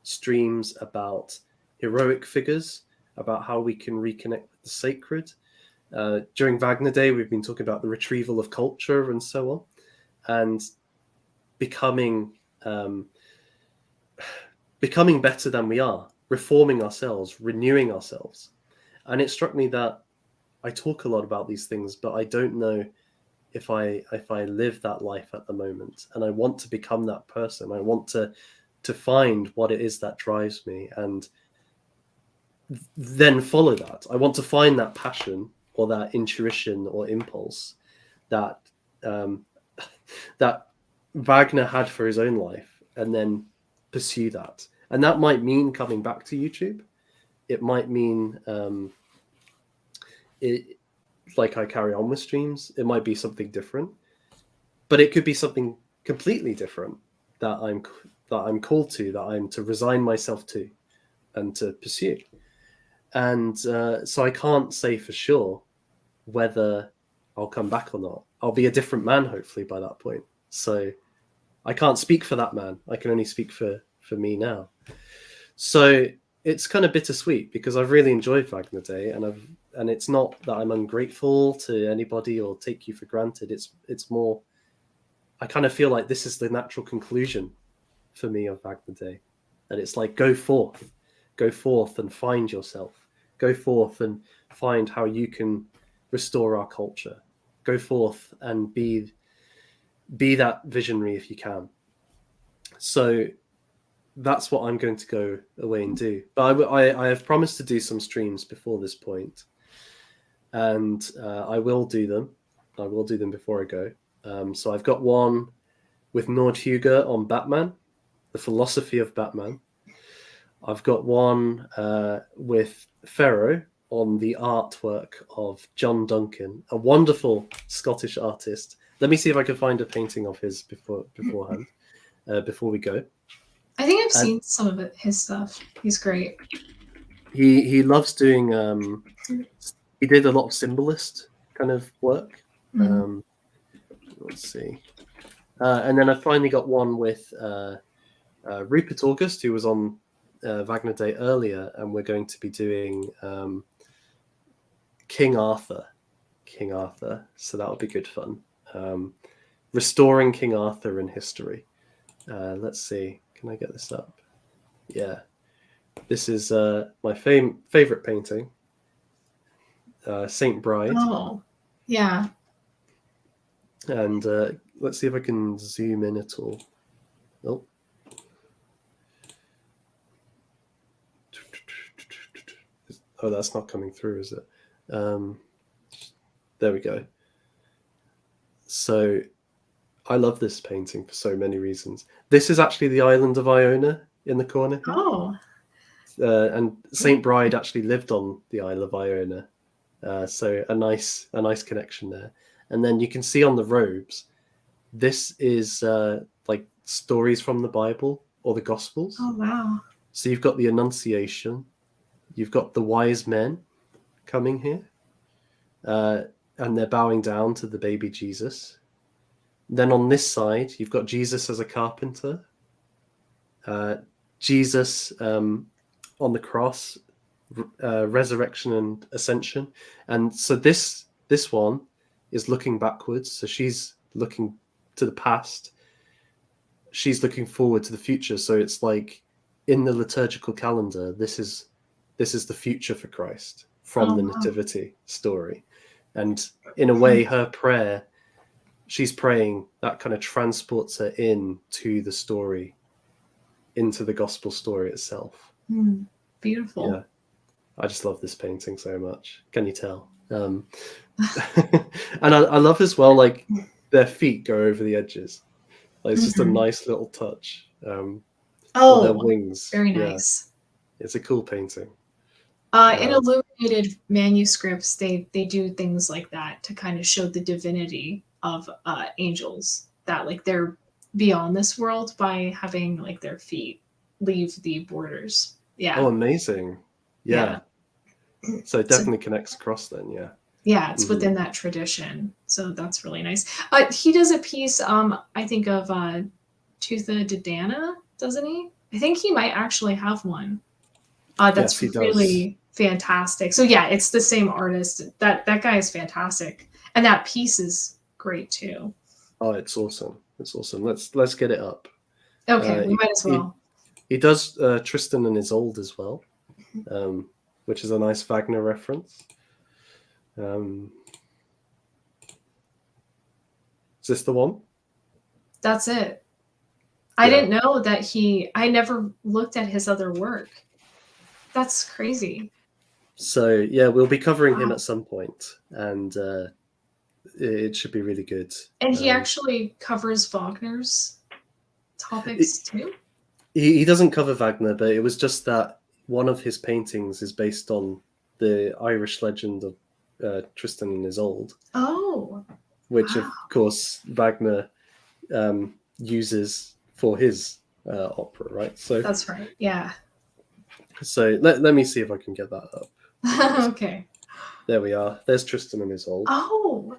streams about heroic figures, about how we can reconnect with the sacred. During Wagner Day, we've been talking about the retrieval of culture and so on, and becoming better than we are, reforming ourselves, renewing ourselves. And it struck me that I talk a lot about these things, but I don't know if I live that life at the moment. And I want to become that person. I want to find what it is that drives me and then follow that. I want to find that passion or that intuition or impulse that that Wagner had for his own life, and then pursue that. And that might mean coming back to YouTube. It might mean like I carry on with streams. It might be something different, but it could be something completely different that I'm called to, that I'm to resign myself to and to pursue. And so I can't say for sure whether I'll come back or not. I'll be a different man, hopefully, by that point. So I can't speak for that man. I can only speak for me now. So it's kind of bittersweet because I've really enjoyed Wagner Day, and it's not that I'm ungrateful to anybody or take you for granted. It's more, I kind of feel like this is the natural conclusion for me of Wagner Day. And it's like, go forth and find yourself. Go forth and find how you can restore our culture. Go forth and be that visionary if you can. So that's what I'm going to go away and do. But I have promised to do some streams before this point, and I will do them. I will do them before I go. So I've got one with Nordhuger on Batman, the philosophy of Batman. I've got one with Ferro on the artwork of John Duncan, a wonderful Scottish artist. Let me see if I can find a painting of his beforehand, before we go. I think I've seen some of his stuff. He's great. He loves doing. He did a lot of symbolist kind of work. Let's see. And then I finally got one with Rupert August, who was on Wagner Day earlier, and we're going to be doing King Arthur. King Arthur. So that'll be good fun. Restoring King Arthur in history. Let's see. Can I get this up? Yeah. This is my favorite painting. Saint Bride. Oh, yeah. And let's see if I can zoom in at all. Oh. Oh, that's not coming through, is it? There we go. So I love this painting for so many reasons. This is actually the island of Iona in the corner here. Oh. And Saint Bride actually lived on the Isle of Iona. So a nice connection there. And then you can see on the robes, this is like stories from the Bible or the Gospels. Oh, wow. So you've got the Annunciation, you've got the wise men coming here, and they're bowing down to the baby Jesus. Then on this side, you've got Jesus as a carpenter, Jesus on the cross, resurrection and ascension. And so this one is looking backwards. So she's looking to the past. She's looking forward to the future. So it's like in the liturgical calendar, this is the future for Christ from the nativity story. And in a way, her prayer, she's praying, that kind of transports her into the story, into the gospel story itself. Beautiful. Yeah, I just love this painting so much. Can you tell? And I love as well, like their feet go over the edges. Like it's just a nice little touch. Or their wings. Very nice. Yeah. It's a cool painting. In illuminated manuscripts, they do things like that to kind of show the divinity of angels, that like they're beyond this world by having like their feet leave the borders. Yeah. Oh, amazing. Yeah. So it definitely connects across then, yeah. Yeah, it's within that tradition. So that's really nice. He does a piece, I think of Tutha Didana, doesn't he? I think he might actually have one. That's really fantastic. So yeah, it's the same artist. That guy is fantastic. And that piece is great too. Oh, it's awesome. It's awesome. Let's get it up. Okay, we might as well. He does Tristan and Isolde as well, which is a nice Wagner reference. Is this the one? That's it. I didn't know that I never looked at his other work. That's crazy. So yeah, we'll be covering him at some point, and it should be really good. And he actually covers Wagner's topics too? He doesn't cover Wagner, but it was just that one of his paintings is based on the Irish legend of Tristan and Isolde. Oh. Which, of course, Wagner uses for his opera, right? So that's right, yeah. So let me see if I can get that up. Okay. There we are. There's Tristan and Isolde. Oh.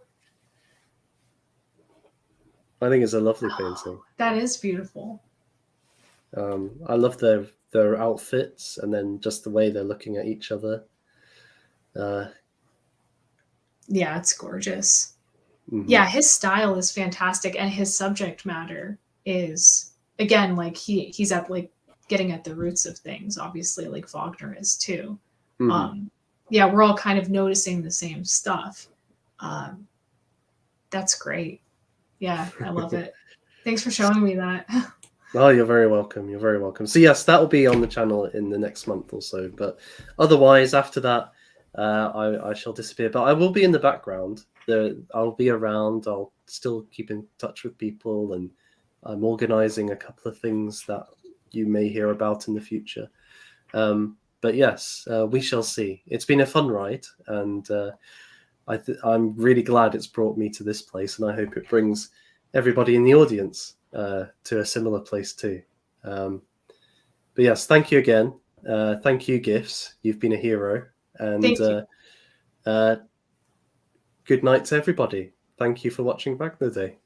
I think it's a lovely painting. That is beautiful. I love their outfits and then just the way they're looking at each other. Yeah, it's gorgeous. Yeah, his style is fantastic, and his subject matter is, again, like he's at like getting at the roots of things, obviously, like Wagner is too. Yeah, we're all kind of noticing the same stuff. That's great. Yeah, I love it. Thanks for showing me that. Oh, you're very welcome. You're very welcome. So yes, that will be on the channel in the next month or so. But otherwise, after that, I shall disappear. But I will be in the background. I'll be around. I'll still keep in touch with people, and I'm organizing a couple of things that you may hear about in the future. But yes, we shall see. It's been a fun ride, and I'm really glad it's brought me to this place, and I hope it brings everybody in the audience to a similar place too. But yes, thank you again. Thank you, Gifts. You've been a hero. And good night to everybody. Thank you for watching Wagner Day.